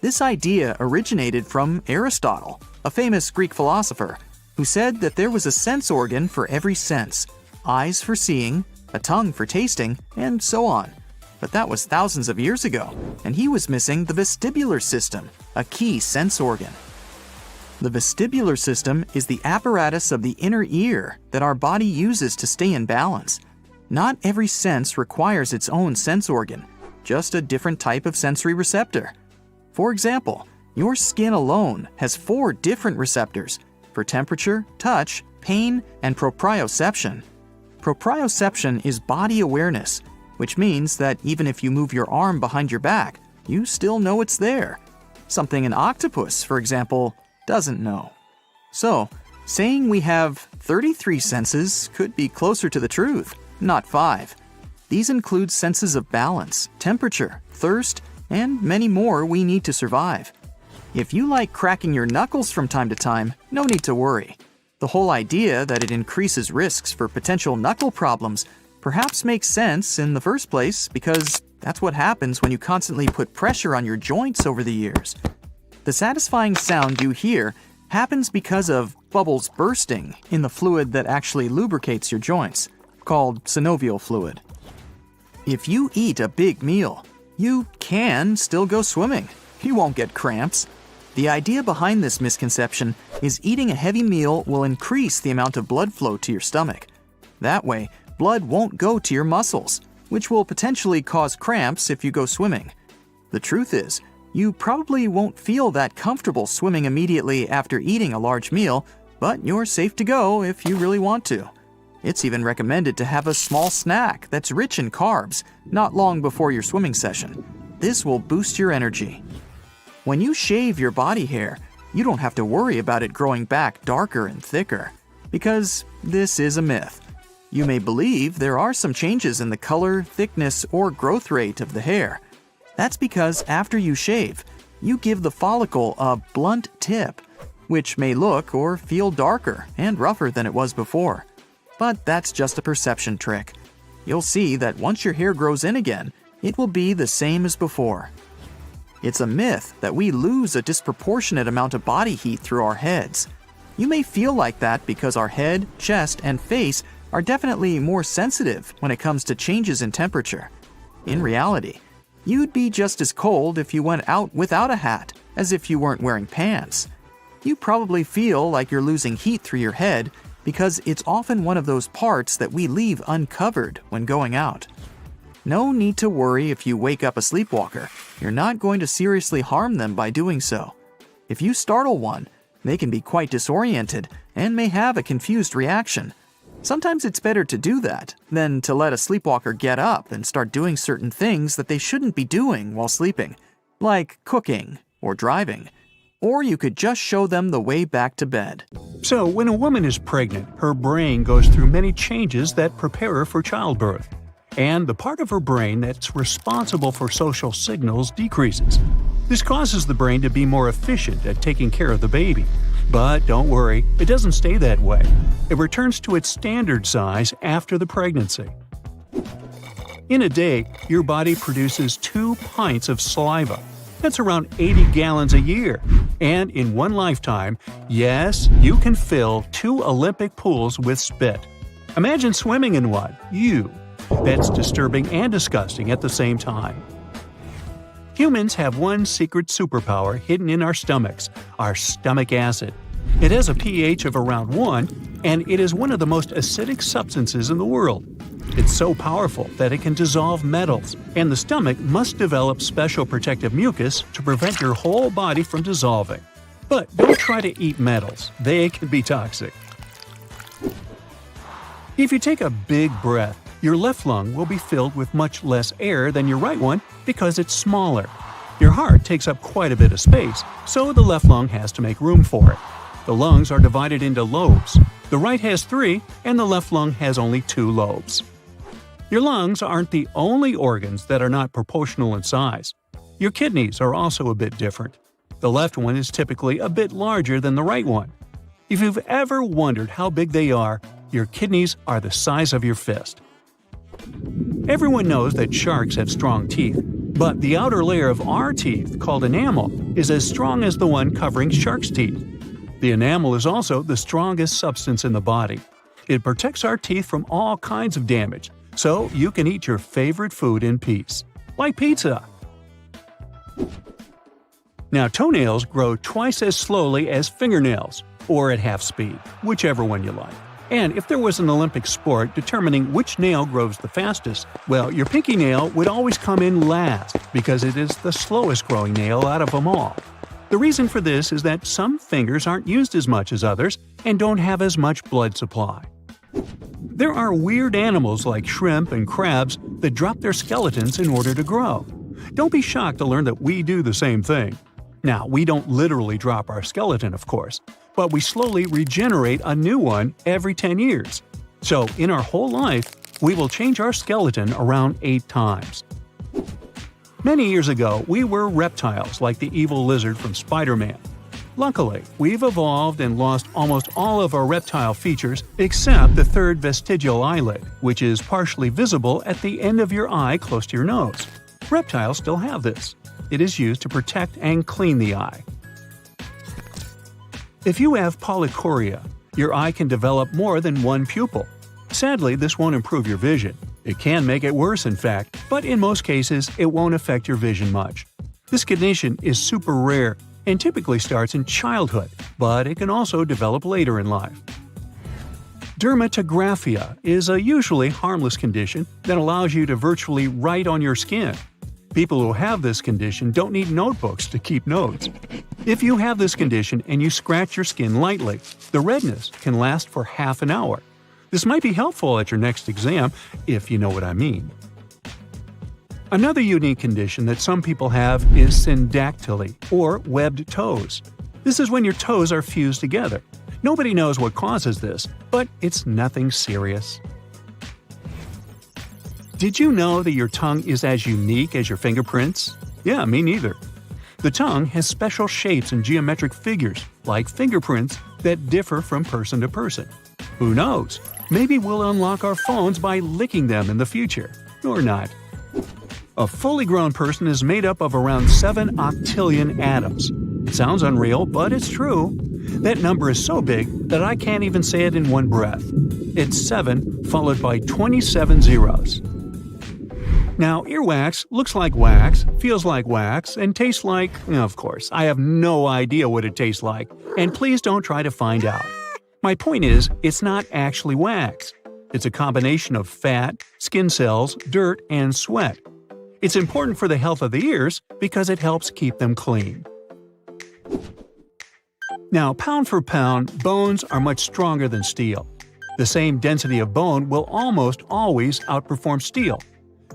This idea originated from Aristotle, a famous Greek philosopher, who said that there was a sense organ for every sense: eyes for seeing, a tongue for tasting, and so on. But that was thousands of years ago, and he was missing the vestibular system, a key sense organ. The vestibular system is the apparatus of the inner ear that our body uses to stay in balance. Not every sense requires its own sense organ, just a different type of sensory receptor. For example, your skin alone has 4 different receptors for temperature, touch, pain, and proprioception. Proprioception is body awareness, which means that even if you move your arm behind your back, you still know it's there. Something an octopus, for example, doesn't know. So, saying we have 33 senses could be closer to the truth, not 5. These include senses of balance, temperature, thirst, and many more we need to survive. If you like cracking your knuckles from time to time, no need to worry. The whole idea that it increases risks for potential knuckle problems perhaps makes sense in the first place because that's what happens when you constantly put pressure on your joints over the years. The satisfying sound you hear happens because of bubbles bursting in the fluid that actually lubricates your joints, called synovial fluid. If you eat a big meal, you can still go swimming. You won't get cramps. The idea behind this misconception is eating a heavy meal will increase the amount of blood flow to your stomach. That way, blood won't go to your muscles, which will potentially cause cramps if you go swimming. The truth is, you probably won't feel that comfortable swimming immediately after eating a large meal, but you're safe to go if you really want to. It's even recommended to have a small snack that's rich in carbs not long before your swimming session. This will boost your energy. When you shave your body hair, you don't have to worry about it growing back darker and thicker, because this is a myth. You may believe there are some changes in the color, thickness, or growth rate of the hair. That's because after you shave, you give the follicle a blunt tip, which may look or feel darker and rougher than it was before. But that's just a perception trick. You'll see that once your hair grows in again, it will be the same as before. It's a myth that we lose a disproportionate amount of body heat through our heads. You may feel like that because our head, chest, and face are definitely more sensitive when it comes to changes in temperature. In reality, you'd be just as cold if you went out without a hat as if you weren't wearing pants. You probably feel like you're losing heat through your head because it's often one of those parts that we leave uncovered when going out. No need to worry if you wake up a sleepwalker. You're not going to seriously harm them by doing so. If you startle one, they can be quite disoriented and may have a confused reaction. Sometimes it's better to do that than to let a sleepwalker get up and start doing certain things that they shouldn't be doing while sleeping, like cooking or driving. Or you could just show them the way back to bed. So, when a woman is pregnant, her brain goes through many changes that prepare her for childbirth. And the part of her brain that's responsible for social signals decreases. This causes the brain to be more efficient at taking care of the baby. But don't worry, it doesn't stay that way. It returns to its standard size after the pregnancy. In a day, your body produces 2 pints of saliva. That's around 80 gallons a year. And in one lifetime, yes, you can fill 2 Olympic pools with spit. Imagine swimming in one. That's disturbing and disgusting at the same time. Humans have one secret superpower hidden in our stomachs, our stomach acid. It has a pH of around 1, and it is one of the most acidic substances in the world. It's so powerful that it can dissolve metals, and the stomach must develop special protective mucus to prevent your whole body from dissolving. But don't try to eat metals. They can be toxic. If you take a big breath, your left lung will be filled with much less air than your right one because it's smaller. Your heart takes up quite a bit of space, so the left lung has to make room for it. The lungs are divided into lobes. The right has 3, and the left lung has only 2 lobes. Your lungs aren't the only organs that are not proportional in size. Your kidneys are also a bit different. The left one is typically a bit larger than the right one. If you've ever wondered how big they are, your kidneys are the size of your fist. Everyone knows that sharks have strong teeth, but the outer layer of our teeth, called enamel, is as strong as the one covering sharks' teeth. The enamel is also the strongest substance in the body. It protects our teeth from all kinds of damage, so you can eat your favorite food in peace, like pizza. Now, toenails grow twice as slowly as fingernails, or at half speed, whichever one you like. And if there was an Olympic sport determining which nail grows the fastest, well, your pinky nail would always come in last because it is the slowest growing nail out of them all. The reason for this is that some fingers aren't used as much as others and don't have as much blood supply. There are weird animals like shrimp and crabs that drop their skeletons in order to grow. Don't be shocked to learn that we do the same thing. Now, we don't literally drop our skeleton, of course, but we slowly regenerate a new one every 10 years. So, in our whole life, we will change our skeleton around 8 times. Many years ago, we were reptiles like the evil lizard from Spider-Man. Luckily, we've evolved and lost almost all of our reptile features except the third vestigial eyelid, which is partially visible at the end of your eye close to your nose. Reptiles still have this. It is used to protect and clean the eye. If you have polychoria, your eye can develop more than one pupil. Sadly, this won't improve your vision. It can make it worse, in fact, but in most cases, it won't affect your vision much. This condition is super rare and typically starts in childhood, but it can also develop later in life. Dermatographia is a usually harmless condition that allows you to virtually write on your skin. People who have this condition don't need notebooks to keep notes. If you have this condition and you scratch your skin lightly, the redness can last for half an hour. This might be helpful at your next exam, if you know what I mean. Another unique condition that some people have is syndactyly, or webbed toes. This is when your toes are fused together. Nobody knows what causes this, but it's nothing serious. Did you know that your tongue is as unique as your fingerprints? Yeah, me neither. The tongue has special shapes and geometric figures, like fingerprints, that differ from person to person. Who knows? Maybe we'll unlock our phones by licking them in the future. Or not. A fully grown person is made up of around 7 octillion atoms. It sounds unreal, but it's true. That number is so big that I can't even say it in one breath. It's 7 followed by 27 zeros. Now, earwax looks like wax, feels like wax, and tastes like… Of course, I have no idea what it tastes like, and please don't try to find out. My point is, it's not actually wax. It's a combination of fat, skin cells, dirt, and sweat. It's important for the health of the ears because it helps keep them clean. Now, pound for pound, bones are much stronger than steel. The same density of bone will almost always outperform steel.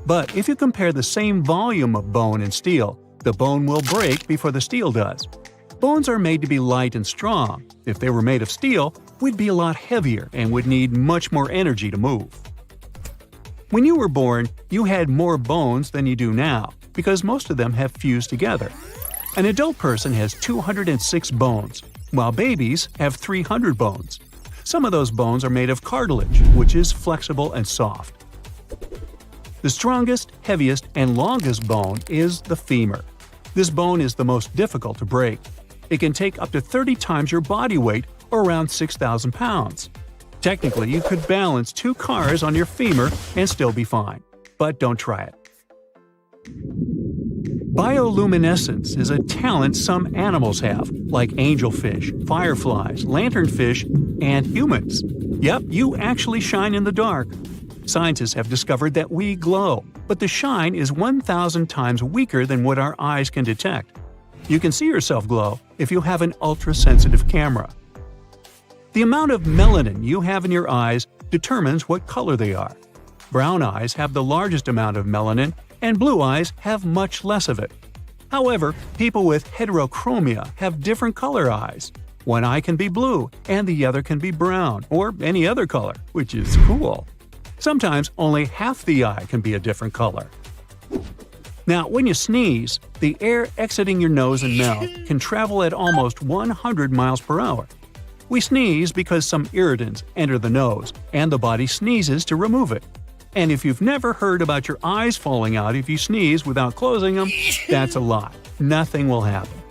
But if you compare the same volume of bone and steel, the bone will break before the steel does. Bones are made to be light and strong. If they were made of steel, we'd be a lot heavier and would need much more energy to move. When you were born, you had more bones than you do now, because most of them have fused together. An adult person has 206 bones, while babies have 300 bones. Some of those bones are made of cartilage, which is flexible and soft. The strongest, heaviest, and longest bone is the femur. This bone is the most difficult to break. It can take up to 30 times your body weight, or around 6,000 pounds. Technically, you could balance 2 cars on your femur and still be fine. But don't try it. Bioluminescence is a talent some animals have, like angelfish, fireflies, lanternfish, and humans. Yep, you actually shine in the dark. Scientists have discovered that we glow, but the shine is 1,000 times weaker than what our eyes can detect. You can see yourself glow if you have an ultra-sensitive camera. The amount of melanin you have in your eyes determines what color they are. Brown eyes have the largest amount of melanin, and blue eyes have much less of it. However, people with heterochromia have different color eyes. One eye can be blue, and the other can be brown, or any other color, which is cool. Sometimes only half the eye can be a different color. Now, when you sneeze, the air exiting your nose and mouth can travel at almost 100 miles per hour. We sneeze because some irritants enter the nose, and the body sneezes to remove it. And if you've never heard about your eyes falling out if you sneeze without closing them, that's a lie. Nothing will happen.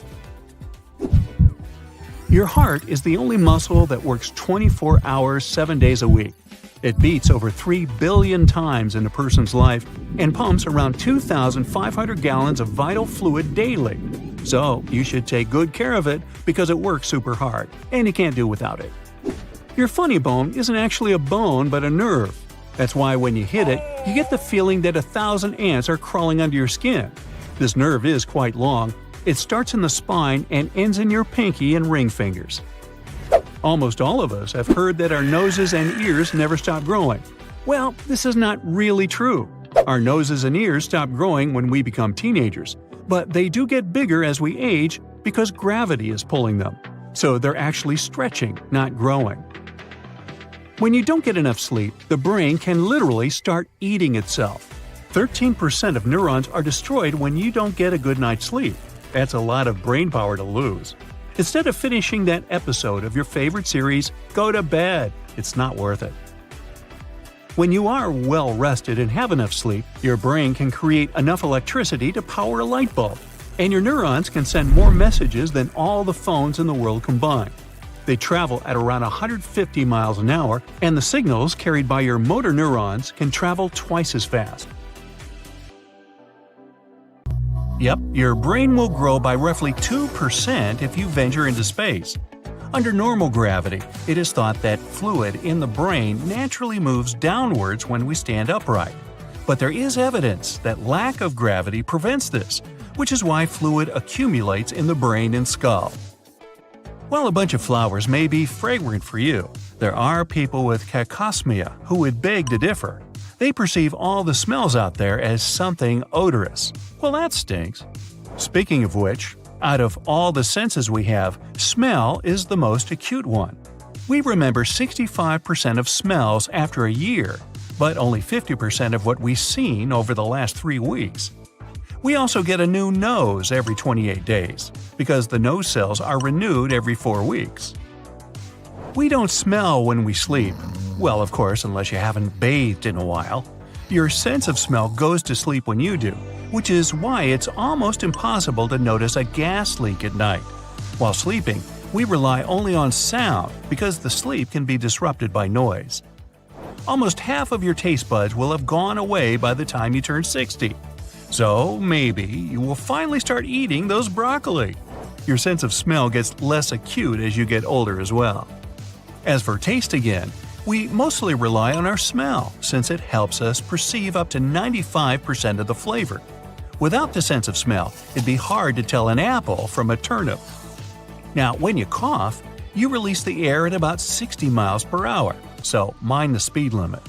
Your heart is the only muscle that works 24 hours, 7 days a week. It beats over 3 billion times in a person's life and pumps around 2,500 gallons of vital fluid daily. So, you should take good care of it because it works super hard, and you can't do without it. Your funny bone isn't actually a bone but a nerve. That's why when you hit it, you get the feeling that 1,000 ants are crawling under your skin. This nerve is quite long. It starts in the spine and ends in your pinky and ring fingers. Almost all of us have heard that our noses and ears never stop growing. Well, this is not really true. Our noses and ears stop growing when we become teenagers, but they do get bigger as we age because gravity is pulling them. So they're actually stretching, not growing. When you don't get enough sleep, the brain can literally start eating itself. 13% of neurons are destroyed when you don't get a good night's sleep. That's a lot of brain power to lose. Instead of finishing that episode of your favorite series, go to bed. It's not worth it. When you are well rested and have enough sleep, your brain can create enough electricity to power a light bulb, and your neurons can send more messages than all the phones in the world combined. They travel at around 150 miles an hour, and the signals carried by your motor neurons can travel twice as fast. Yep, your brain will grow by roughly 2% if you venture into space. Under normal gravity, it is thought that fluid in the brain naturally moves downwards when we stand upright. But there is evidence that lack of gravity prevents this, which is why fluid accumulates in the brain and skull. While a bunch of flowers may be fragrant for you, there are people with cacosmia who would beg to differ. They perceive all the smells out there as something odorous. Well, that stinks. Speaking of which, out of all the senses we have, smell is the most acute one. We remember 65% of smells after a year, but only 50% of what we've seen over the last 3 weeks. We also get a new nose every 28 days, because the nose cells are renewed every 4 weeks. We don't smell when we sleep. Well, of course, unless you haven't bathed in a while. Your sense of smell goes to sleep when you do, which is why it's almost impossible to notice a gas leak at night. While sleeping, we rely only on sound because the sleep can be disrupted by noise. Almost half of your taste buds will have gone away by the time you turn 60. So maybe you will finally start eating those broccoli. Your sense of smell gets less acute as you get older as well. As for taste again, we mostly rely on our smell since it helps us perceive up to 95% of the flavor. Without the sense of smell, it'd be hard to tell an apple from a turnip. Now, when you cough, you release the air at about 60 miles per hour, so mind the speed limit.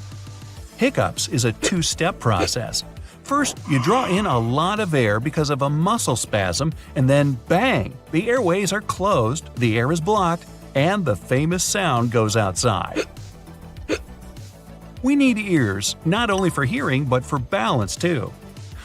Hiccups is a two-step process. First, you draw in a lot of air because of a muscle spasm, and then bang! The airways are closed, the air is blocked, and the famous sound goes outside. We need ears, not only for hearing but for balance too.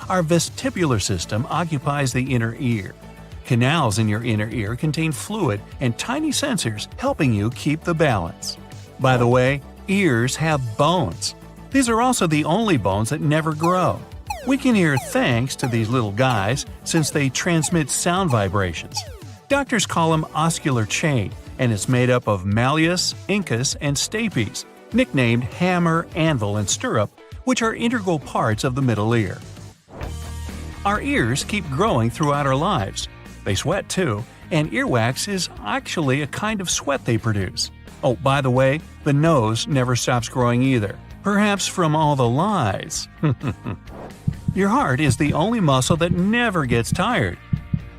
Our vestibular system occupies the inner ear. Canals in your inner ear contain fluid and tiny sensors helping you keep the balance. By the way, ears have bones. These are also the only bones that never grow. We can hear thanks to these little guys since they transmit sound vibrations. Doctors call them oscular chain, and it's made up of malleus, incus, and stapes, nicknamed hammer, anvil, and stirrup, which are integral parts of the middle ear. Our ears keep growing throughout our lives. They sweat too, and earwax is actually a kind of sweat they produce. Oh, by the way, the nose never stops growing either, perhaps from all the lies. Your heart is the only muscle that never gets tired.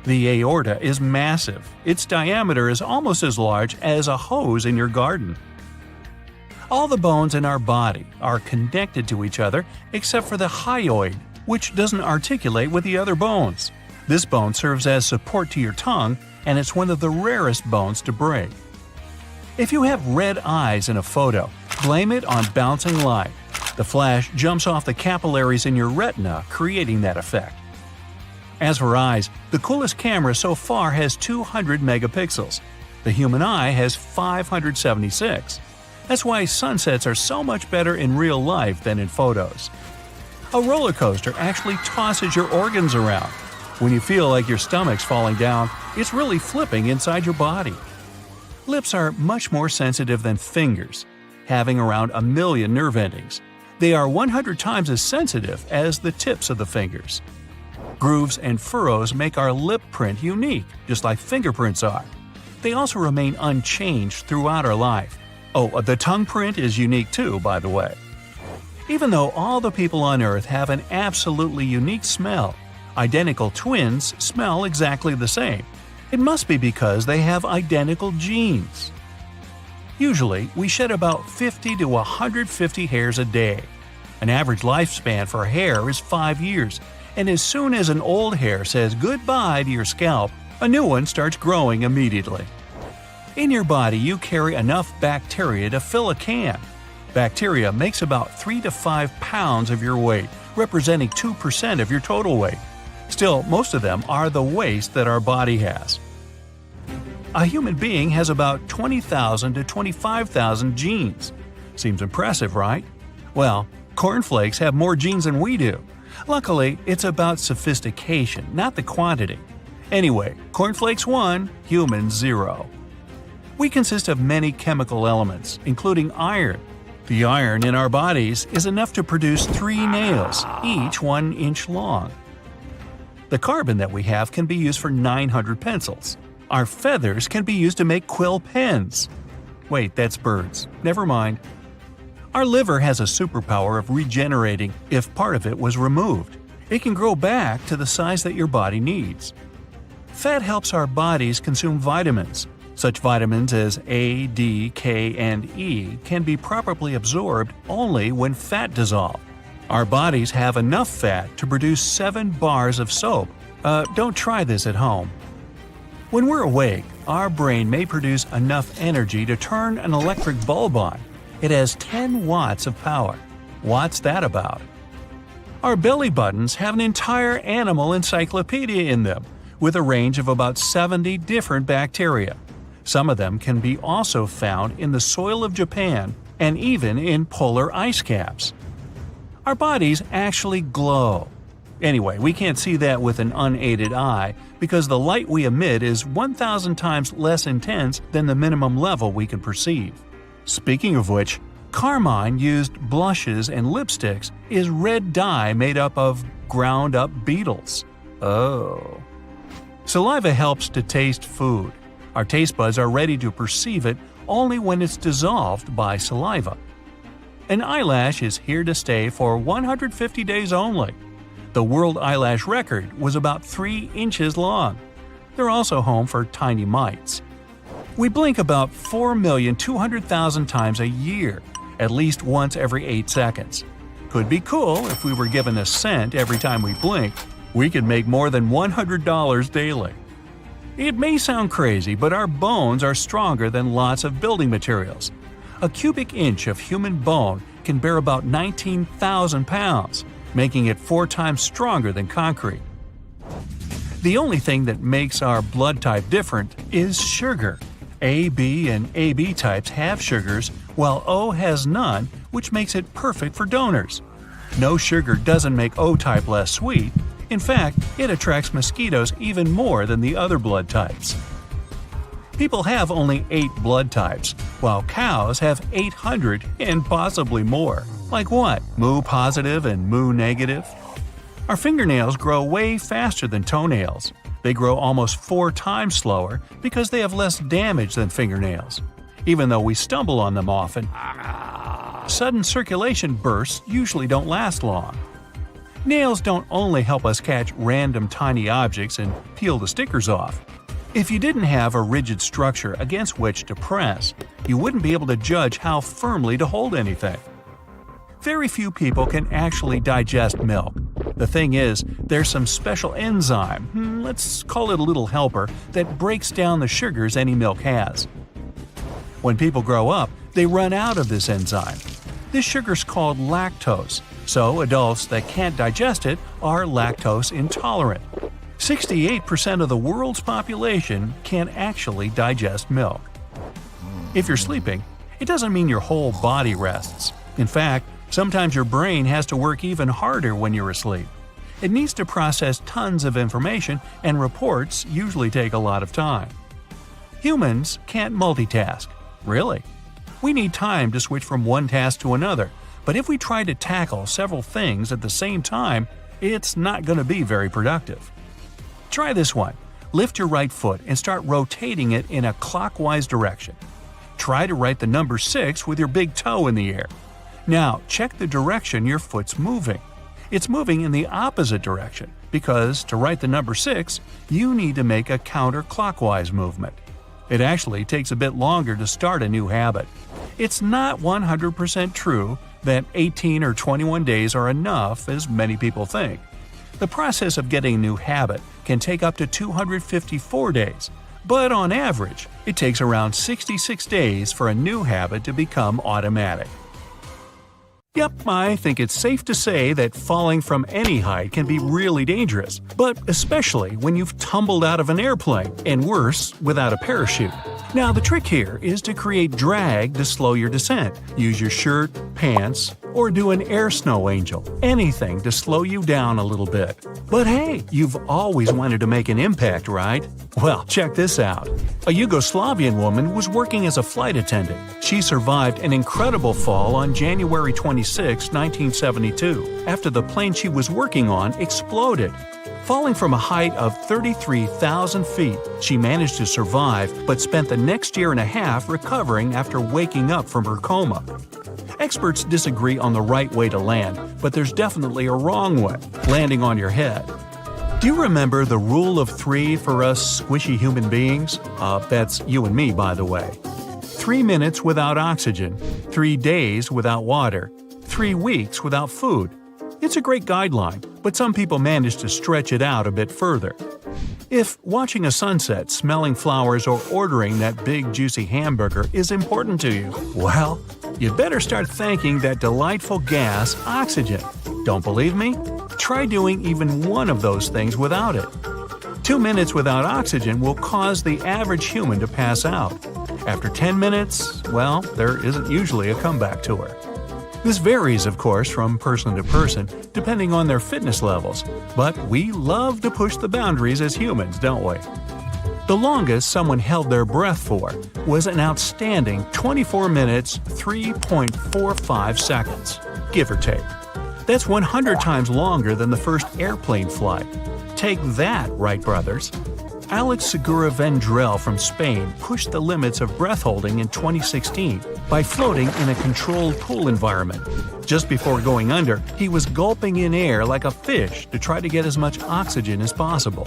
The aorta is massive. Its diameter is almost as large as a hose in your garden. All the bones in our body are connected to each other except for the hyoid, which doesn't articulate with the other bones. This bone serves as support to your tongue, and it's one of the rarest bones to break. If you have red eyes in a photo, blame it on bouncing light. The flash jumps off the capillaries in your retina, creating that effect. As for eyes, the coolest camera so far has 200 megapixels. The human eye has 576. That's why sunsets are so much better in real life than in photos. A roller coaster actually tosses your organs around. When you feel like your stomach's falling down, it's really flipping inside your body. Lips are much more sensitive than fingers, having around 1 million nerve endings. They are 100 times as sensitive as the tips of the fingers. Grooves and furrows make our lip print unique, just like fingerprints are. They also remain unchanged throughout our life. Oh, the tongue print is unique too, by the way. Even though all the people on Earth have an absolutely unique smell, identical twins smell exactly the same. It must be because they have identical genes. Usually, we shed about 50 to 150 hairs a day. An average lifespan for hair is 5 years, and as soon as an old hair says goodbye to your scalp, a new one starts growing immediately. In your body, you carry enough bacteria to fill a can. Bacteria makes about 3 to 5 pounds of your weight, representing 2% of your total weight. Still, most of them are the waste that our body has. A human being has about 20,000 to 25,000 genes. Seems impressive, right? Well, cornflakes have more genes than we do. Luckily, it's about sophistication, not the quantity. Anyway, cornflakes 1, humans 0. We consist of many chemical elements, including iron. The iron in our bodies is enough to produce 3 nails, each 1 inch long. The carbon that we have can be used for 900 pencils. Our feathers can be used to make quill pens. Wait, that's birds. Never mind. Our liver has a superpower of regenerating if part of it was removed. It can grow back to the size that your body needs. Fat helps our bodies consume vitamins. Such vitamins as A, D, K, and E can be properly absorbed only when fat dissolved. Our bodies have enough fat to produce 7 bars of soap. Don't try this at home. When we're awake, our brain may produce enough energy to turn an electric bulb on. It has 10 watts of power. What's that about? Our belly buttons have an entire animal encyclopedia in them, with a range of about 70 different bacteria. Some of them can be also found in the soil of Japan and even in polar ice caps. Our bodies actually glow. Anyway, we can't see that with an unaided eye because the light we emit is 1,000 times less intense than the minimum level we can perceive. Speaking of which, carmine used blushes and lipsticks is red dye made up of ground-up beetles. Oh. Saliva helps to taste food. Our taste buds are ready to perceive it only when it's dissolved by saliva. An eyelash is here to stay for 150 days only. The world eyelash record was about 3 inches long. They're also home for tiny mites. We blink about 4,200,000 times a year, at least once every 8 seconds. Could be cool if we were given a cent every time we blink. We could make more than $100 daily. It may sound crazy, but our bones are stronger than lots of building materials. A cubic inch of human bone can bear about 19,000 pounds, making it 4 times stronger than concrete. The only thing that makes our blood type different is sugar. A, B, and AB types have sugars, while O has none, which makes it perfect for donors. No sugar doesn't make O type less sweet. In fact, it attracts mosquitoes even more than the other blood types. People have only 8 blood types, while cows have 800 and possibly more. Like what? Mu positive and Mu negative? Our fingernails grow way faster than toenails. They grow almost 4 times slower because they have less damage than fingernails. Even though we stumble on them often, sudden circulation bursts usually don't last long. Nails don't only help us catch random tiny objects and peel the stickers off. If you didn't have a rigid structure against which to press, you wouldn't be able to judge how firmly to hold anything. Very few people can actually digest milk. The thing is, there's some special enzyme, let's call it a little helper, that breaks down the sugars any milk has. When people grow up, they run out of this enzyme. This sugar's called lactose, so adults that can't digest it are lactose intolerant. 68% of the world's population can't actually digest milk. If you're sleeping, it doesn't mean your whole body rests. In fact, sometimes your brain has to work even harder when you're asleep. It needs to process tons of information, and reports usually take a lot of time. Humans can't multitask. Really? We need time to switch from one task to another, but if we try to tackle several things at the same time, it's not going to be very productive. Try this one. Lift your right foot and start rotating it in a clockwise direction. Try to write the number 6 with your big toe in the air. Now, check the direction your foot's moving. It's moving in the opposite direction because to write the number 6, you need to make a counterclockwise movement. It actually takes a bit longer to start a new habit. It's not 100% true that 18 or 21 days are enough, as many people think. The process of getting a new habit can take up to 254 days, but on average, it takes around 66 days for a new habit to become automatic. Yep, I think it's safe to say that falling from any height can be really dangerous, but especially when you've tumbled out of an airplane, and worse, without a parachute. Now, the trick here is to create drag to slow your descent. Use your shirt, pants, or do an air snow angel. Anything to slow you down a little bit. But hey, you've always wanted to make an impact, right? Well, check this out. A Yugoslavian woman was working as a flight attendant. She survived an incredible fall on January 26, 1972, after the plane she was working on exploded. Falling from a height of 33,000 feet, she managed to survive but spent the next year and a half recovering after waking up from her coma. Experts disagree on the right way to land, but there's definitely a wrong way, landing on your head. Do you remember the rule of 3 for us squishy human beings? That's you and me, by the way. 3 minutes without oxygen, 3 days without water, 3 weeks without food. It's a great guideline, but some people manage to stretch it out a bit further. If watching a sunset, smelling flowers, or ordering that big juicy hamburger is important to you, well, you better start thanking that delightful gas, oxygen. Don't believe me? Try doing even one of those things without it. 2 minutes without oxygen will cause the average human to pass out. After 10 minutes, well, there isn't usually a comeback to her. This varies, of course, from person to person, depending on their fitness levels, but we love to push the boundaries as humans, don't we? The longest someone held their breath for was an outstanding 24 minutes 3.45 seconds, give or take. That's 100 times longer than the first airplane flight. Take that, Wright brothers. Alex Segura Vendrell from Spain pushed the limits of breath holding in 2016 by floating in a controlled pool environment. Just before going under, he was gulping in air like a fish to try to get as much oxygen as possible.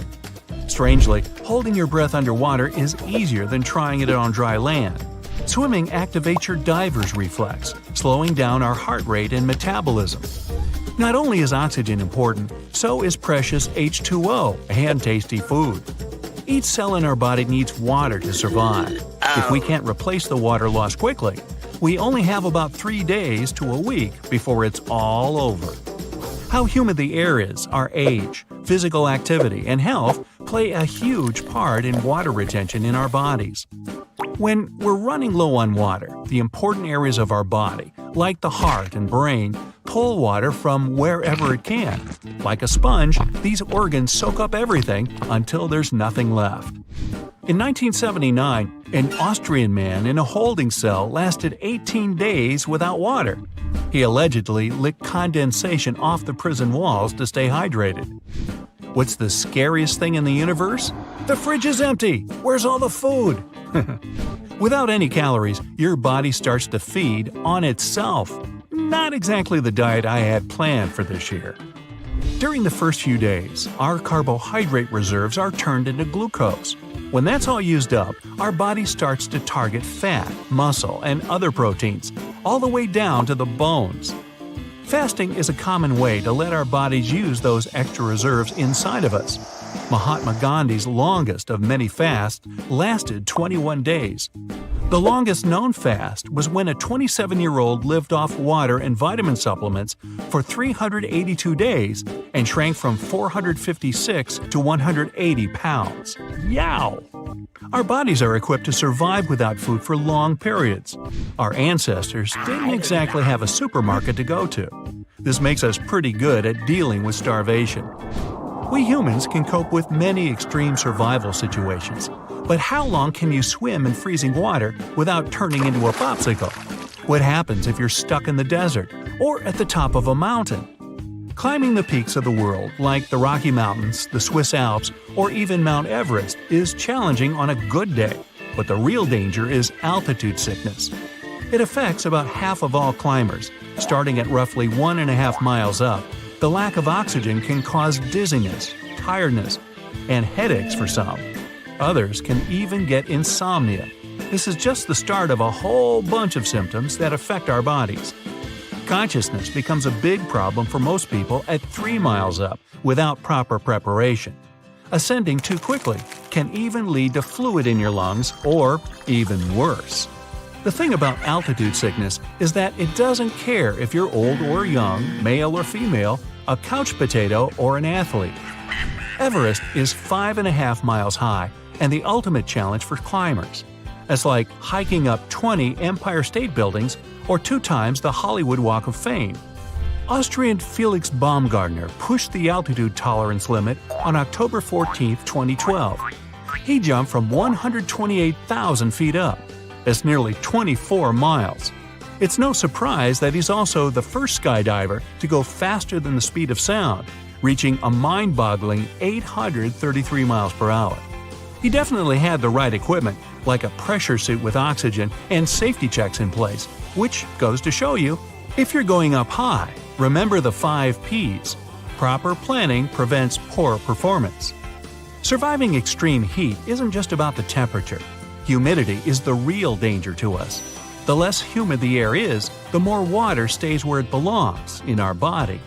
Strangely, holding your breath underwater is easier than trying it on dry land. Swimming activates your diver's reflex, slowing down our heart rate and metabolism. Not only is oxygen important, so is precious H2O and tasty food. Each cell in our body needs water to survive. If we can't replace the water lost quickly, we only have about 3 days to a week before it's all over. How humid the air is, our age, physical activity, and health play a huge part in water retention in our bodies. When we're running low on water, the important areas of our body, like the heart and brain, pull water from wherever it can. Like a sponge, these organs soak up everything until there's nothing left. In 1979, an Austrian man in a holding cell lasted 18 days without water. He allegedly licked condensation off the prison walls to stay hydrated. What's the scariest thing in the universe? The fridge is empty! Where's all the food? Without any calories, your body starts to feed on itself. Not exactly the diet I had planned for this year. During the first few days, our carbohydrate reserves are turned into glucose. When that's all used up, our body starts to target fat, muscle, and other proteins, all the way down to the bones. Fasting is a common way to let our bodies use those extra reserves inside of us. Mahatma Gandhi's longest of many fasts lasted 21 days. The longest known fast was when a 27-year-old lived off water and vitamin supplements for 382 days and shrank from 456 to 180 pounds. Yow! Our bodies are equipped to survive without food for long periods. Our ancestors didn't exactly have a supermarket to go to. This makes us pretty good at dealing with starvation. We humans can cope with many extreme survival situations, but how long can you swim in freezing water without turning into a popsicle? What happens if you're stuck in the desert or at the top of a mountain? Climbing the peaks of the world, like the Rocky Mountains, the Swiss Alps, or even Mount Everest, is challenging on a good day, but the real danger is altitude sickness. It affects about half of all climbers. Starting at roughly 1.5 miles up, the lack of oxygen can cause dizziness, tiredness, and headaches for some. Others can even get insomnia. This is just the start of a whole bunch of symptoms that affect our bodies. Consciousness becomes a big problem for most people at 3 miles up without proper preparation. Ascending too quickly can even lead to fluid in your lungs or, even worse. The thing about altitude sickness is that it doesn't care if you're old or young, male or female, a couch potato or an athlete. Everest is 5.5 miles high and the ultimate challenge for climbers. It's like hiking up 20 Empire State Buildings or 2 times the Hollywood Walk of Fame. Austrian Felix Baumgartner pushed the altitude tolerance limit on October 14, 2012. He jumped from 128,000 feet up. That's nearly 24 miles. It's no surprise that he's also the first skydiver to go faster than the speed of sound, reaching a mind-boggling 833 miles per hour. He definitely had the right equipment, like a pressure suit with oxygen and safety checks in place, which goes to show you, if you're going up high, remember the 5 Ps. Proper planning prevents poor performance. Surviving extreme heat isn't just about the temperature. Humidity is the real danger to us. The less humid the air is, the more water stays where it belongs, in our body.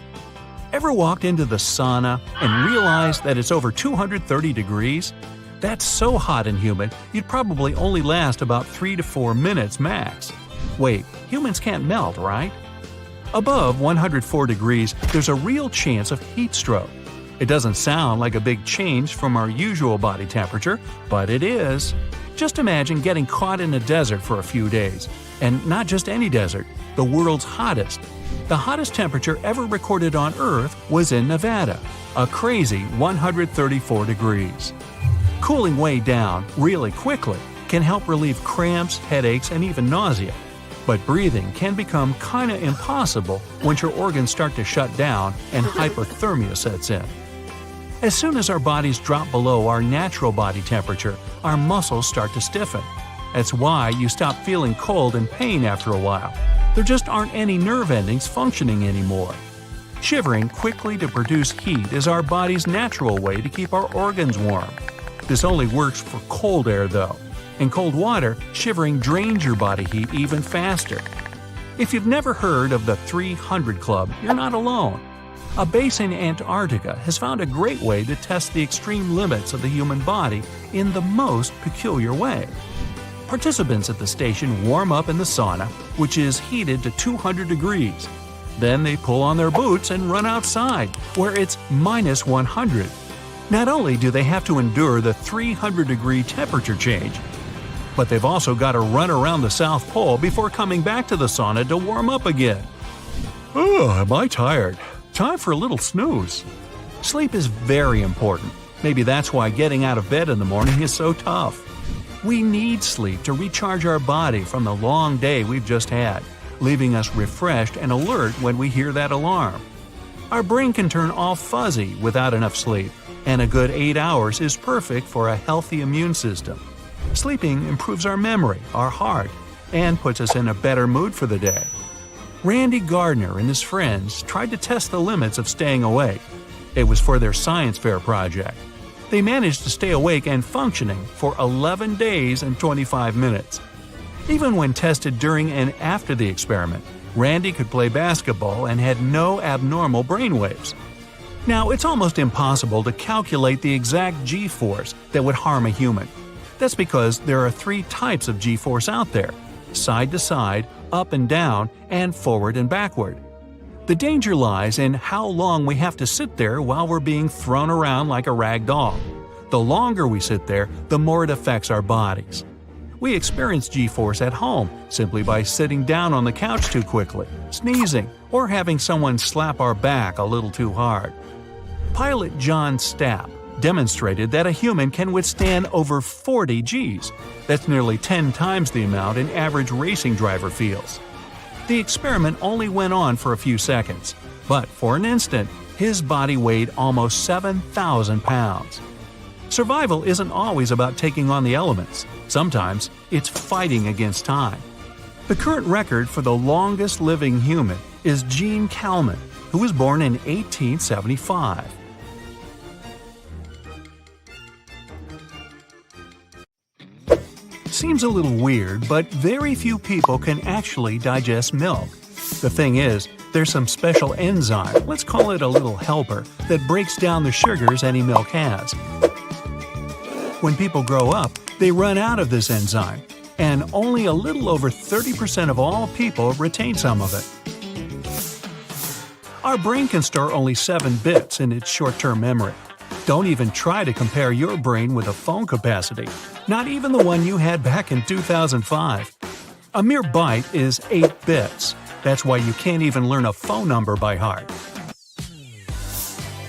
Ever walked into the sauna and realized that it's over 230 degrees? That's so hot and humid, you'd probably only last about 3 to 4 minutes max. Wait, humans can't melt, right? Above 104 degrees, there's a real chance of heat stroke. It doesn't sound like a big change from our usual body temperature, but it is. Just imagine getting caught in a desert for a few days. And not just any desert, the world's hottest. The hottest temperature ever recorded on Earth was in Nevada, a crazy 134 degrees. Cooling way down really quickly can help relieve cramps, headaches, and even nausea. But breathing can become kinda impossible once your organs start to shut down and hypothermia sets in. As soon as our bodies drop below our natural body temperature, our muscles start to stiffen. That's why you stop feeling cold and pain after a while. There just aren't any nerve endings functioning anymore. Shivering quickly to produce heat is our body's natural way to keep our organs warm. This only works for cold air though. In cold water, shivering drains your body heat even faster. If you've never heard of the 300 Club, you're not alone. A base in Antarctica has found a great way to test the extreme limits of the human body in the most peculiar way. Participants at the station warm up in the sauna, which is heated to 200 degrees. Then they pull on their boots and run outside, where it's minus 100. Not only do they have to endure the 300-degree temperature change, but they've also got to run around the South Pole before coming back to the sauna to warm up again. Oh, am I tired? Time for a little snooze. Sleep is very important. Maybe that's why getting out of bed in the morning is so tough. We need sleep to recharge our body from the long day we've just had, leaving us refreshed and alert when we hear that alarm. Our brain can turn all fuzzy without enough sleep, and a good 8 hours is perfect for a healthy immune system. Sleeping improves our memory, our heart, and puts us in a better mood for the day. Randy Gardner and his friends tried to test the limits of staying awake. It was for their science fair project. They managed to stay awake and functioning for 11 days and 25 minutes. Even when tested during and after the experiment, Randy could play basketball and had no abnormal brainwaves. Now, it's almost impossible to calculate the exact G-force that would harm a human. That's because there are 3 types of G-force out there: side to side, up and down, and forward and backward. The danger lies in how long we have to sit there while we're being thrown around like a rag doll. The longer we sit there, the more it affects our bodies. We experience G-force at home simply by sitting down on the couch too quickly, sneezing, or having someone slap our back a little too hard. Pilot John Stapp demonstrated that a human can withstand over 40 Gs. That's nearly 10 times the amount an average racing driver feels. The experiment only went on for a few seconds, but for an instant, his body weighed almost 7,000 pounds. Survival isn't always about taking on the elements. Sometimes it's fighting against time. The current record for the longest living human is Gene Kalman, who was born in 1875. Seems a little weird, but very few people can actually digest milk. The thing is, there's some special enzyme, let's call it a little helper, that breaks down the sugars any milk has. When people grow up, they run out of this enzyme. and only a little over 30% of all people retain some of it. Our brain can store only 7 bits in its short-term memory. Don't even try to compare your brain with a phone capacity, not even the one you had back in 2005. A mere byte is 8 bits. That's why you can't even learn a phone number by heart.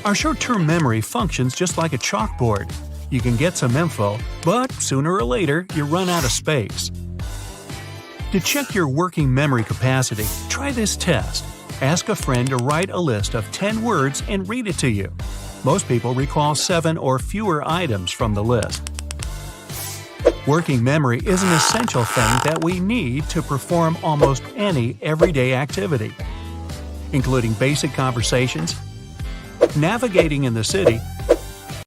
Our short-term memory functions just like a chalkboard. You can get some info, but sooner or later you run out of space. To check your working memory capacity, try this test. Ask a friend to write a list of 10 words and read it to you. Most people recall 7 or fewer items from the list. Working memory is an essential thing that we need to perform almost any everyday activity, including basic conversations, navigating in the city,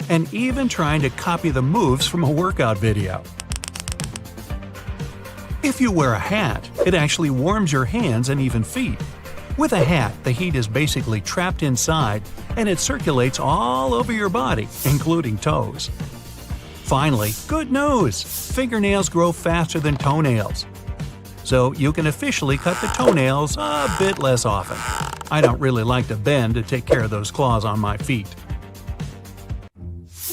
and even trying to copy the moves from a workout video. If you wear a hat, it actually warms your hands and even feet. With a hat, the heat is basically trapped inside, and it circulates all over your body, including toes. Finally, good news! Fingernails grow faster than toenails. So you can officially cut the toenails a bit less often. I don't really like to bend to take care of those claws on my feet.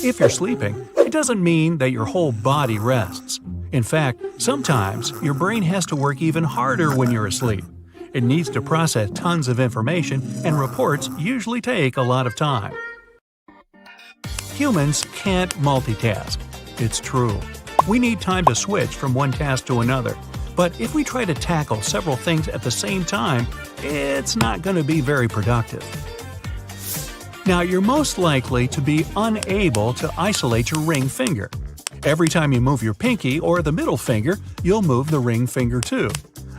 If you're sleeping, it doesn't mean that your whole body rests. In fact, sometimes your brain has to work even harder when you're asleep. It needs to process tons of information, and reports usually take a lot of time. Humans can't multitask. It's true. We need time to switch from one task to another. But if we try to tackle several things at the same time, it's not going to be very productive. Now, you're most likely to be unable to isolate your ring finger. Every time you move your pinky or the middle finger, you'll move the ring finger too.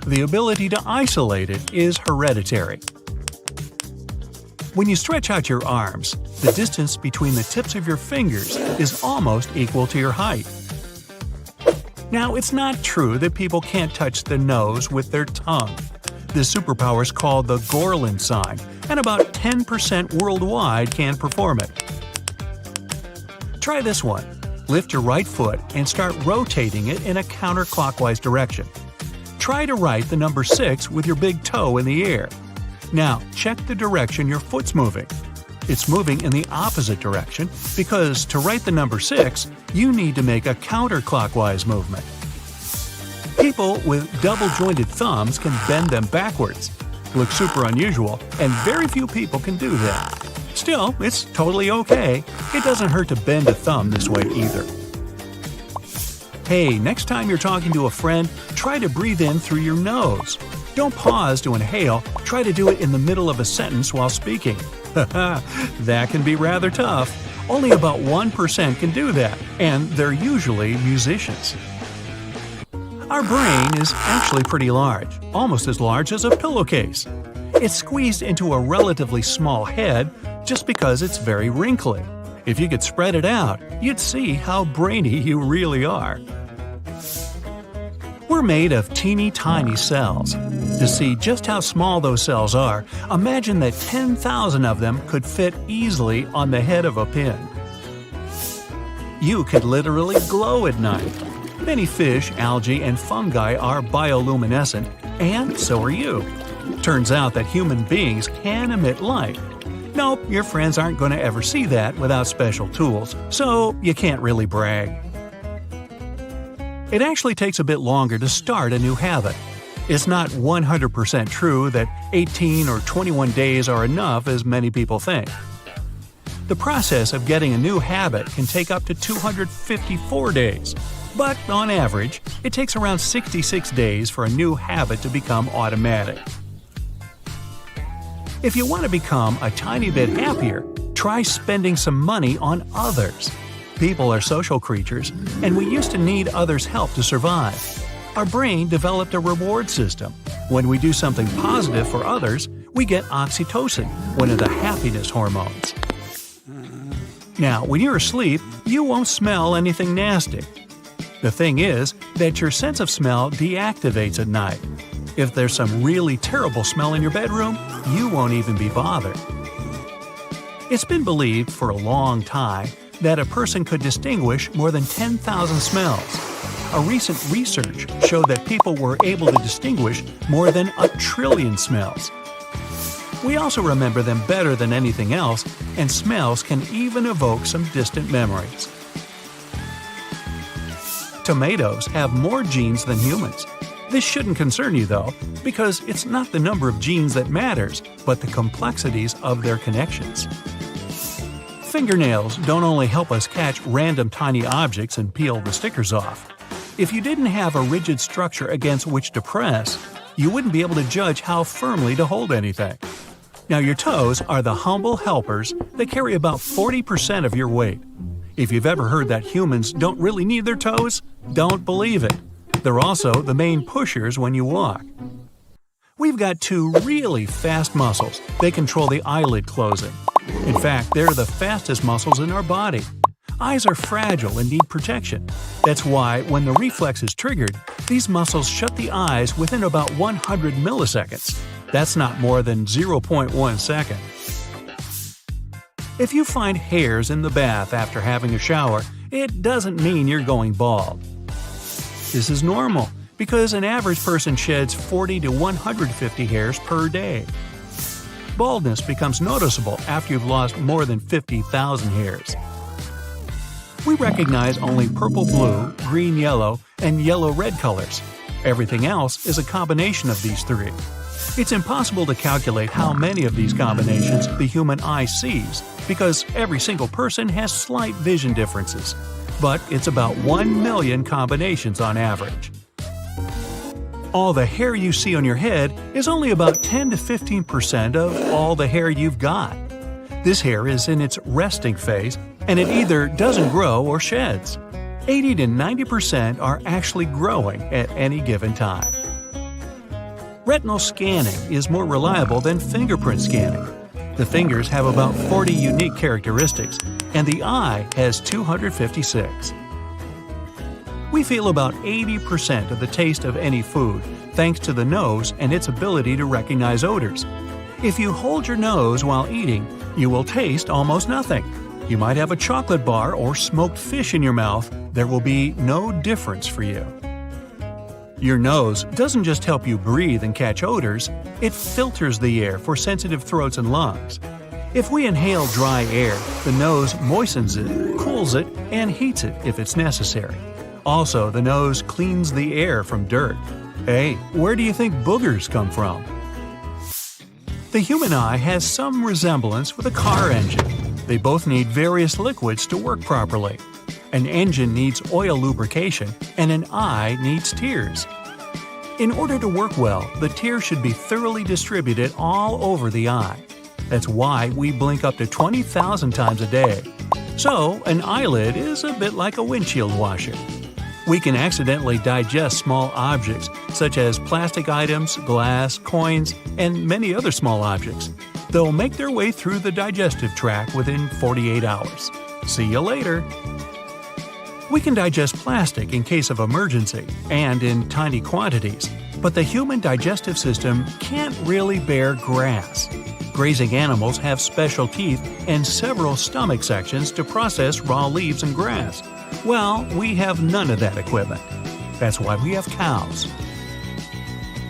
The ability to isolate it is hereditary. When you stretch out your arms, the distance between the tips of your fingers is almost equal to your height. Now, it's not true that people can't touch the nose with their tongue. This superpower is called the Gorlin sign, and about 10% worldwide can perform it. Try this one. Lift your right foot and start rotating it in a counterclockwise direction. Try to write the number 6 with your big toe in the air. Now, check the direction your foot's moving. It's moving in the opposite direction because to write the number 6, you need to make a counterclockwise movement. People with double-jointed thumbs can bend them backwards. Looks super unusual, and very few people can do that. Still, it's totally okay. It doesn't hurt to bend a thumb this way either. Hey, next time you're talking to a friend, try to breathe in through your nose. Don't pause to inhale, try to do it in the middle of a sentence while speaking. That can be rather tough. Only about 1% can do that, and they're usually musicians. Our brain is actually pretty large, almost as large as a pillowcase. It's squeezed into a relatively small head just because it's very wrinkly. If you could spread it out, you'd see how brainy you really are. We're made of teeny tiny cells. To see just how small those cells are, imagine that 10,000 of them could fit easily on the head of a pin. You could literally glow at night. Many fish, algae, and fungi are bioluminescent, and so are you. Turns out that human beings can emit light. Nope, your friends aren't going to ever see that without special tools, so you can't really brag. It actually takes a bit longer to start a new habit. It's not 100% true that 18 or 21 days are enough as many people think. The process of getting a new habit can take up to 254 days. But on average, it takes around 66 days for a new habit to become automatic. If you want to become a tiny bit happier, try spending some money on others. People are social creatures, and we used to need others' help to survive. Our brain developed a reward system. When we do something positive for others, we get oxytocin, one of the happiness hormones. Now, when you're asleep, you won't smell anything nasty. The thing is that your sense of smell deactivates at night. If there's some really terrible smell in your bedroom, you won't even be bothered. It's been believed for a long time that a person could distinguish more than 10,000 smells. A recent research showed that people were able to distinguish more than 1 trillion smells. We also remember them better than anything else, and smells can even evoke some distant memories. Tomatoes have more genes than humans. This shouldn't concern you though, because it's not the number of genes that matters, but the complexities of their connections. Fingernails don't only help us catch random tiny objects and peel the stickers off. If you didn't have a rigid structure against which to press, you wouldn't be able to judge how firmly to hold anything. Now your toes are the humble helpers that carry about 40% of your weight. If you've ever heard that humans don't really need their toes, don't believe it. They're also the main pushers when you walk. We've got 2 really fast muscles. They control the eyelid closing. In fact, they're the fastest muscles in our body. Eyes are fragile and need protection. That's why, when the reflex is triggered, these muscles shut the eyes within about 100 milliseconds. That's not more than 0.1 second. If you find hairs in the bath after having a shower, it doesn't mean you're going bald. This is normal, because an average person sheds 40 to 150 hairs per day. Baldness becomes noticeable after you've lost more than 50,000 hairs. We recognize only purple-blue, green-yellow, and yellow-red colors. Everything else is a combination of these 3. It's impossible to calculate how many of these combinations the human eye sees, because every single person has slight vision differences. But it's about 1 million combinations on average. All the hair you see on your head is only about 10 to 15% of all the hair you've got. This hair is in its resting phase, and it either doesn't grow or sheds. 80 to 90% are actually growing at any given time. Retinal scanning is more reliable than fingerprint scanning. The fingers have about 40 unique characteristics, and the eye has 256. We feel about 80% of the taste of any food, thanks to the nose and its ability to recognize odors. If you hold your nose while eating, you will taste almost nothing. You might have a chocolate bar or smoked fish in your mouth, there will be no difference for you. Your nose doesn't just help you breathe and catch odors, it filters the air for sensitive throats and lungs. If we inhale dry air, the nose moistens it, cools it, and heats it if it's necessary. Also, the nose cleans the air from dirt. Hey, where do you think boogers come from? The human eye has some resemblance with a car engine. They both need various liquids to work properly. An engine needs oil lubrication, and an eye needs tears. In order to work well, the tears should be thoroughly distributed all over the eye. That's why we blink up to 20,000 times a day. So, an eyelid is a bit like a windshield washer. We can accidentally digest small objects, such as plastic items, glass, coins, and many other small objects. They'll make their way through the digestive tract within 48 hours. See you later! We can digest plastic in case of emergency and in tiny quantities, but the human digestive system can't really bear grass. Grazing animals have special teeth and several stomach sections to process raw leaves and grass. Well, we have none of that equipment. That's why we have cows.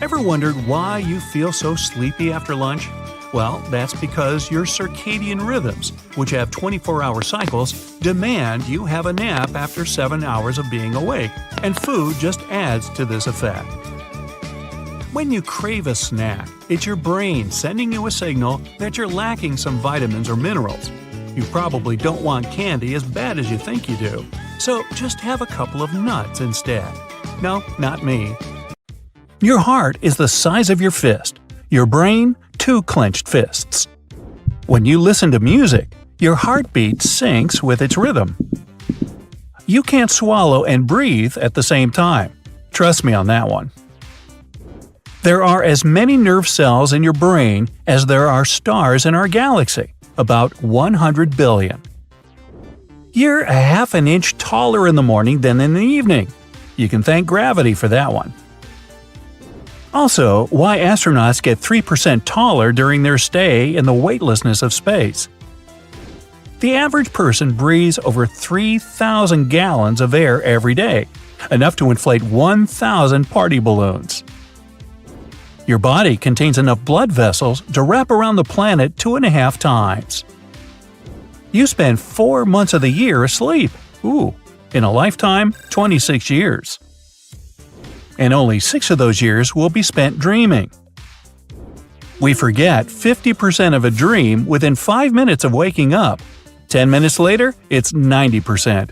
Ever wondered why you feel so sleepy after lunch? Well, that's because your circadian rhythms, which have 24-hour cycles, demand you have a nap after 7 hours of being awake, and food just adds to this effect. When you crave a snack, it's your brain sending you a signal that you're lacking some vitamins or minerals. You probably don't want candy as bad as you think you do, so just have a couple of nuts instead. No, not me. Your heart is the size of your fist. Your brain, 2 clenched fists. When you listen to music, your heartbeat syncs with its rhythm. You can't swallow and breathe at the same time. Trust me on that one. There are as many nerve cells in your brain as there are stars in our galaxy, about 100 billion. You're a half an inch taller in the morning than in the evening. You can thank gravity for that one. Also, why astronauts get 3% taller during their stay in the weightlessness of space. The average person breathes over 3,000 gallons of air every day, enough to inflate 1,000 party balloons. Your body contains enough blood vessels to wrap around the planet 2.5 times. You spend 4 months of the year asleep. In a lifetime, 26 years. And only 6 of those years will be spent dreaming. We forget 50% of a dream within 5 minutes of waking up. 10 minutes later, it's 90%.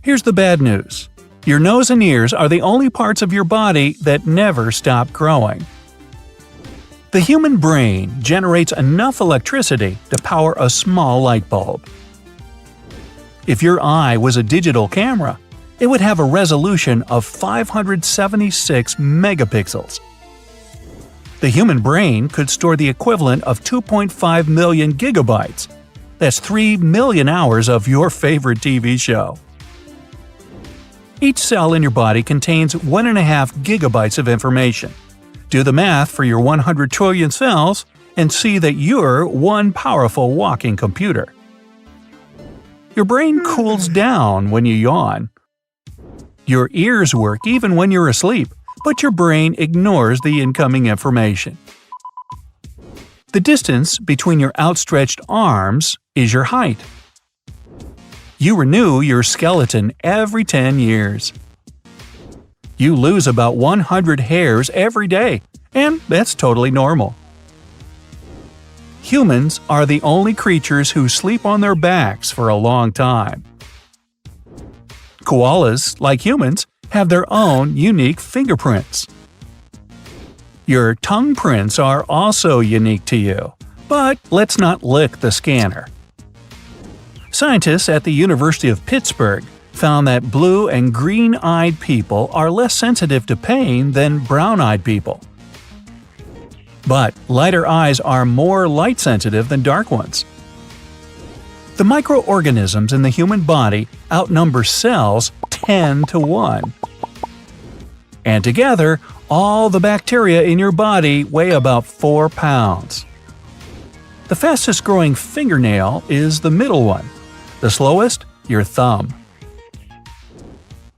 Here's the bad news. Your nose and ears are the only parts of your body that never stop growing. The human brain generates enough electricity to power a small light bulb. If your eye was a digital camera, it would have a resolution of 576 megapixels. The human brain could store the equivalent of 2.5 million gigabytes. That's 3 million hours of your favorite TV show. Each cell in your body contains 1.5 gigabytes of information. Do the math for your 100 trillion cells and see that you're one powerful walking computer. Your brain cools down when you yawn. Your ears work even when you're asleep, but your brain ignores the incoming information. The distance between your outstretched arms is your height. You renew your skeleton every 10 years. You lose about 100 hairs every day, and that's totally normal. Humans are the only creatures who sleep on their backs for a long time. Koalas, like humans, have their own unique fingerprints. Your tongue prints are also unique to you, but let's not lick the scanner. Scientists at the University of Pittsburgh found that blue and green-eyed people are less sensitive to pain than brown-eyed people. But lighter eyes are more light-sensitive than dark ones. The microorganisms in the human body outnumber cells 10 to 1. And together, all the bacteria in your body weigh about 4 pounds. The fastest-growing fingernail is the middle one. The slowest, your thumb.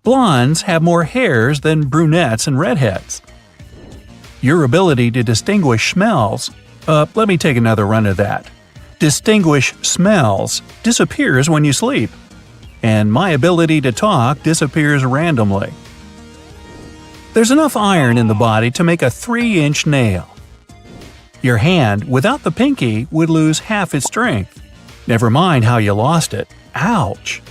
Blondes have more hairs than brunettes and redheads. Your ability to distinguish smells let me take another run at that. Distinguish smells disappears when you sleep. And my ability to talk disappears randomly. There's enough iron in the body to make a 3-inch nail. Your hand, without the pinky, would lose half its strength. Never mind how you lost it. Ouch!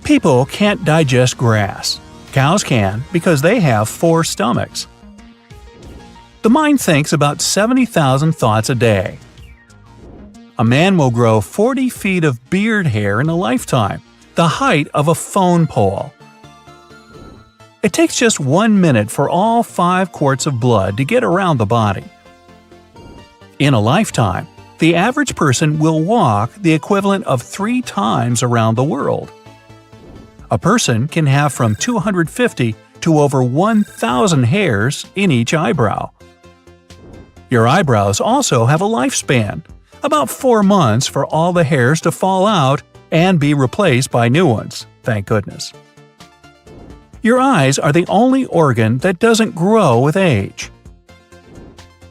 People can't digest grass. Cows can because they have 4 stomachs. The mind thinks about 70,000 thoughts a day. A man will grow 40 feet of beard hair in a lifetime, the height of a phone pole. It takes just 1 minute for all 5 quarts of blood to get around the body. In a lifetime, the average person will walk the equivalent of 3 times around the world. A person can have from 250 to over 1,000 hairs in each eyebrow. Your eyebrows also have a lifespan, about 4 months for all the hairs to fall out and be replaced by new ones, thank goodness. Your eyes are the only organ that doesn't grow with age.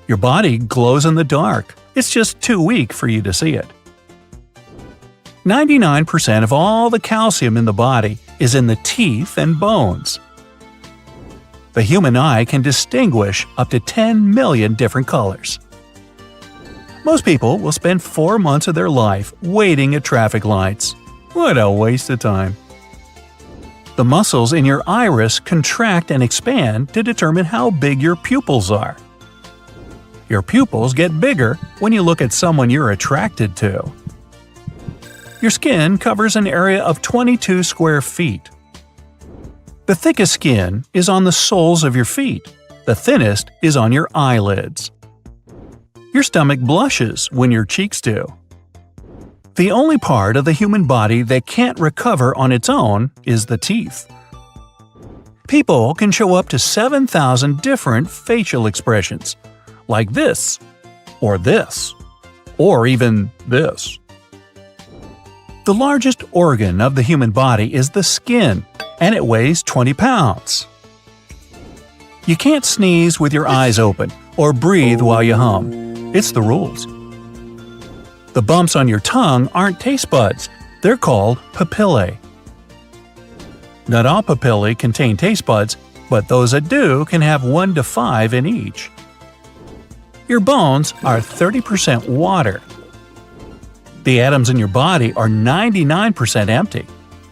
Your body glows in the dark, it's just too weak for you to see it. 99% of all the calcium in the body is in the teeth and bones. The human eye can distinguish up to 10 million different colors. Most people will spend 4 months of their life waiting at traffic lights. What a waste of time. The muscles in your iris contract and expand to determine how big your pupils are. Your pupils get bigger when you look at someone you're attracted to. Your skin covers an area of 22 square feet. The thickest skin is on the soles of your feet. The thinnest is on your eyelids. Your stomach blushes when your cheeks do. The only part of the human body that can't recover on its own is the teeth. People can show up to 7,000 different facial expressions, like this, or even this. The largest organ of the human body is the skin. and it weighs 20 pounds. You can't sneeze with your eyes open or breathe while you hum. It's the rules. The bumps on your tongue aren't taste buds. They're called papillae. Not all papillae contain taste buds, but those that do can have 1 to 5 in each. Your bones are 30% water. The atoms in your body are 99% empty,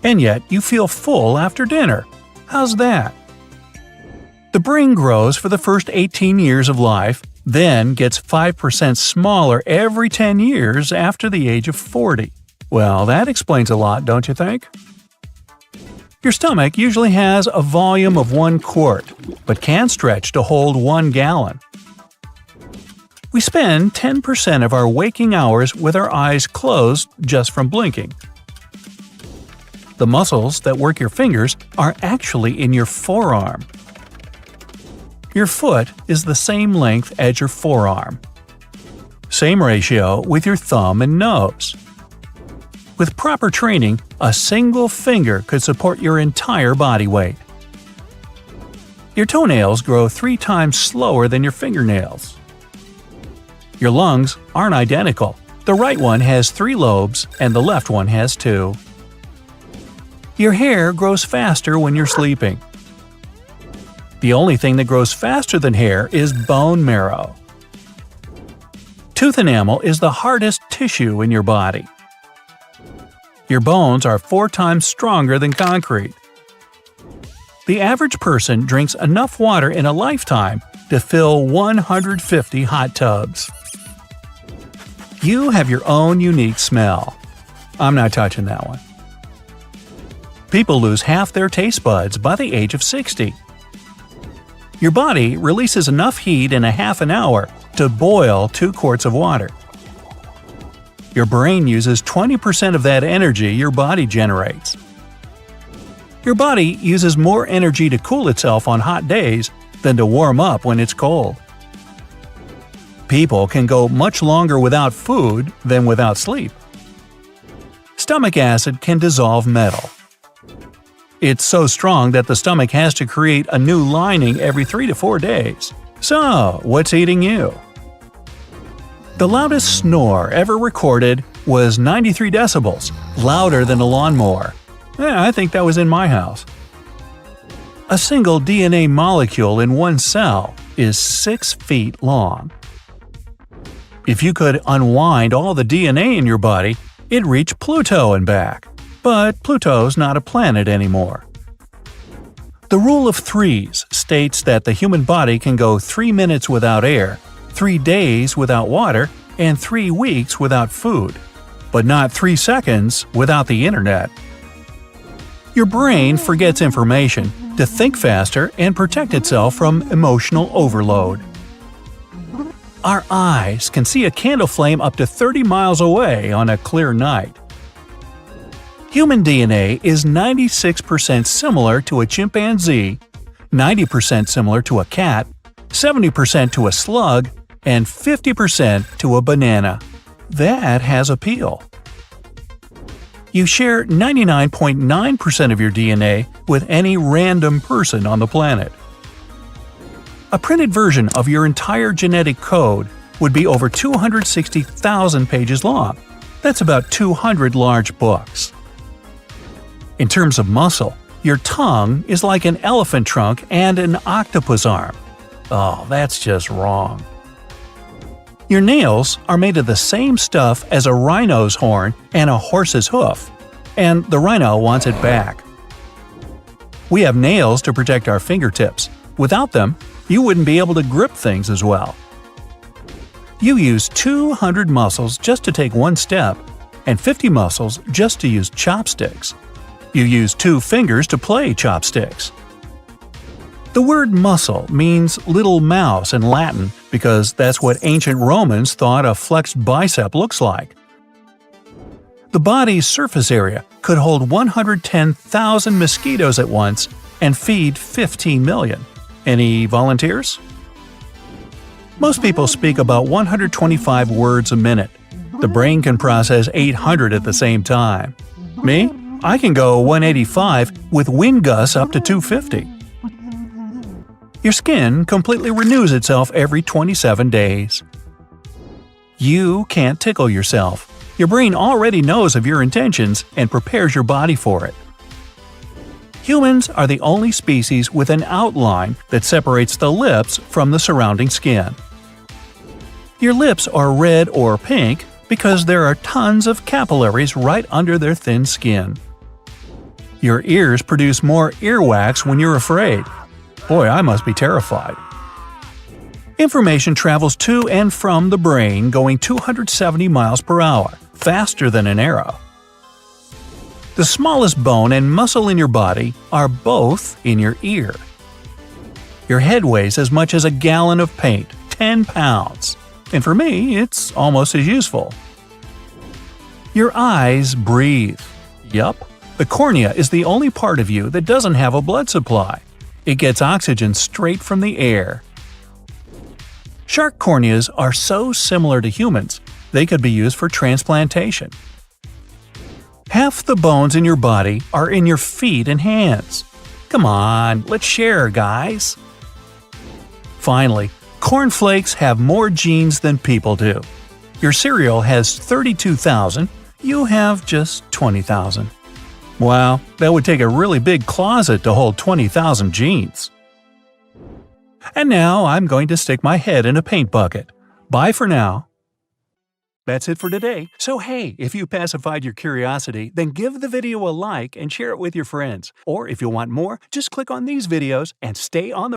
and yet you feel full after dinner. How's that? The brain grows for the first 18 years of life, then gets 5% smaller every 10 years after the age of 40. Well, that explains a lot, don't you think? Your stomach usually has a volume of 1 quart, but can stretch to hold 1 gallon. We spend 10% of our waking hours with our eyes closed just from blinking. The muscles that work your fingers are actually in your forearm. Your foot is the same length as your forearm. Same ratio with your thumb and nose. With proper training, a single finger could support your entire body weight. Your toenails grow 3 times slower than your fingernails. Your lungs aren't identical. The right one has 3 lobes and the left one has 2. Your hair grows faster when you're sleeping. The only thing that grows faster than hair is bone marrow. Tooth enamel is the hardest tissue in your body. Your bones are 4 times stronger than concrete. The average person drinks enough water in a lifetime to fill 150 hot tubs. You have your own unique smell. I'm not touching that one. People lose half their taste buds by the age of 60. Your body releases enough heat in a half an hour to boil 2 quarts of water. Your brain uses 20% of that energy your body generates. Your body uses more energy to cool itself on hot days than to warm up when it's cold. People can go much longer without food than without sleep. Stomach acid can dissolve metal. It's so strong that the stomach has to create a new lining every 3 to 4 days. So, what's eating you? The loudest snore ever recorded was 93 decibels, louder than a lawnmower. I think that was in my house. A single DNA molecule in one cell is 6 feet long. If you could unwind all the DNA in your body, it'd reach Pluto and back. But Pluto's not a planet anymore. The rule of threes states that the human body can go 3 minutes without air, 3 days without water, and 3 weeks without food, but not 3 seconds without the internet. Your brain forgets information to think faster and protect itself from emotional overload. Our eyes can see a candle flame up to 30 miles away on a clear night. Human DNA is 96% similar to a chimpanzee, 90% similar to a cat, 70% to a slug, and 50% to a banana. That has appeal. You share 99.9% of your DNA with any random person on the planet. A printed version of your entire genetic code would be over 260,000 pages long. That's about 200 large books. In terms of muscle, your tongue is like an elephant trunk and an octopus arm. Oh, that's just wrong. Your nails are made of the same stuff as a rhino's horn and a horse's hoof, and the rhino wants it back. We have nails to protect our fingertips. Without them, you wouldn't be able to grip things as well. You use 200 muscles just to take one step, and 50 muscles just to use chopsticks. You use 2 fingers to play chopsticks. The word muscle means little mouse in Latin because that's what ancient Romans thought a flexed bicep looks like. The body's surface area could hold 110,000 mosquitoes at once and feed 15 million. Any volunteers? Most people speak about 125 words a minute. The brain can process 800 at the same time. Me? I can go 185 with wind gusts up to 250. Your skin completely renews itself every 27 days. You can't tickle yourself. Your brain already knows of your intentions and prepares your body for it. Humans are the only species with an outline that separates the lips from the surrounding skin. Your lips are red or pink because there are tons of capillaries right under their thin skin. Your ears produce more earwax when you're afraid. Boy, I must be terrified. Information travels to and from the brain going 270 miles per hour, faster than an arrow. The smallest bone and muscle in your body are both in your ear. Your head weighs as much as a gallon of paint, 10 pounds. And for me, it's almost as useful. Your eyes breathe. Yup, the cornea is the only part of you that doesn't have a blood supply. It gets oxygen straight from the air. Shark corneas are so similar to humans, they could be used for transplantation. Half the bones in your body are in your feet and hands. Come on, let's share, guys. Finally, cornflakes have more genes than people do. Your cereal has 32,000, you have just 20,000. Wow, that would take a really big closet to hold 20,000 genes. And now I'm going to stick my head in a paint bucket. Bye for now. That's it for today. So hey, if you pacified your curiosity, then give the video a like and share it with your friends. Or if you want more, just click on these videos and stay on the